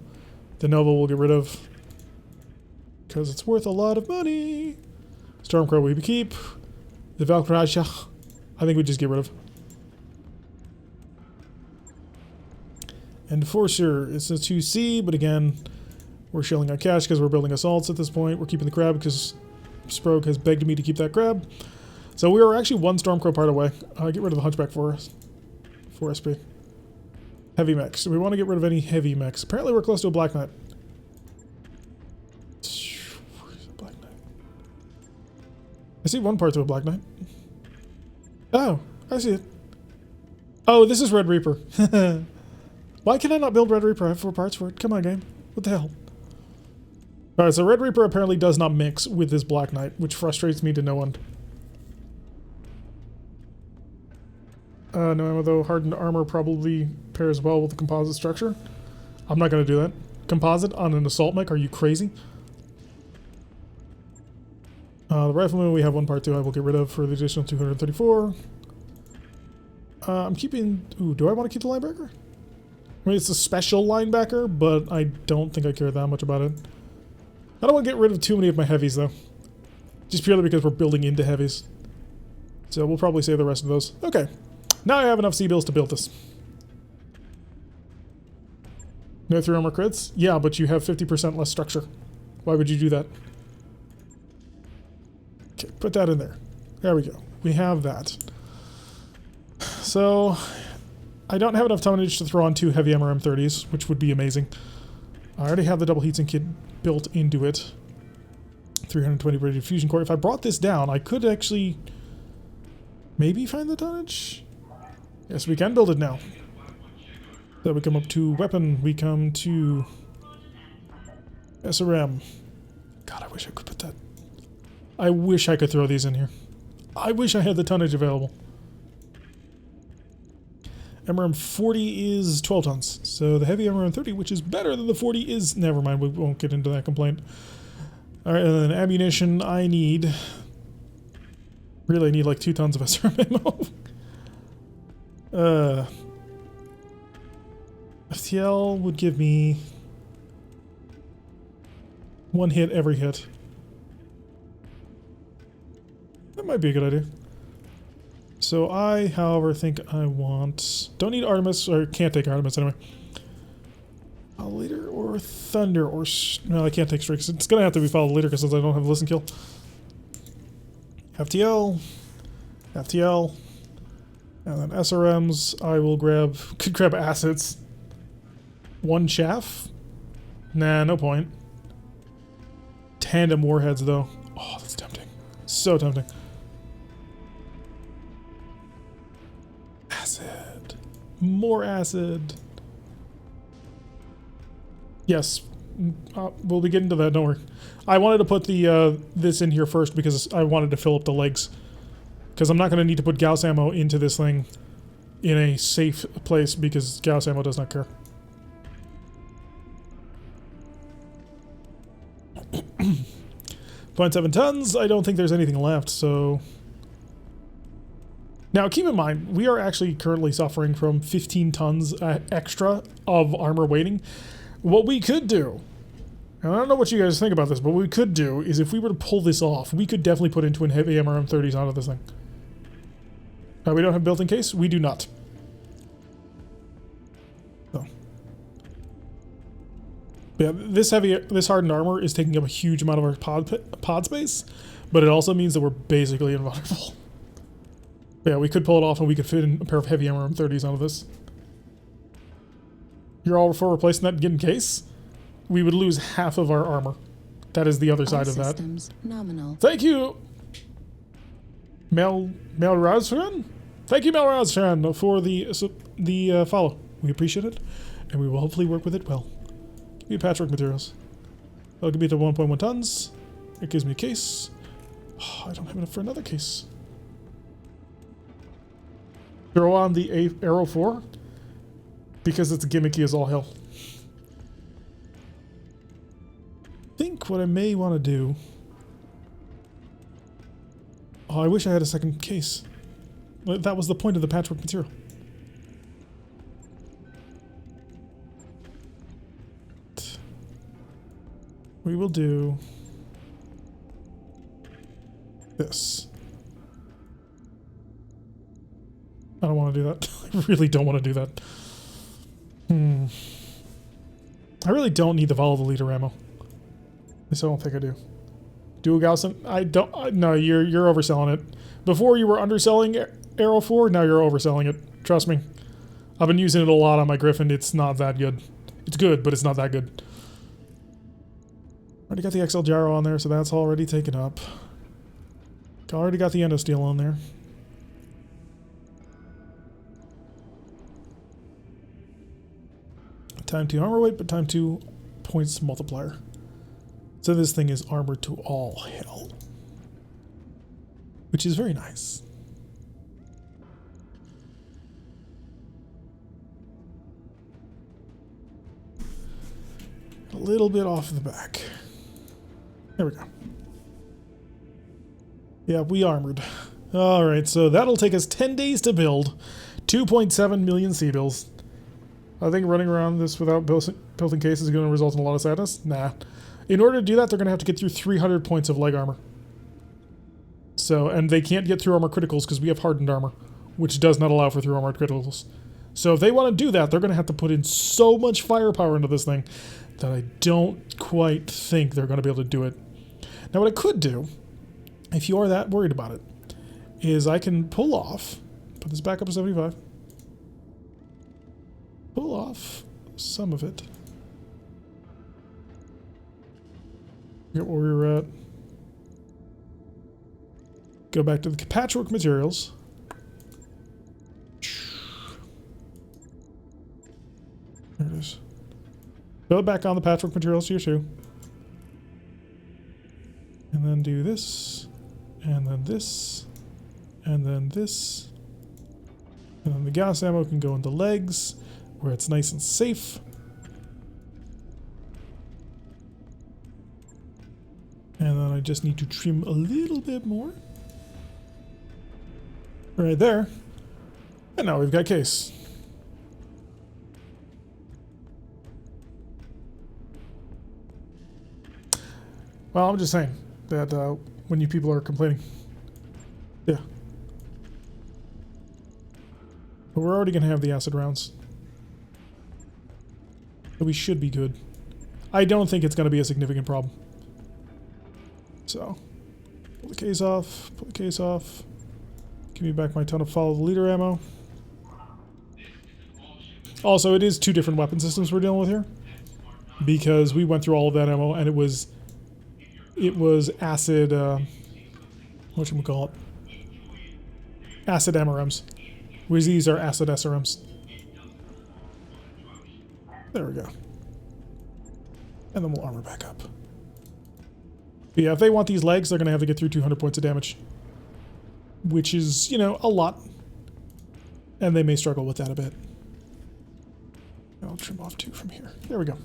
The Nova we'll get rid of. Because it's worth a lot of money. Stormcrow we keep. The Valkyraja, I think we just get rid of. And Enforcer, it's a 2C, but again, we're shelling our cash because we're building assaults at this point. We're keeping the crab because Sprogue has begged me to keep that crab. So we are actually one Stormcrow part away. Get rid of the Hunchback for SP. Heavy mechs. We want to get rid of any heavy mechs. Apparently we're close to a Black Knight. Where's the Black Knight? I see one part to a Black Knight. Oh, I see it. Oh, this is Red Reaper. Why can I not build Red Reaper? I have 4 parts for it. Come on, game. What the hell? Alright, so Red Reaper apparently does not mix with this Black Knight, which frustrates me to no end. No ammo though. Hardened armor probably pairs well with the composite structure. I'm not going to do that. Composite on an assault mech? Are you crazy? The rifleman we have 1 part 2 I will get rid of for the additional 234. I'm keeping... Ooh, do I want to keep the linebacker? I mean, it's a special linebacker, but I don't think I care that much about it. I don't want to get rid of too many of my heavies though. Just purely because we're building into heavies. So we'll probably save the rest of those. Okay. Now I have enough C-bills to build this. No 3 armor crits? Yeah, but you have 50% less structure. Why would you do that? Okay, put that in there. There we go. We have that. So, I don't have enough tonnage to throw on 2 heavy MRM-30s, which would be amazing. I already have the double heatsink kit built into it. 320 braided fusion core. If I brought this down, I could actually maybe find the tonnage? Yes, we can build it now. So we come up to weapon, we come to SRM. God, I wish I could put that. I wish I could throw these in here. I wish I had the tonnage available. MRM 40 is 12 tons. So the heavy MRM 30, which is better than the 40, is... Never mind, we won't get into that complaint. Alright, and then ammunition, I need... Really, I need like 2 tons of SRM ammo. FTL would give me 1 hit every hit. That might be a good idea. So I, however, think I want... Don't need Artemis, or can't take Artemis anyway. Follow leader or Thunder or... No, I can't take Streaks. It's going to have to be follow leader because I don't have listen kill. FTL. FTL. And then SRMs, I will grab... Could grab acids. 1 chaff? Nah, no point. Tandem warheads, though. Oh, that's tempting. So tempting. Acid. More acid. Yes. We'll be getting to that, don't worry. I wanted to put the this in here first because I wanted to fill up the legs. Because I'm not going to need to put Gauss ammo into this thing in a safe place because Gauss ammo does not care. 0.7 tons. I don't think there's anything left, so... Now, keep in mind, we are actually currently suffering from 15 tons extra of armor waiting. What we could do, and I don't know what you guys think about this, but what we could do is if we were to pull this off, we could definitely put into an heavy MRM-30s onto this thing. We don't have built-in case? We do not. So. Yeah, this hardened armor is taking up a huge amount of our pod space, but it also means that we're basically invulnerable. Yeah, we could pull it off and we could fit in a pair of heavy MRM-30s onto this. You're all for replacing that in case? We would lose half of our armor. That is the other side of that. Nominal. Thank you, Melrazfran. Thank you, Melrazfran, for the follow. We appreciate it, and we will hopefully work with it well. Give me patchwork materials. That'll give me to 1.1 tons. It gives me a case. Oh, I don't have enough for another case. Throw on the Arrow 4 because it's gimmicky as all hell. I think what I may want to do... Oh, I wish I had a second case. That was the point of the patchwork material. We will do this. I don't want to do that. I really don't want to do that. I really don't need the volatile leader ammo. At least I don't think I do. Dual Gaussian? I don't. No, you're overselling it. Before you were underselling Arrow 4, now you're overselling it. Trust me. I've been using it a lot on my Griffin. It's not that good. It's good, but it's not that good. Already got the XL gyro on there, so that's already taken up. Already got the endosteel on there. Time 2 armor weight, but time 2 points multiplier. So this thing is armored to all hell. Which is very nice. A little bit off the back. There we go. Yeah, we armored. Alright, so that'll take us 10 days to build. 2.7 million C-bills. I think running around this without built-in case is going to result in a lot of sadness. Nah. In order to do that, they're going to have to get through 300 points of leg armor. So, and they can't get through armor criticals because we have hardened armor, which does not allow for through armor criticals. So if they want to do that, they're going to have to put in so much firepower into this thing that I don't quite think they're going to be able to do it. Now what I could do, if you are that worried about it, is I can pull off, put this back up to 75, pull off some of it. Get where we were at. Go back to the patchwork materials. There it is. Go back on the patchwork materials here too. And then do this. And then this. And then this. And then the gas ammo can go into legs, where it's nice and safe. And then I just need to trim a little bit more. Right there. And now we've got case. Well, I'm just saying that when you people are complaining. Yeah. But we're already going to have the acid rounds. So we should be good. I don't think it's going to be a significant problem. So, pull the case off, pull the case off. Give me back my ton of follow the leader ammo. Also, it is two different weapon systems we're dealing with here. Because we went through all of that ammo and it was acid, whatchamacallit? Acid MRMs. Whereas these are acid SRMs. There we go. And then we'll armor back up. But yeah, if they want these legs, they're going to have to get through 200 points of damage. Which is, you know, a lot. And they may struggle with that a bit. I'll trim off 2 from here. There we go.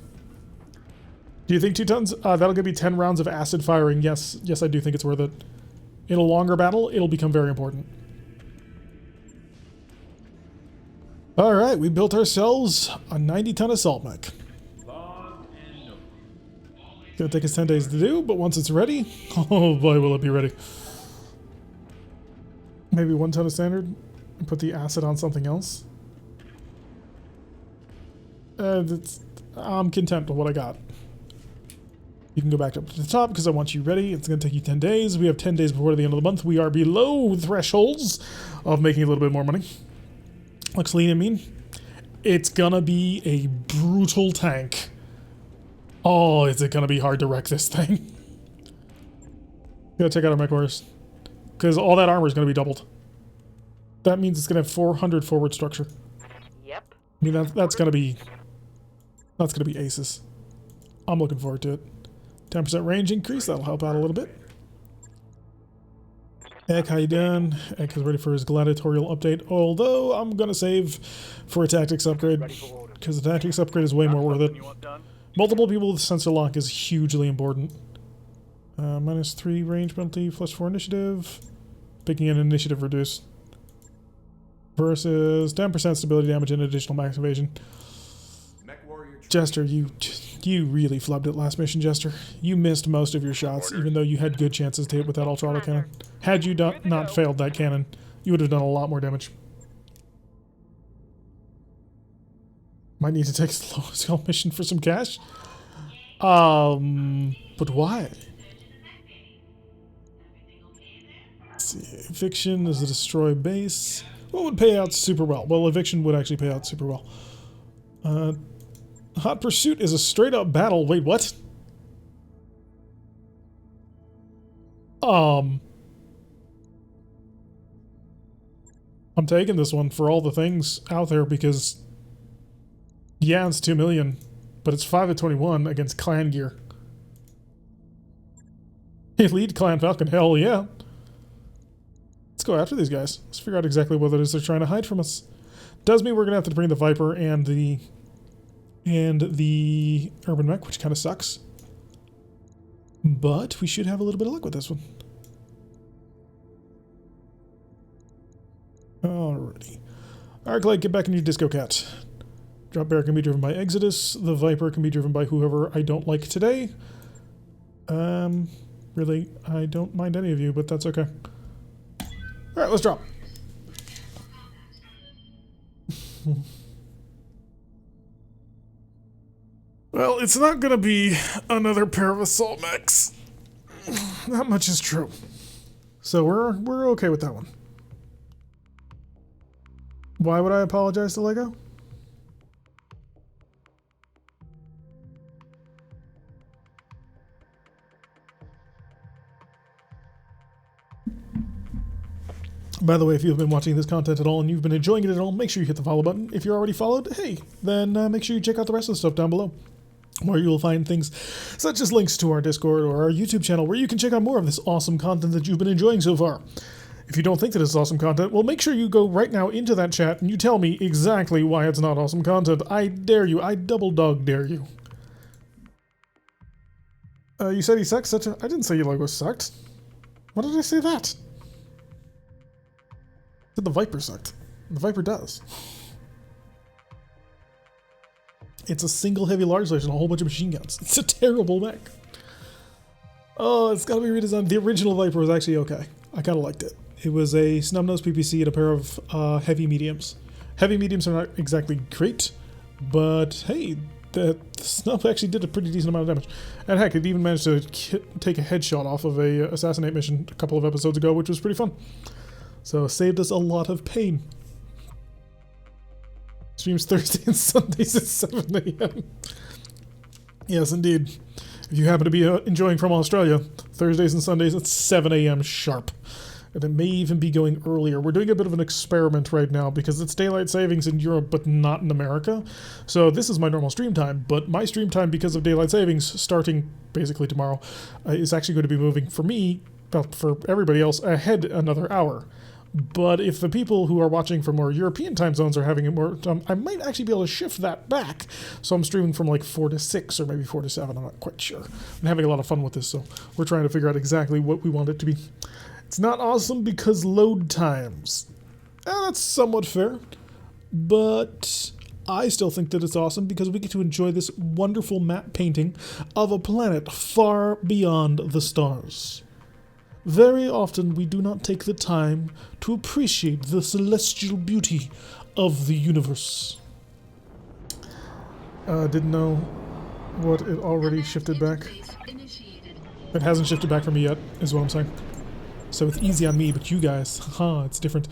Do you think 2 tons? That'll give me 10 rounds of acid firing. Yes, yes, I do think it's worth it. In a longer battle, it'll become very important. Alright, we built ourselves a 90-ton assault mech. Gonna take us 10 days to do, but once it's ready, oh boy, will it be ready. Maybe 1 ton of standard and put the acid on something else. I'm content with what I got. You can go back up to the top because I want you ready. It's going to take you 10 days. We have 10 days before the end of the month. We are below thresholds of making a little bit more money. Looks lean and mean. It's going to be a brutal tank. Oh, is it going to be hard to wreck this thing? Gotta check out our mech cores. Because all that armor is going to be doubled. That means it's going to have 400 forward structure. Yep. I mean, that's going to be... That's going to be aces. I'm looking forward to it. 10% range increase, that'll help out a little bit. Ek, how you doing? Ek is ready for his gladiatorial update, although I'm going to save for a tactics upgrade, because the tactics upgrade is way more worth it. Multiple people with sensor lock is hugely important. -3 range penalty, +4 initiative. Picking an initiative reduced. Versus 10% stability damage and additional max evasion. Jester, you really flubbed it last mission, Jester. You missed most of your shots, even though you had good chances to hit with that ultra-auto cannon. Had you not failed that cannon, you would have done a lot more damage. Might need to take a slow skull mission for some cash. But why? Let's see. Eviction is a destroy base. What would pay out super well? Well, eviction would actually pay out super well. Hot Pursuit is a straight-up battle. Wait, what? I'm taking this one for all the things out there because, yeah, it's 2 million, but it's 5 at 21 against clan gear. Elite Clan Falcon, hell yeah. Let's go after these guys. Let's figure out exactly what it is they're trying to hide from us. Does mean we're going to have to bring the Viper and the Urban Mech, which kind of sucks. But we should have a little bit of luck with this one. Alrighty. Arclight, get back in your Disco Cat. Drop Bear can be driven by Exodus. The Viper can be driven by whoever I don't like today. Really, I don't mind any of you, but that's okay. Alright, let's drop. Well, it's not gonna be another pair of assault mechs. That much is true. So we're okay with that one. Why would I apologize to LEGO? By the way, if you've been watching this content at all and you've been enjoying it at all, make sure you hit the follow button. If you're already followed, hey, then make sure you check out the rest of the stuff down below, where you'll find things such as links to our Discord or our YouTube channel, where you can check out more of this awesome content that you've been enjoying so far. If you don't think that it's awesome content, well, make sure you go right now into that chat and you tell me exactly why it's not awesome content. I dare you. I double dog dare you. You said he sucks? I didn't say your logo sucked. Why did I say that? I said the Viper sucked. The Viper does. It's a single heavy large laser and a whole bunch of machine guns. It's a terrible mech. Oh, it's gotta be redesigned. The original Viper was actually okay. I kinda liked it. It was a snub-nosed PPC and a pair of heavy mediums. Heavy mediums are not exactly great, but hey, the snub actually did a pretty decent amount of damage. And heck, it even managed to take a headshot off of a assassinate mission a couple of episodes ago, which was pretty fun. So saved us a lot of pain. Streams Thursday and Sundays at 7 a.m. Yes, indeed. If you happen to be enjoying from Australia, Thursdays and Sundays at 7 a.m. sharp. And it may even be going earlier. We're doing a bit of an experiment right now because it's daylight savings in Europe, but not in America. So this is my normal stream time, but my stream time, because of daylight savings, starting basically tomorrow, is actually going to be moving for me, well, for everybody else, ahead another hour. But if the people who are watching from more European time zones are having it more, I might actually be able to shift that back. So I'm streaming from like 4 to 6 or maybe 4 to 7. I'm not quite sure. I'm having a lot of fun with this, so we're trying to figure out exactly what we want it to be. It's not awesome because load times. That's somewhat fair. But I still think that it's awesome because we get to enjoy this wonderful map painting of a planet far beyond the stars. Very often we do not take the time to appreciate the celestial beauty of the universe. Didn't know what it already shifted back. It hasn't shifted back for me yet, is what I'm saying. So it's easy on me, but you guys, it's different.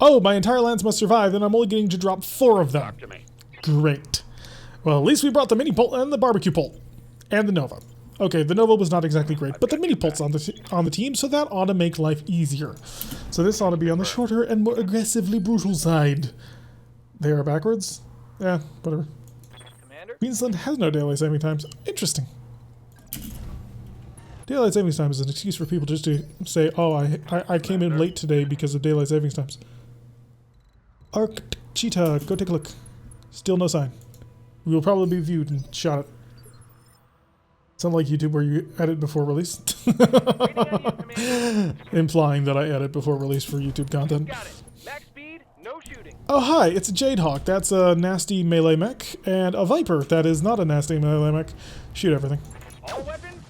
Oh, my entire lands must survive, and I'm only getting to drop 4 of them. Talk to me. Great. Well, at least we brought the mini pult and the barbecue pult. And the Nova. Okay, the Nova was not exactly great, but the mini pult's on the team, so that ought to make life easier. So this ought to be on the shorter and more aggressively brutal side. They are backwards? Yeah, whatever. Commander? Queensland has no daylight saving times. Interesting. Daylight savings time is an excuse for people just to say, oh, I came in late today because of daylight savings times. Arc Cheetah, go take a look. Still no sign. We will probably be viewed and shot at. It's not like YouTube where you edit before release. Implying that I edit before release for YouTube content. Got it. Max speed, no shooting. Oh, hi, it's a Jade Hawk. That's a nasty melee mech. And a Viper. That is not a nasty melee mech. Shoot everything. All weapons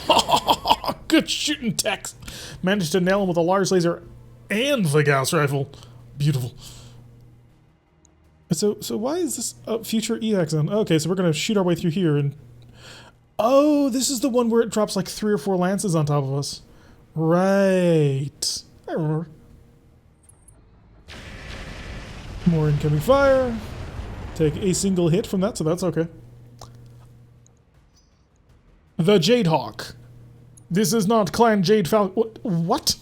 are Good shooting, Tex. Managed to nail him with a large laser and the Gauss rifle. Beautiful. So why is this a future EX zone? Okay, so we're going to shoot our way through here and... Oh, this is the one where it drops like 3 or 4 lances on top of us. Right. I remember. More incoming fire. Take a single hit from that, so that's okay. The Jade Hawk. This is not Clan Jade Falcon. What?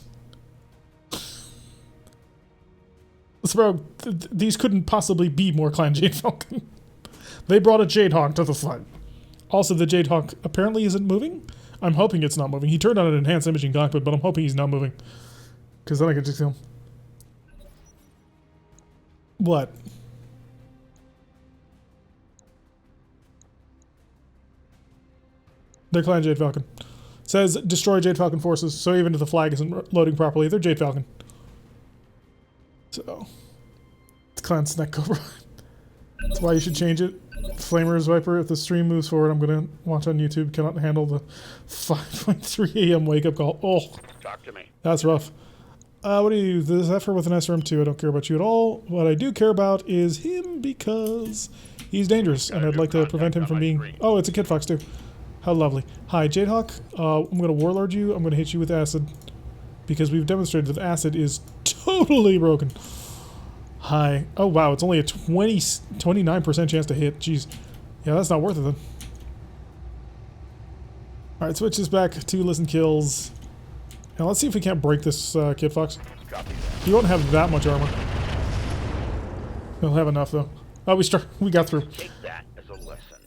Bro, these couldn't possibly be more Clan Jade Falcon. They brought a Jade Hawk to the fight. Also, the Jade Hawk apparently isn't moving. I'm hoping it's not moving. He turned on an enhanced imaging cockpit, but I'm hoping he's not moving. Because then I can just kill him. What? They're Clan Jade Falcon. It says destroy Jade Falcon forces, so even if the flag isn't loading properly, they're Jade Falcon. So, it's Clan Snack Cobra. That's why you should change it. Flamer's Viper, if the stream moves forward, I'm going to watch on YouTube. Cannot handle the 5.3 a.m. wake-up call. Oh, Talk to me. that's rough. What do you... The Zephyr with an SRM2, I don't care about you at all. What I do care about is him because he's dangerous, and I'd like to prevent him from being... Oh, it's a Kit Fox, too. How lovely. Hi, Jadehawk. I'm going to Warlord you. I'm going to hit you with acid. Because we've demonstrated that acid is totally broken. Hi. Oh, wow. It's only a 29% chance to hit. Jeez. Yeah, that's not worth it, then. Alright, switch this back to listen kills. Now, let's see if we can't break this Kid Fox. He won't have that much armor. He'll have enough, though. Oh, we got through. Take that as a lesson.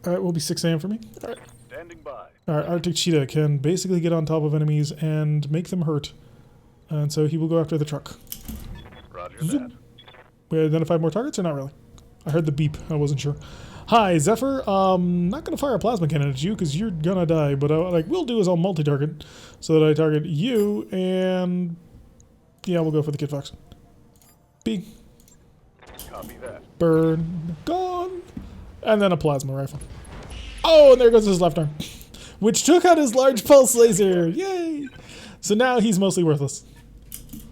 Alright, will be 6 a.m. for me. Alright. Standing by. Alright, Arctic Cheetah can basically get on top of enemies and make them hurt. And so he will go after the truck. Roger Zoop. that. We identified more targets or not really? I heard the beep. I wasn't sure. Hi, Zephyr. Not going to fire a plasma cannon at you because you're going to die. But what I will do is I'll multi-target so that I target you and... Yeah, we'll go for the Kid Fox. B. Copy that. Burn. Gone. And then a plasma rifle. Oh, and there goes his left arm. Which took out his large pulse laser. Yay! So now he's mostly worthless.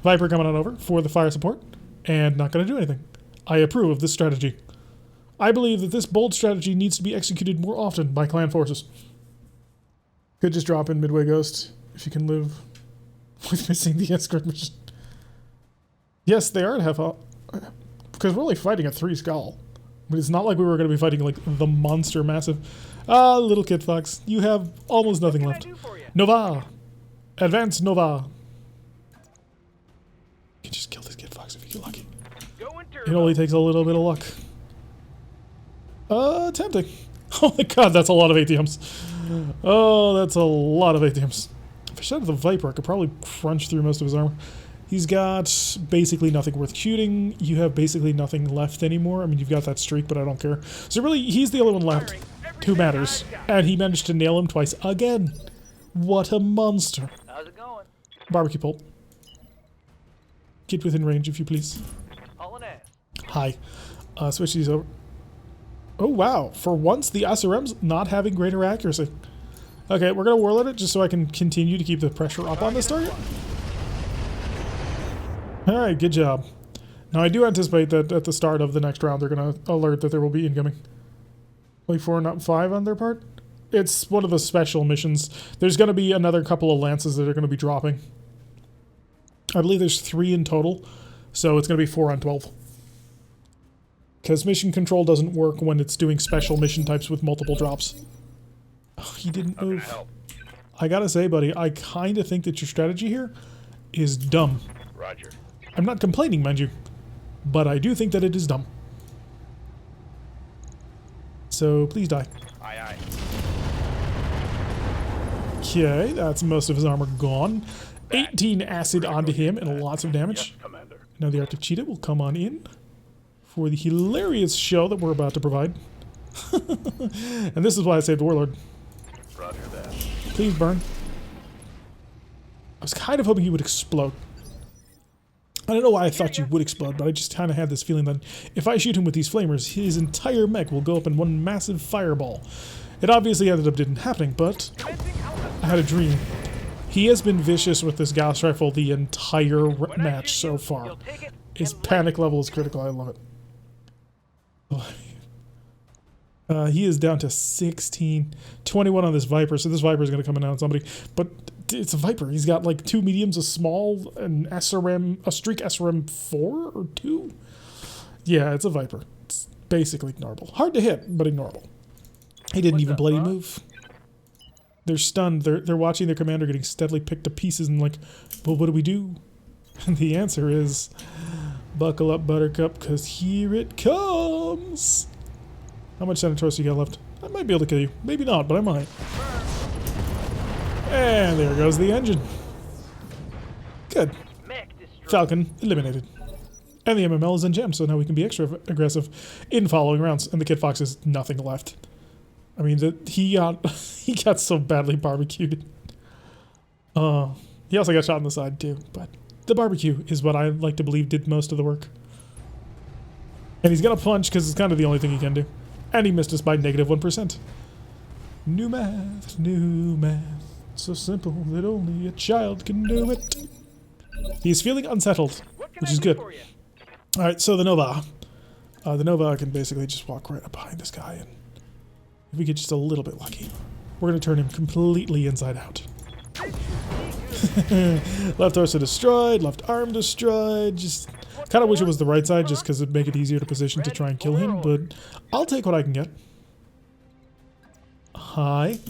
Viper coming on over for the fire support. And not going to do anything. I approve of this strategy. I believe that this bold strategy needs to be executed more often by clan forces. Could just drop in Midway Ghost if you can live with missing the escort mission. Yes, they are at half because we're only fighting a 3 skull. But it's not like we were going to be fighting like the monster massive. Ah, little Kid Fox, you have almost nothing left. Nova! Advance Nova! You can just kill this Kid Fox if you get lucky. It only takes a little bit of luck. Tempting. Oh my god, that's a lot of ATMs. Oh, that's a lot of ATMs. If I shot at the Viper, I could probably crunch through most of his armor. He's got basically nothing worth shooting. You have basically nothing left anymore. I mean, you've got that streak, but I don't care. So really, he's the only one left who matters. And he managed to nail him twice again. What a monster. How's it going? Barbecue pulp. Get within range, if you please. Hauling ass. Hi. Switch these over. Oh, wow. For once, the SRM's not having greater accuracy. Okay, we're going to warlord it just so I can continue to keep the pressure up on this target. Alright, good job. Now, I do anticipate that at the start of the next round, they're going to alert that there will be incoming. Only 4, not 5 on their part? It's one of the special missions. There's going to be another couple of lances that are going to be dropping. I believe there's 3 in total, so it's going to be 4 on 12. Because mission control doesn't work when it's doing special mission types with multiple drops. Oh, he didn't move. I gotta say, buddy, I kind of think that your strategy here is dumb. Roger. I'm not complaining, mind you, but I do think that it is dumb. So, please die. Aye, aye. Okay, that's most of his armor gone. 18 acid onto him and lots of damage. Yes, Commander. Now the Arctic Cheetah will come on in for the hilarious show that we're about to provide. And this is why I saved the Warlord. Roger that. Please burn. I was kind of hoping he would explode. I don't know why I thought you would explode, but I just kind of had this feeling that if I shoot him with these flamers, his entire mech will go up in one massive fireball. It obviously ended up didn't happening, but I had a dream. He has been vicious with this Gauss rifle the entire match so far. His panic level is critical. I love it. He is down to 16, 21 on this Viper, so this Viper is going to come in on somebody. But it's a Viper. He's got like 2 mediums, a small, an SRM, a streak SRM 4 or 2. Yeah, it's a Viper. It's basically ignorable. Hard to hit, but ignorable. He didn't even bloody move. They're stunned. They're watching their commander getting steadily picked to pieces and like, well, what do we do? And the answer is, buckle up, Buttercup, because here it comes. How much Senators you got left? I might be able to kill you. Maybe not, but I might. And there goes the engine. Good. Falcon eliminated. And the MML is unjammed, so now we can be extra aggressive in following rounds. And the Kid Fox has nothing left. I mean, he got so badly barbecued. He also got shot in the side too, but the barbecue is what I like to believe did most of the work. And he's gonna punch because it's kind of the only thing he can do. And he missed us by -1%. New math, new math. So simple that only a child can do it. He's feeling unsettled, which is good. Alright, so the Nova. The Nova can basically just walk right up behind this guy, and if we get just a little bit lucky, we're going to turn him completely inside out. Left torso destroyed, left arm destroyed. Just kind of wish it was the right side just because it'd make it easier to position to try and kill him, but I'll take what I can get. Hi.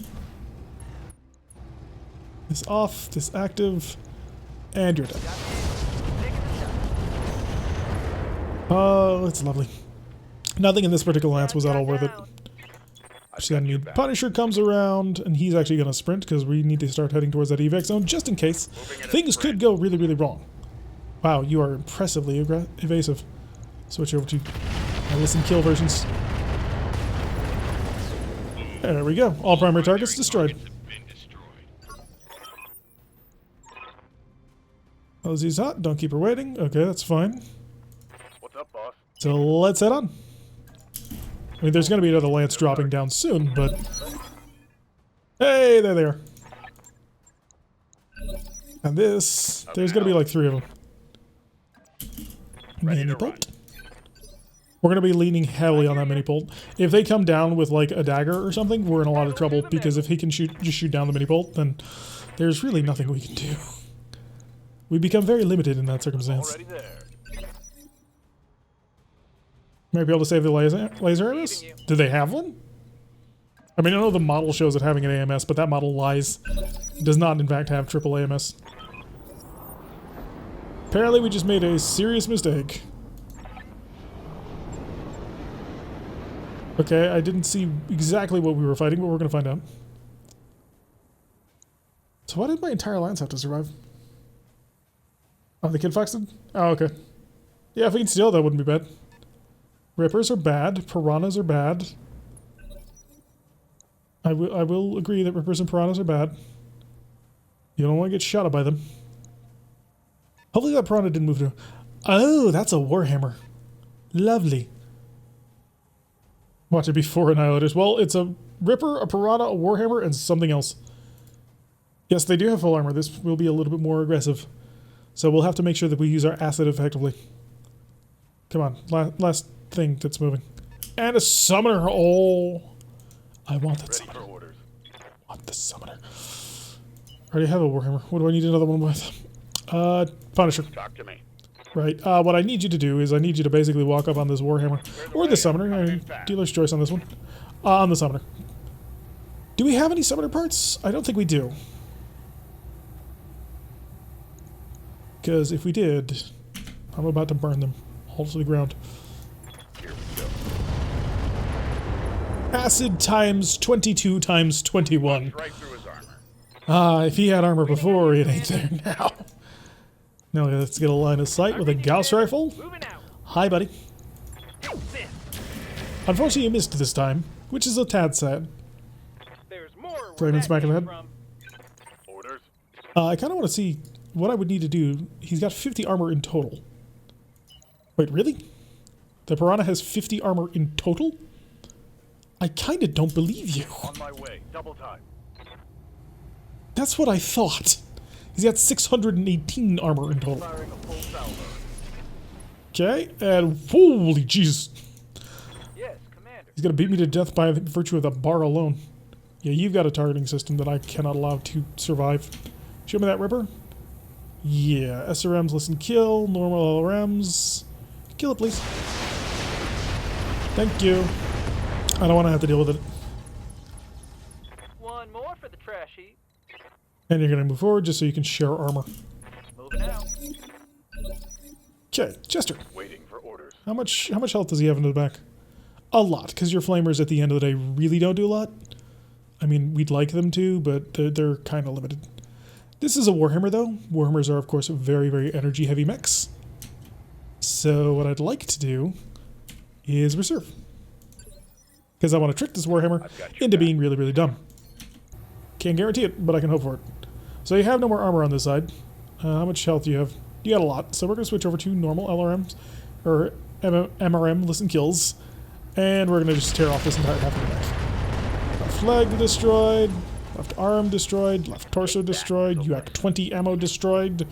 This off, this active, and you're dead. Oh, it's lovely. Nothing in this particular lance was at all worth it. Actually, I need Punisher comes around, and he's actually going to sprint because we need to start heading towards that evac zone just in case things could go really, really wrong. Wow, you are impressively evasive. Switch over to listen kill versions. There we go. All primary targets destroyed. Ozzy's hot. Don't keep her waiting. Okay, that's fine. What's up, boss? So let's head on. I mean, there's going to be another lance dropping down soon, but... Hey, there they are. And this... There's going to be like 3 of them. Mini bolt. We're going to be leaning heavily on that mini bolt. If they come down with like a dagger or something, we're in a lot of trouble, because if he can just shoot down the mini bolt, then there's really nothing we can do. We become very limited in that circumstance. Already there. Might be able to save the laser AMS? Do they have one? I mean, I know the model shows it having an AMS, but that model lies. It does not, in fact, have triple AMS. Apparently, we just made a serious mistake. Okay, I didn't see exactly what we were fighting, but we're going to find out. So why did my entire lance have to survive? Oh, the kid foxed? Oh, okay. Yeah, if we can steal, that wouldn't be bad. Rippers are bad. Piranhas are bad. I will agree that Rippers and Piranhas are bad. You don't want to get shot at by them. Hopefully that Piranha didn't move to... Oh, that's a Warhammer. Lovely. Watch it be 4 Annihilators. Well, it's a Ripper, a Piranha, a Warhammer, and something else. Yes, they do have full armor. This will be a little bit more aggressive. So we'll have to make sure that we use our acid effectively. Come on, last thing that's moving. And a summoner! Oh! I want that Ready for summoner. orders. I want the summoner. I already have a Warhammer. What do I need another one with? Punisher. Talk to me. Right. What I need you to do is I need you to basically walk up on this Warhammer. Or the summoner. I mean, dealer's choice on this one. On the summoner. Do we have any summoner parts? I don't think we do. Because if we did, I'm about to burn them all to the ground. Here we go. Acid times 22 times 21. Right through his armor. If he had armor before, it ain't there now. Now let's get a line of sight with a Gauss rifle. Moving out. Hi, buddy. This. Unfortunately, you missed this time, which is a tad sad. There's more. where Flaming that smack in the came head. from. Orders. I kind of want to see what I would need to do. He's got 50 armor in total. Wait, really? The Piranha has 50 armor in total? I kind of don't believe you. On my way. Double time. That's what I thought. He's got 618 armor in total. Firing a full salvo. Okay, and holy jeez. Yes, Commander. He's gonna beat me to death by virtue of the bar alone. Yeah, you've got a targeting system that I cannot allow to survive. Show me that Ripper. Yeah, SRMs listen kill, normal LRMs. Kill it, please. Thank you. I don't want to have to deal with it. One more for the trash heap. And you're gonna move forward just so you can share armor. Moving out. Okay, Chester. Waiting for orders. How much health does he have in the back? A lot, because your flamers at the end of the day really don't do a lot. I mean, we'd like them to, but they're kind of limited. This is a Warhammer, though. Warhammers are, of course, very, very energy-heavy mechs. So what I'd like to do is reserve. Because I want to trick this Warhammer into being really, really dumb. Can't guarantee it, but I can hope for it. So you have no more armor on this side. How much health do you have? You got a lot. So we're going to switch over to normal LRMs, or MRM, listen kills. And we're going to just tear off this entire half of the knife. Left leg destroyed. Left arm destroyed. Left torso destroyed. UAC 20 ammo destroyed.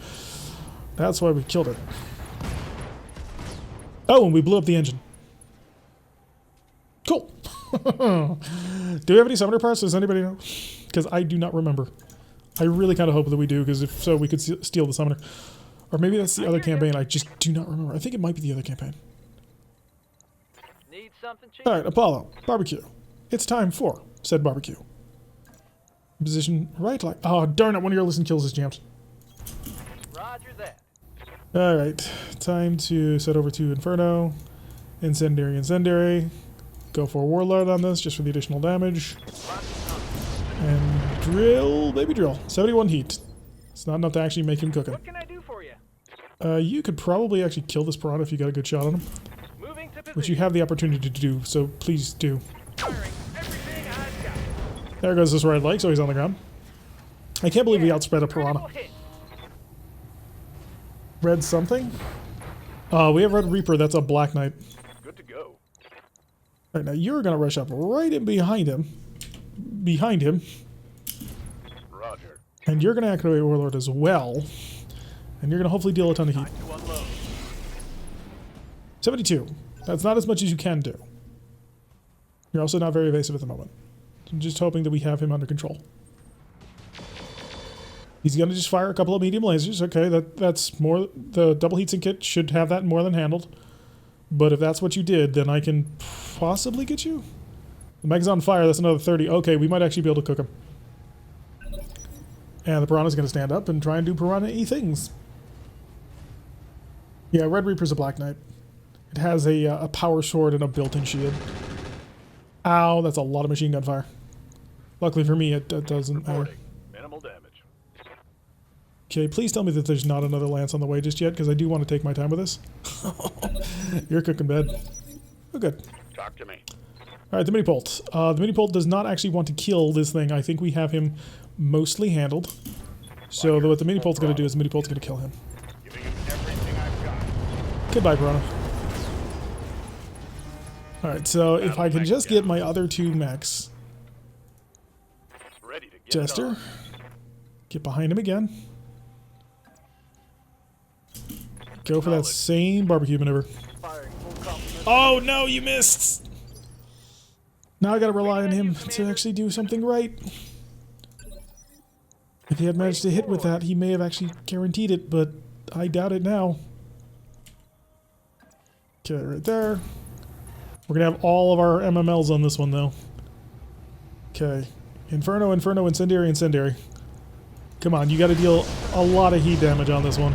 That's why we killed it. Oh, and we blew up the engine. Cool. Do we have any summoner parts? Does anybody know? Because I do not remember. I really kind of hope that we do, because if so, we could steal the summoner. Or maybe that's the other campaign. I just do not remember. I think it might be the other campaign. Need something cheap? Alright, Apollo. Barbecue. It's time for said barbecue. Position right like... Oh, darn it. One of your listen kills is jammed. Roger that. Alright. Time to set over to Inferno. Incendiary, Incendiary. Go for Warlord on this, just for the additional damage. And drill, baby drill. 71 heat. It's not enough to actually make him cooking. What can I do for you? You could probably actually kill this Piranha if you got a good shot on him. Moving to position. Which you have the opportunity to do, so please do. Firing everything I've got. There goes this right leg, so he's on the ground. I can't believe we outspread a Piranha. Critical hit. Red something? We have Red Reaper, that's a Black Knight. Good to go. Right, now you're gonna rush up right in behind him. Roger. And you're gonna activate Warlord as well. And you're gonna hopefully deal a ton of heat. To unload. 72. That's not as much as you can do. You're also not very evasive at the moment. I'm just hoping that we have him under control. He's gonna just fire a couple of medium lasers. Okay, that's more. The double heatsink kit should have that more than handled. But if that's what you did, then I can possibly get you. The Meg's on fire. That's another 30. Okay, we might actually be able to cook him. And the Piranha's gonna stand up and try and do Piranha-y things. Yeah, Red Reaper's a Black Knight. It has a power sword and a built-in shield. Ow, that's a lot of machine gun fire. Luckily for me, it doesn't matter. Reporting. Minimal damage. Okay, please tell me that there's not another lance on the way just yet, because I do want to take my time with this. You're cooking bad. Oh, good. Talk to me. Alright, the mini-pult. The mini-pult does not actually want to kill this thing. I think we have him mostly handled. So what the mini-pult's going to do is the mini-pult's going to kill him. Giving him everything I've got. Goodbye, Piranha. Alright, so if I can just get my other two mechs. Ready to get Jester. it on. Get behind him again. Go for that same barbecue maneuver. Firing full complement. Oh no, you missed! Now I gotta rely on him to actually do something right. If he had managed to hit with that, he may have actually guaranteed it, but I doubt it now. Okay, right there. We're gonna have all of our MMLs on this one though. Okay. Inferno, Inferno, Incendiary, Incendiary. Come on, you gotta deal a lot of heat damage on this one.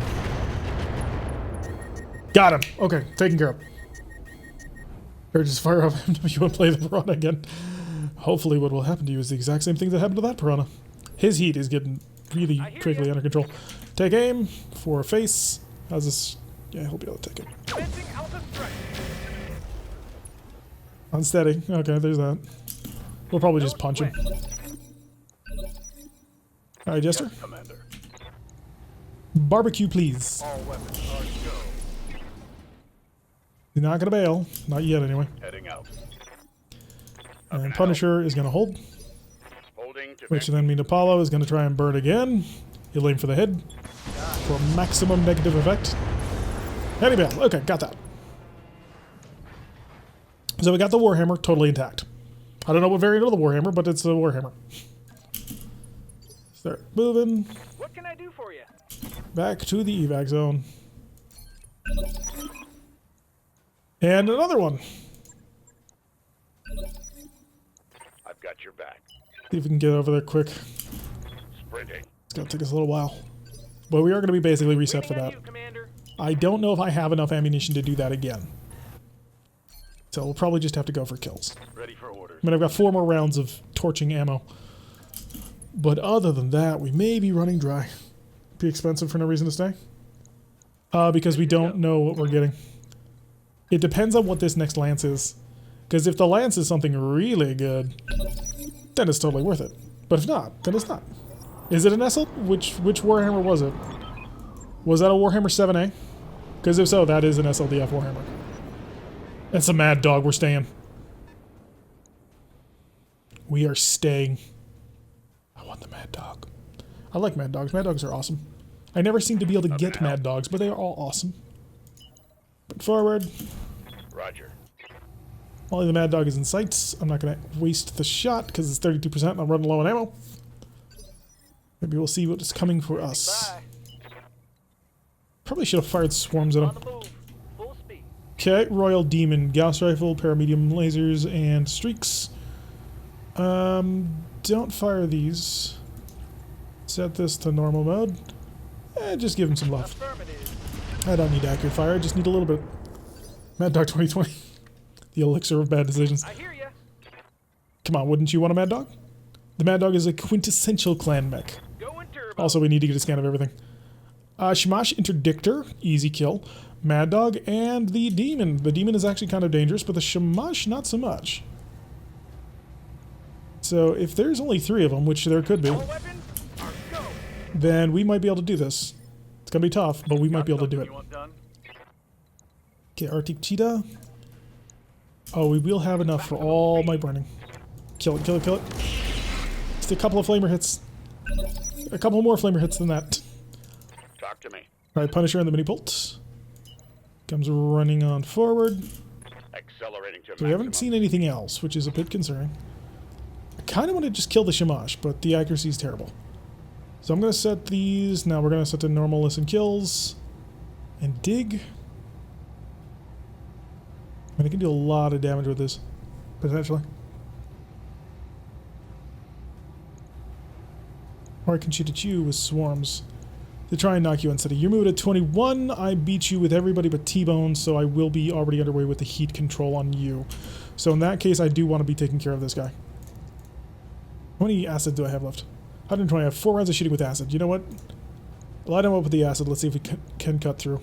Got him. Okay, taken care of. Or just fire up MW and play the Piranha again. Hopefully what will happen to you is the exact same thing that happened to that Piranha. His heat is getting really quickly under control. Take aim for face. How's this? Yeah, he'll be able to take it. Commencing alpha strike. Unsteady. Okay, there's that. We'll probably just punch him. Alright, Jester. Commander. Barbecue, please. All weapons are go. You're not gonna bail. Not yet, anyway. Heading out. And Punisher is gonna hold. Holding to Which then means Apollo is gonna try and burn again. He'll aim for the head. For maximum negative effect. And he bailed. Okay, got that. So we got the Warhammer totally intact. I don't know what variant of the Warhammer, but it's a Warhammer. Start moving. What can I do for you? Back to the evac zone. And another one. I've got your back. See if we can get over there quick. Sprinting. It's gonna take us a little while. But we are gonna be basically reset for Waiting on that. you, Commander. I don't know if I have enough ammunition to do that again. So we'll probably just have to go for kills. Ready for orders. I mean, I've got 4 more rounds of torching ammo. But other than that, we may be running dry. Be expensive for no reason to stay. Because we don't know what we're getting. It depends on what this next lance is. Because if the lance is something really good, then it's totally worth it. But if not, then it's not. Is it an SL? Which Warhammer was it? Was that a Warhammer 7A? Because if so, that is an SLDF Warhammer. That's a Mad Dog. We're staying. We are staying. I want the Mad Dog. I like Mad Dogs. Mad Dogs are awesome. I never seem to be able to get Mad Dogs, but they are all awesome. But forward. Roger. Only the Mad Dog is in sight. I'm not going to waste the shot because it's 32% and I'm running low on ammo. Maybe we'll see what is coming for us. Bye. Probably should have fired swarms at On him. the move. Full speed. Okay, Royal Demon, Gauss Rifle, Paramedium Lasers, and Streaks. Don't fire these. Set this to normal mode. Just give him some love. Affirmative. I don't need accurate fire, I just need a little bit. Mad Dog 2020. The elixir of bad decisions. I hear ya. Come on, wouldn't you want a Mad Dog? The Mad Dog is a quintessential clan mech. Going turbo. Also, we need to get a scan of everything. Shamash Interdictor, easy kill. Mad Dog, and the Demon. The Demon is actually kind of dangerous, but the Shamash, not so much. So, if there's only 3 of them, which there could be, All weapons are go. then we might be able to do this. It's gonna be tough, but we might be able to do it. You want done? Okay, Arctic Cheetah. Oh, we will have enough for all my burning. Kill it, kill it, kill it. Just a couple of flamer hits. A couple more flamer hits than that. Talk to me. Alright, Punisher and the mini-pult. Comes running on forward. Accelerating to So we haven't seen anything else, which is a bit concerning. I kind of want to just kill the Shamash, but the accuracy is terrible. So I'm going to set these. Now we're going to set to normal listen kills. And dig. I mean, I can do a lot of damage with this, potentially. Or I can shoot at you with swarms to try and knock you unsteady. You're moved at 21. I beat you with everybody but T-Bone, so I will be already underway with the heat control on you. So in that case, I do want to be taking care of this guy. How many acid do I have left? 120. I have 4 rounds of shooting with acid. You know what? Light him up with the acid. Let's see if we can cut through.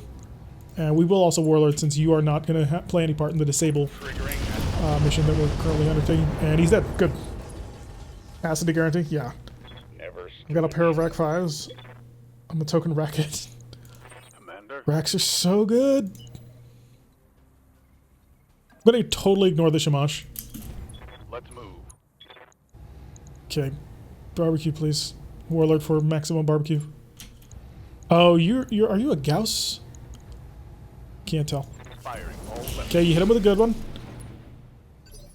And we will also Warlord, since you are not going to play any part in the disable mission that we're currently undertaking. And he's dead. Good. Acid to guarantee? Yeah. Never. I got a pair of Rack 5s. I'm a token racket. Commander. Racks are so good. I'm going to totally ignore the Shamash. Let's move. Okay. Barbecue, please. Warlord for maximum barbecue. Oh, are you a Gauss? Can't tell. Firing all weapons. Okay, you hit him with a good one.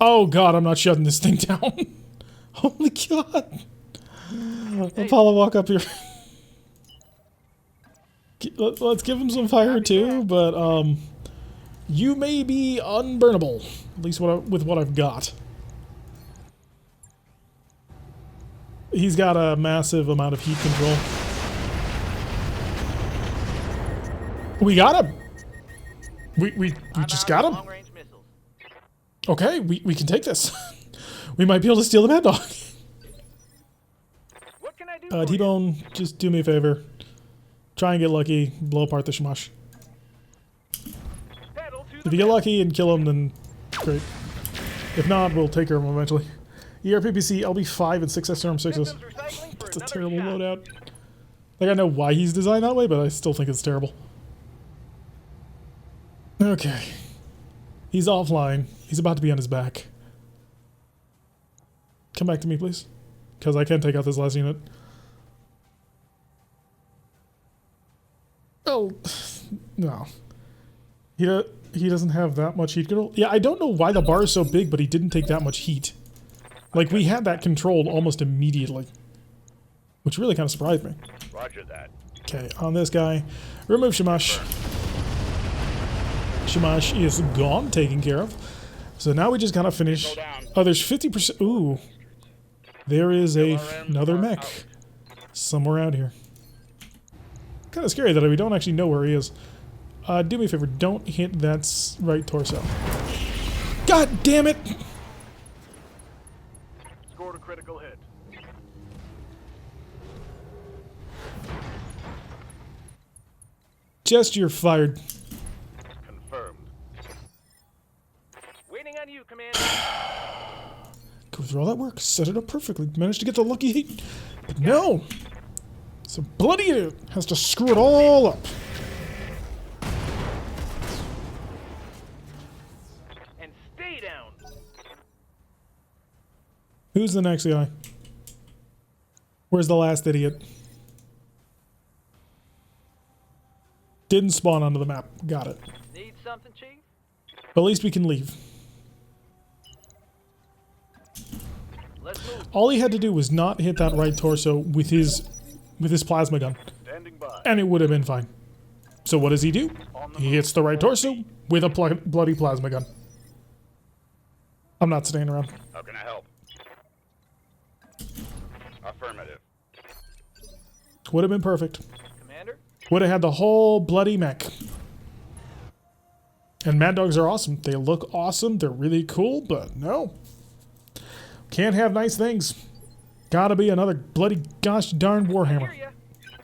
Oh god, I'm not shutting this thing down. Holy god. Apollo, walk up here. Let's give him some fire too, but you may be unburnable. At least with what I've got. He's got a massive amount of heat control. We got him. We just got him. Long-range missiles. Okay, we can take this. We might be able to steal the Mad Dog. What can I do? for you? T-Bone, just do me a favor. Try and get lucky. Blow apart the Shamash. Pedal to If the you get lucky and kill him, then great. If not, we'll take care of him eventually. ERPPC, LB5 and 6 SRM6s. systems recycling for It's a another terrible shot. loadout. Like, I know why he's designed that way, but I still think it's terrible. Okay. He's offline. He's about to be on his back. Come back to me, please. Because I can't take out this last unit. Oh, no. He doesn't have that much heat control. Yeah, I don't know why the bar is so big, but he didn't take that much heat. Like, we had that controlled almost immediately. Which really kind of surprised me. Roger that. Okay, on this guy, remove Shamash. Shamash is gone, taken care of. So now we just gotta finish. Oh, there's 50%. Ooh. There is another mech somewhere out here. Kind of scary that we don't actually know where he is. Do me a favor, don't hit that right torso. God damn it! Scored a critical hit. Just you're fired. Confirmed. Waiting on you, Commander. Go through all that work, set it up perfectly, managed to get the lucky hit. But no! So bloody idiot has to screw it all up. And stay down. Who's the next guy? Where's the last idiot? Didn't spawn onto the map. Got it. Need something, Chief? But at least we can leave. Let's move. All he had to do was not hit that right torso with his plasma gun, Standing by. and it would have been fine. So what does he do? He hits the right torso with a bloody plasma gun. I'm not staying around. How can I help? Affirmative. Would have been perfect. Commander? Would have had the whole bloody mech. And Mad Dogs are awesome. They look awesome. They're really cool, but no. Can't have nice things. Gotta be another bloody gosh darn Warhammer. Hear ya.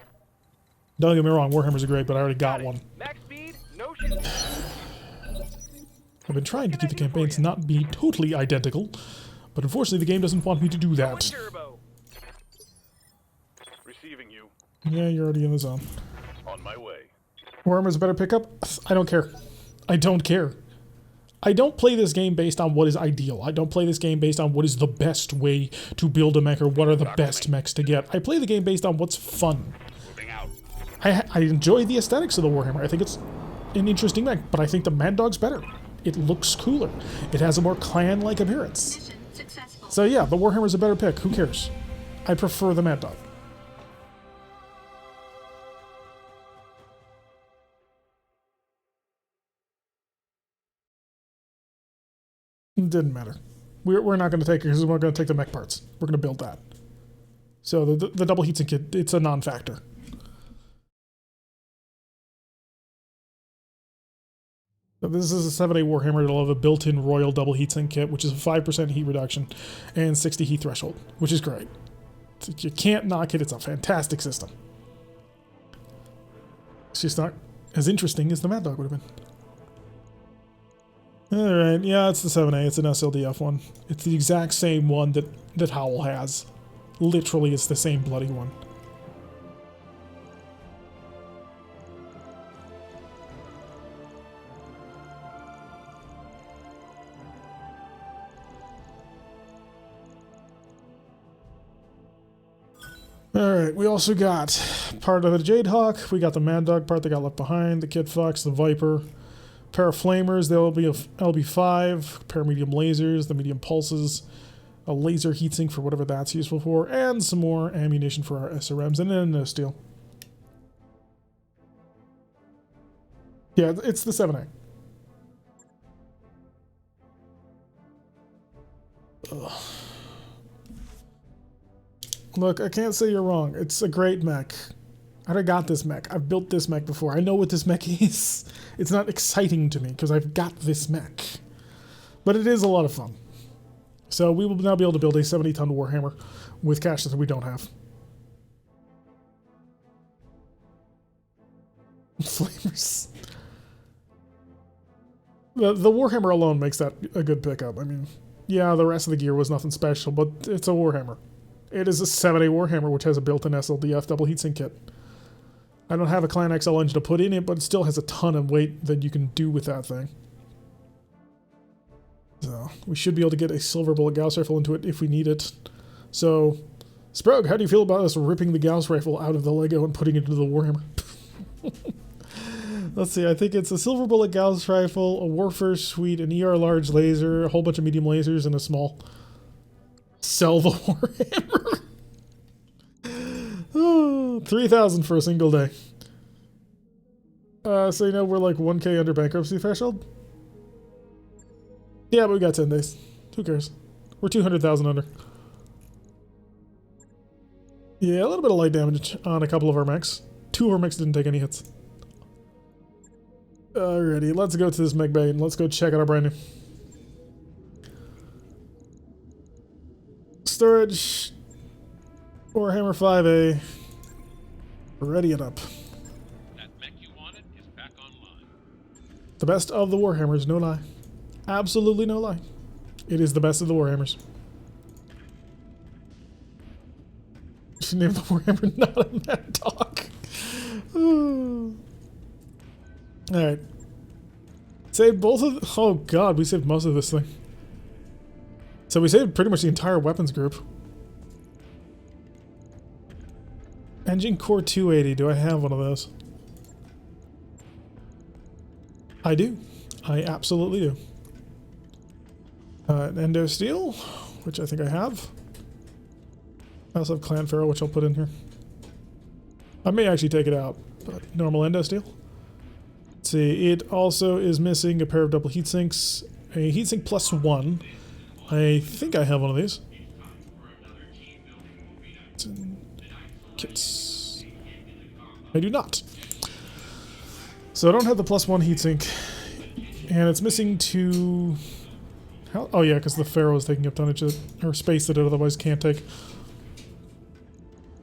Don't get me wrong, Warhammers are great, but I already got one. Max speed, no shooting. I've been trying to keep the campaigns not be totally identical, but unfortunately the game doesn't want me to do Going that. turbo. Receiving you. Yeah, you're already in the zone. On my way. Warhammer's a better pickup? I don't care. I don't care. I don't play this game based on what is ideal. I don't play this game based on what is the best way to build a mech or what are the best mechs to get. I play the game based on what's fun. Moving out. I enjoy the aesthetics of the Warhammer. I think it's an interesting mech, but I think the Mad Dog's better. It looks cooler. It has a more clan-like appearance. Mission successful. So yeah, the Warhammer's a better pick. Who cares? I prefer the Mad Dog. It didn't matter. We're not going to take it because we're going to take the mech parts. We're going to build that. So the double heatsink kit, it's a non-factor. So this is a 7A Warhammer. It'll have a built-in Royal double heatsink kit, which is a 5% heat reduction and 60 heat threshold, which is great. So you can't knock it. It's a fantastic system. It's just not as interesting as the Mad Dog would have been. Alright, yeah, it's the 7A. It's an SLDF one. It's the exact same one that Howl has. Literally, it's the same bloody one. Alright, we also got part of the Jade Hawk. We got the Mad Dog part that got left behind. The Kid Fox, the Viper. Pair of Flamers, the LB5. Pair of medium lasers, the medium pulses. A laser heatsink for whatever that's useful for. And some more ammunition for our SRMs. And then no steel. Yeah, it's the 7A. Ugh. Look, I can't say you're wrong. It's a great mech. I got this mech. I've built this mech before. I know what this mech is. It's not exciting to me because I've got this mech. But it is a lot of fun. So we will now be able to build a 70-ton Warhammer with cash that we don't have. Flamers. The Warhammer alone makes that a good pickup. I mean, yeah, the rest of the gear was nothing special, but it's a Warhammer. It is a 7A Warhammer, which has a built-in SLDF double heatsink kit. I don't have a Clan XL engine to put in it, but it still has a ton of weight that you can do with that thing. So, we should be able to get a silver bullet Gauss rifle into it if we need it. So, Sprog, how do you feel about us ripping the Gauss rifle out of the Lego and putting it into the Warhammer? Let's see, I think it's a silver bullet Gauss rifle, a Warfare suite, an ER large laser, a whole bunch of medium lasers, and a small... Sell the Warhammer. Oh, 3,000 for a single day. So you know we're like 1K under bankruptcy threshold? Yeah, but we got 10 days. Who cares? We're 200,000 under. Yeah, a little bit of light damage on a couple of our mechs. 2 of our mechs didn't take any hits. Alrighty, let's go to this mech bay and let's go check out our brand new. Storage, Warhammer 5A, ready it up. That mech you wanted is back online. The best of the Warhammers, no lie. Absolutely no lie. It is the best of the Warhammers. Should name the Warhammer not a Mad Dog. Alright. Saved both of the, oh god, we saved most of this thing. So we saved pretty much the entire weapons group. Engine Core 280. Do I have one of those? I do. I absolutely do. Endo Steel, which I think I have. I also have Clan Pharaoh, which I'll put in here. I may actually take it out, but normal Endo Steel. Let's see. It also is missing a pair of double heat sinks. A heatsink plus 1. I think I have one of these. It's in kits. I do not. So I don't have the plus 1 heatsink. And it's missing 2... How? Oh yeah, because the Pharaoh is taking up tonnage or space that it otherwise can't take.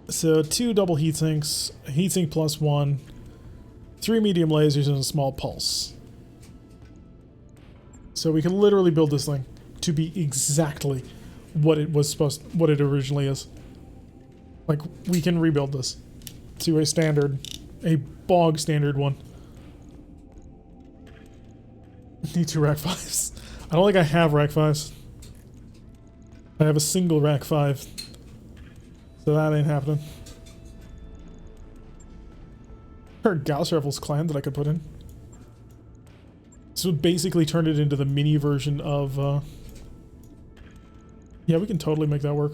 So 2 double heatsinks, a heatsink plus 1, 3 medium lasers, and a small pulse. So we can literally build this thing to be exactly what it was what it originally is. Like, we can rebuild this to a standard, a bog standard one. Need 2 rack 5s. I don't think I have rack 5s. I have a single rack 5. So that ain't happening. There are Gauss Rifles clan that I could put in. So basically turned it into the mini version of yeah, we can totally make that work.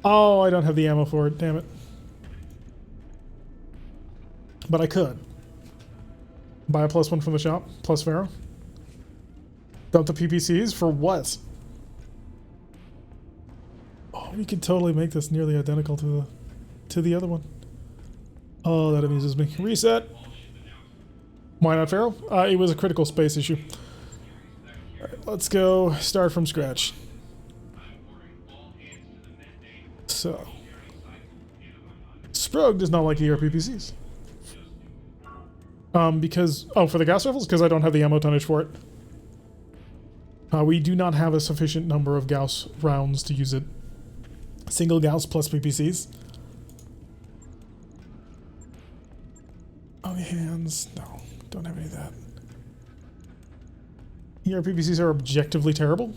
Oh, I don't have the ammo for it, damn it. But I could. Buy a plus 1 from the shop, plus Pharaoh. Dump the PPCs for what? Oh, we could totally make this nearly identical to the other one. Oh, that amuses me. Reset. Why not Pharaoh? It was a critical space issue. Alright, let's go start from scratch. So, Sprog does not like ERPPCs. Because, oh, for the gas rifles? Because I don't have the ammo tonnage for it. We do not have a sufficient number of Gauss rounds to use it. Single Gauss plus PPCs. Oh, hands. No, don't have any of that. ERPPCs are objectively terrible.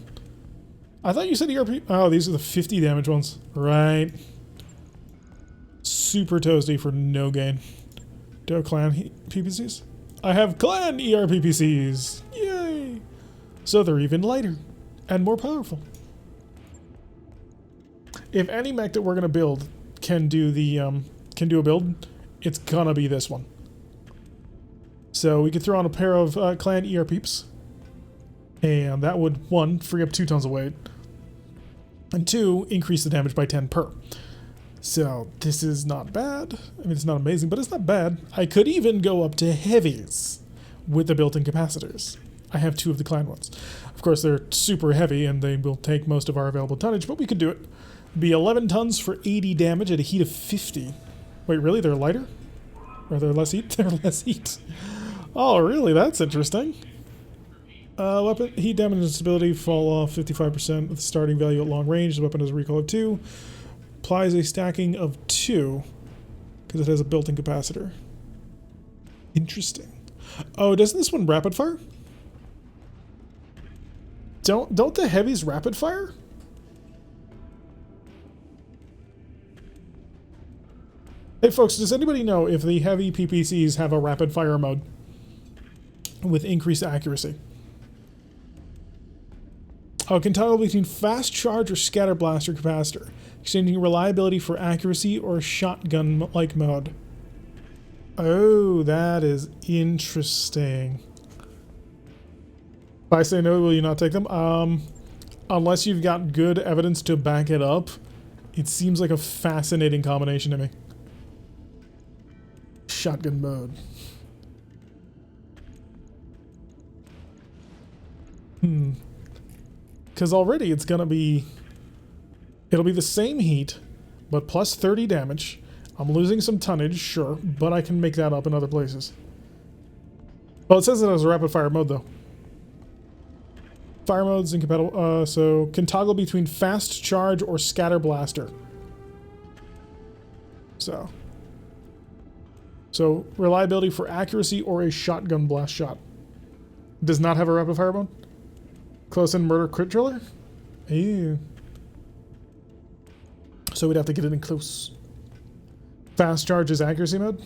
I thought you said ERP. Oh, these are the 50 damage ones. Right. Super toasty for no gain. Do I have clan PPCs? I have clan ERPPCs. Yay! So they're even lighter and more powerful. If any mech that we're gonna build can do a build, it's gonna be this one. So we could throw on a pair of clan ERPs, and that would 1, free up 2 tons of weight, and 2, increase the damage by 10 per. So this is not bad. I mean, it's not amazing, but it's not bad. I could even go up to heavies with the built-in capacitors. I have 2 of the clan ones. Of course, they're super heavy, and they will take most of our available tonnage, but we could do it. Be 11 tons for 80 damage at a heat of 50. Wait, really? They're lighter? Or they're less heat? They're less heat. Oh, really? That's interesting. Weapon heat damage and stability fall off 55% with the starting value at long range. The weapon has a recoil of 2. Applies a stacking of 2 because it has a built-in capacitor. Interesting. Oh, doesn't this one rapid fire? Don't the heavies rapid fire? Hey folks, does anybody know if the heavy PPCs have a rapid fire mode with increased accuracy? Oh, it can toggle between fast charge or scatter blaster capacitor, exchanging reliability for accuracy or shotgun-like mode. Oh, that is interesting. If I say no, will you not take them? Unless you've got good evidence to back it up, it seems like a fascinating combination to me. Shotgun mode. Because already it's gonna be... It'll be the same heat, but plus 30 damage. I'm losing some tonnage, sure, but I can make that up in other places. Well, it says it has a rapid fire mode, though. Fire mode's incompatible, so can toggle between fast charge or scatter blaster. So reliability for accuracy or a shotgun blast shot. Does not have a rapid fire mode? Close-in murder crit driller? Ew. So we'd have to get it in close. Fast charge is accuracy mode?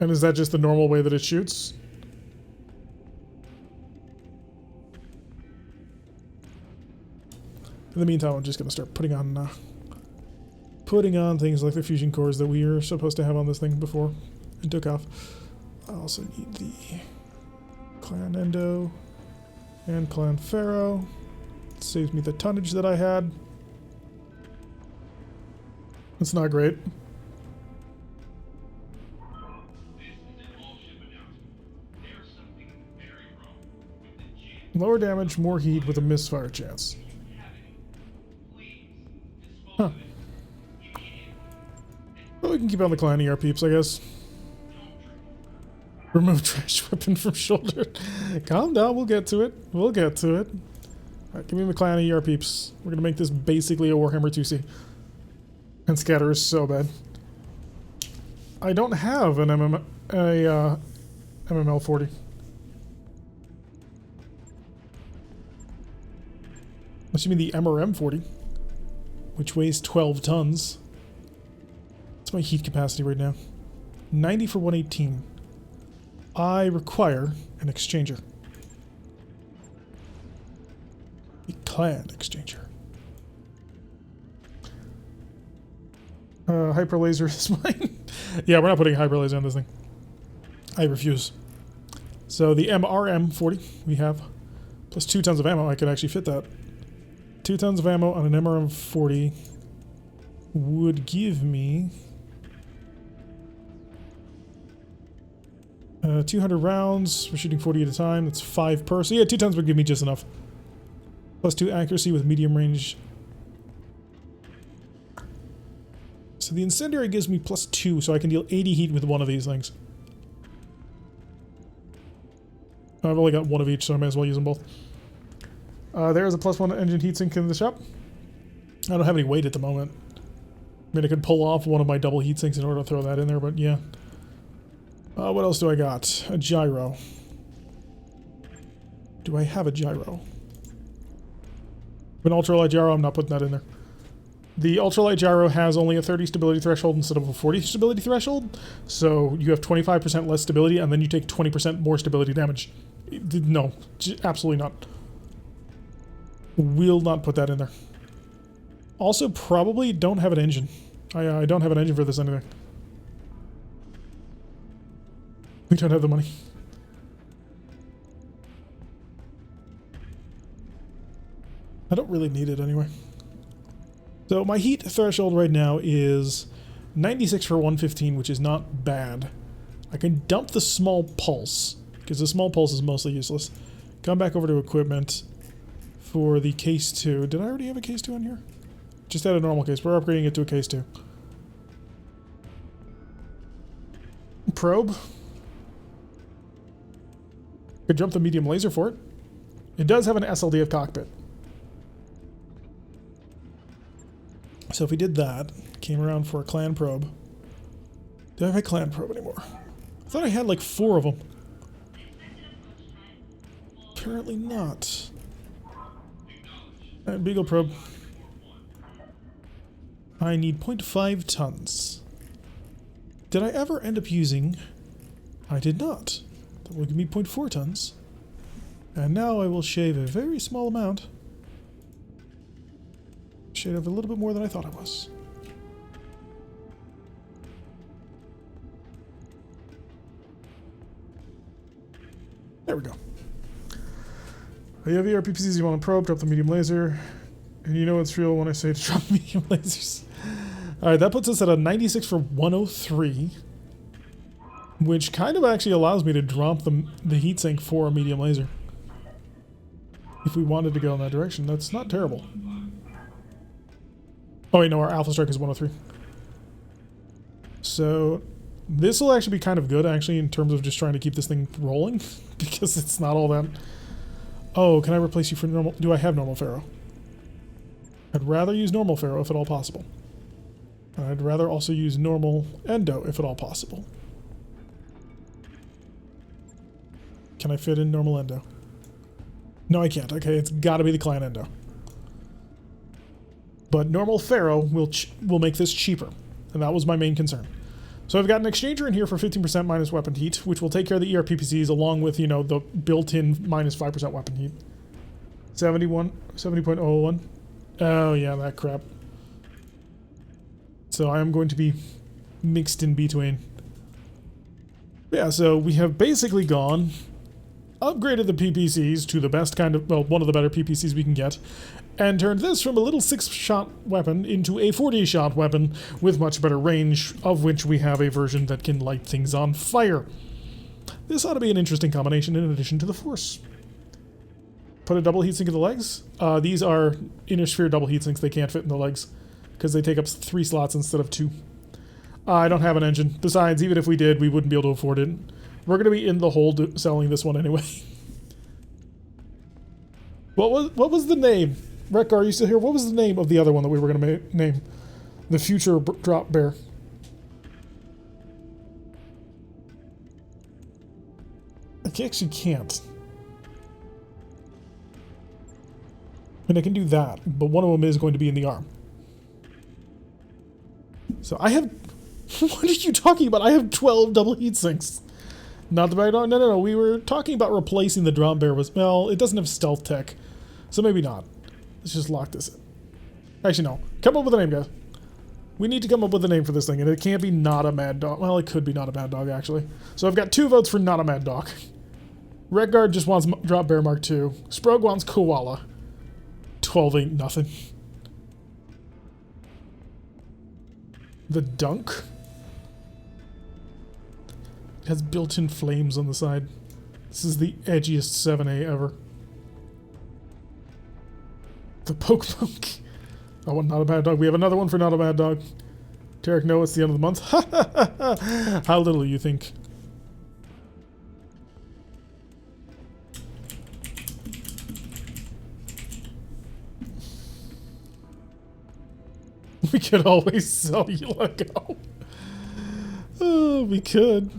And is that just the normal way that it shoots? In the meantime, I'm just going to start putting on things like the fusion cores that we were supposed to have on this thing before and took off. I also need the Clan Endo and Clan Pharaoh. It saves me the tonnage that I had. That's not great. Lower damage, more heat with a misfire chance. Huh. Well, we can keep on the clan ER peeps, I guess. Remove trash weapon from shoulder. Calm down, we'll get to it. We'll get to it. Alright, give me the clan ER peeps. We're gonna make this basically a Warhammer 2C. And scatter is so bad. I don't have an MML 40. Unless you mean the MRM 40, which weighs 12 tons. What's my heat capacity right now? 90 for 118. I require an exchanger. A clan exchanger. Hyper laser is mine. Yeah, we're not putting hyper laser on this thing. I refuse. So the MRM 40 we have, plus 2 tons of ammo. I can actually fit that. 2 tons of ammo on an MRM 40 would give me 200 rounds. We're shooting 40 at a time. That's 5 per. So yeah, 2 tons would give me just enough. Plus 2 accuracy with medium range. So the incendiary gives me +2, so I can deal 80 heat with one of these things. I've only got one of each, so I might as well use them both. There is a +1 engine heatsink in the shop. I don't have any weight at the moment. I mean, I could pull off one of my double heatsinks in order to throw that in there, but yeah. What else do I got? A gyro. Do I have a gyro? An ultralight gyro, I'm not putting that in there. The ultralight gyro has only a 30 stability threshold instead of a 40 stability threshold, so you have 25% less stability, and then you take 20% more stability damage. No, absolutely not. Will not put that in there. Also, probably don't have an engine. I don't have an engine for this anyway. We don't have the money. I don't really need it anyway. So my heat threshold right now is 96 for 115, which is not bad. I can dump the small pulse, because the small pulse is mostly useless. Come back over to equipment for the case 2. Did I already have a case 2 in here? Just had a normal case. We're upgrading it to a case 2. Probe. Could jump the medium laser for it. It does have an SLDF cockpit. So if we did that, came around for a clan probe. Do I have a clan probe anymore? I thought I had like 4 of them. Apparently not. Alright, Beagle probe. I need 0.5 tons. Did I ever end up using... I did not. That will give me 0.4 tons. And now I will shave a very small amount. Shade of a little bit more than I thought I was. There we go. You have ERPPCs you want to probe, drop the medium laser. And you know it's real when I say to drop medium lasers. Alright, that puts us at a 96 for 103. Which kind of actually allows me to drop the heatsink for a medium laser. If we wanted to go in that direction, that's not terrible. Oh wait, no, our Alpha Strike is 103. So, this will actually be kind of good, actually, in terms of just trying to keep this thing rolling. Because it's not all that... Oh, can I replace you for normal... Do I have normal Pharaoh? I'd rather use normal Pharaoh if at all possible. And I'd rather also use normal Endo if at all possible. Can I fit in normal Endo? No, I can't. Okay, it's gotta be the clan Endo. But normal Pharaoh will make this cheaper. And that was my main concern. So I've got an exchanger in here for 15% minus weapon heat, which will take care of the ERPPCs along with, you know, the built-in minus 5% weapon heat. 70.01. Oh yeah, that crap. So I am going to be mixed in between. Yeah, so we have basically gone, upgraded the PPCs to the best kind of, well, one of the better PPCs we can get, and turned this from a little 6-shot weapon into a 40-shot weapon with much better range, of which we have a version that can light things on fire. This ought to be an interesting combination in addition to the Force. Put a double heatsink in the legs. These are inner sphere double heatsinks. They can't fit in the legs because they take up 3 slots instead of 2. I don't have an engine. Besides, even if we did, we wouldn't be able to afford it. We're going to be in the hole selling this one anyway. What was the name? Wreckar, are you still here? What was the name of the other one that we were going to name? The future drop bear. I actually can't. And I can do that, but one of them is going to be in the arm. So I have... What are you talking about? I have 12 double heat sinks. Not the bad dog. No. We were talking about replacing the drop bear with... Well, it doesn't have stealth tech. So maybe not. Let's just lock this in. Actually, no. Come up with a name, guys. We need to come up with a name for this thing, and it can't be not a mad dog. Well, it could be not a mad dog, actually. So I've got 2 votes for not a mad dog. Redguard just wants drop bear Mark II. Sprog wants koala. 12 ain't nothing. The dunk? It has built-in flames on the side. This is the edgiest 7A ever. The poke. Oh, not a bad dog. We have another one for not a bad dog. Tarek, no, it's the end of the month. How little you think. We could always sell you Lego. Oh, we could.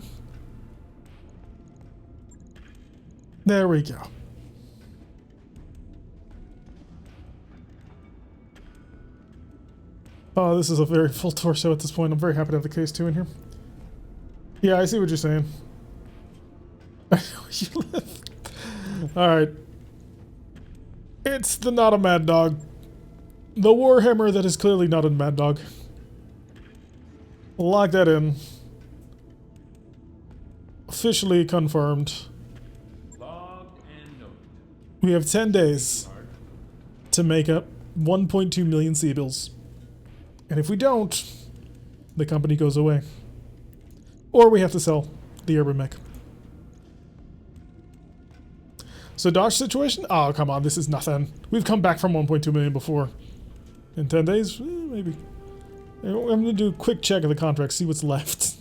There we go. Oh, this is a very full torso at this point. I'm very happy to have the case 2 in here. Yeah, I see what you're saying. I know where you live. Alright. It's the not a mad dog. The Warhammer that is clearly not a mad dog. Lock that in. Officially confirmed. Logged and noted. We have 10 days to make up 1.2 million C-bills. And if we don't, the company goes away. Or we have to sell the Urban Mech. So Dodge situation? Oh, come on, this is nothing. We've come back from 1.2 million before. In 10 days? Maybe. I'm going to do a quick check of the contract, see what's left.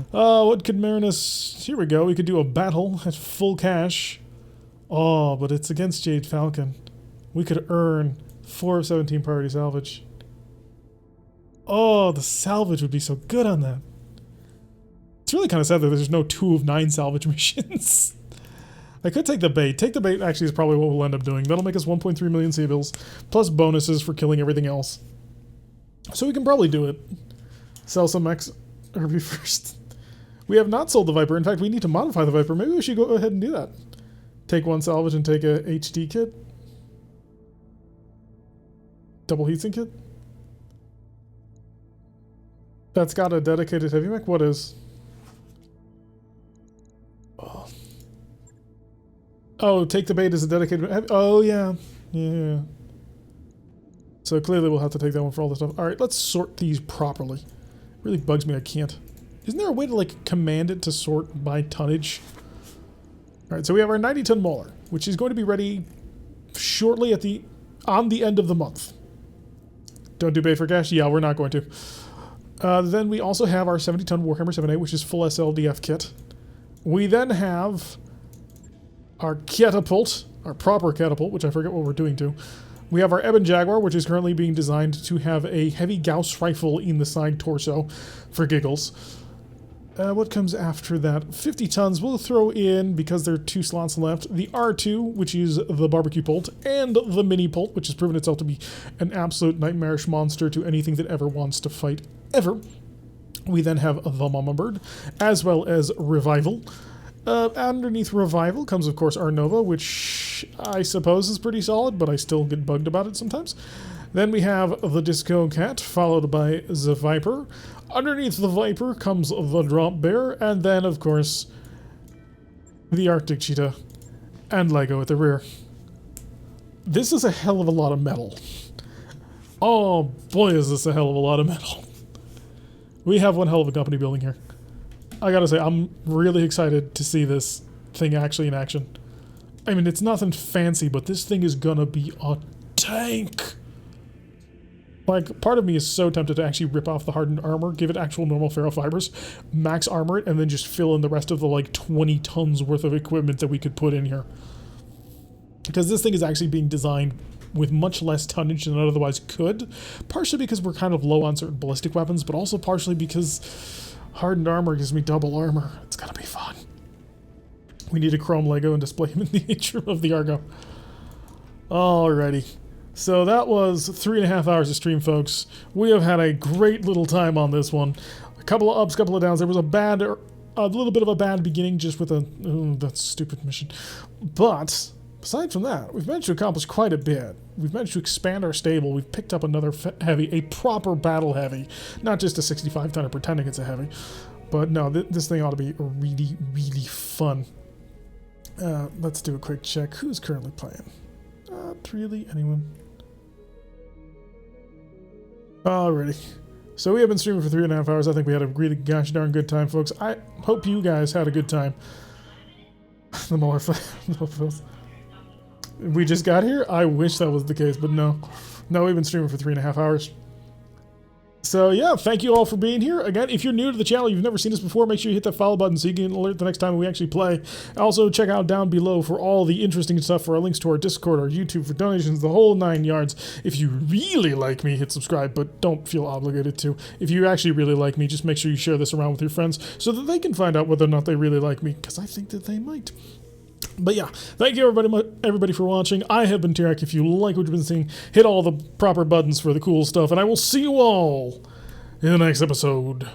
What could Marinus... Here we go, we could do a battle at full cash. Oh, but it's against Jade Falcon. We could earn 4 of 17 priority salvage. Oh, the salvage would be so good on that. It's really kind of sad that there's no 2 of 9 salvage missions. I could take the bait. Take the bait actually is probably what we'll end up doing. That'll make us 1.3 million C-bills, plus bonuses for killing everything else. So we can probably do it. Sell some Mechs Herbie first. We have not sold the Viper. In fact, we need to modify the Viper. Maybe we should go ahead and do that. Take 1 salvage and take a HD kit. Double heatsink kit. That's got a dedicated heavy mech? What is? Oh, take the bait as a dedicated heavy. Oh, yeah. Yeah. So clearly we'll have to take that one for all this stuff. Alright, let's sort these properly. It really bugs me I can't. Isn't there a way to, like, command it to sort by tonnage? Alright, so we have our 90-ton Mauler, which is going to be ready shortly on the end of the month. Don't do bait for cash? Yeah, we're not going to. Then we also have our 70-ton Warhammer 7A, which is full SLDF kit. We then have our catapult, our proper catapult, which I forget what we're doing to. We have our Ebon Jaguar, which is currently being designed to have a heavy Gauss rifle in the side torso for giggles. What comes after that? 50 tons. We'll throw in, because there are 2 slots left, the R2, which is the barbecue Polt, and the mini Polt, which has proven itself to be an absolute nightmarish monster to anything that ever wants to fight, ever. We then have the Mama Bird, as well as Revival. Underneath Revival comes, of course, our Nova, which I suppose is pretty solid, but I still get bugged about it sometimes. Then we have the Disco Cat, followed by the Viper. Underneath the Viper comes the Drop Bear, and then, of course, the Arctic Cheetah, and Lego at the rear. This is a hell of a lot of metal. Oh, boy, is this a hell of a lot of metal. We have one hell of a company building here. I gotta say, I'm really excited to see this thing actually in action. I mean, it's nothing fancy, but this thing is gonna be a tank. Like, part of me is so tempted to actually rip off the hardened armor, give it actual normal ferrofibers, max armor it, and then just fill in the rest of the, like, 20 tons worth of equipment that we could put in here. Because this thing is actually being designed with much less tonnage than it otherwise could. Partially because we're kind of low on certain ballistic weapons, but also partially because hardened armor gives me double armor. It's gonna be fun. We need a chrome Lego and display him in the atrium of the Argo. Alrighty. So that was 3.5 hours of stream, folks. We have had a great little time on this one. A couple of ups, couple of downs. There was a little bit of a bad beginning just with that stupid mission. But aside from that, we've managed to accomplish quite a bit. We've managed to expand our stable. We've picked up another heavy, a proper battle heavy. Not just a 65-tonner pretending it's a heavy. But no, this thing ought to be really, really fun. Let's do a quick check. Who's currently playing? Not really anyone. Alrighty. So we have been streaming for 3.5 hours. I think we had a really gosh darn good time, folks. I hope you guys had a good time. The more we just got here? I wish that was the case, but no. No, we've been streaming for 3.5 hours. So yeah, thank you all for being here. Again, if you're new to the channel, you've never seen us before, make sure you hit that follow button so you get an alert the next time we actually play. Also, check out down below for all the interesting stuff, for our links to our Discord, our YouTube, for donations, the whole 9 yards. If you really like me, hit subscribe, but don't feel obligated to. If you actually really like me, just make sure you share this around with your friends so that they can find out whether or not they really like me, because I think that they might. But yeah, thank you everybody for watching. I have been Tarek. If you like what you've been seeing, hit all the proper buttons for the cool stuff, and I will see you all in the next episode.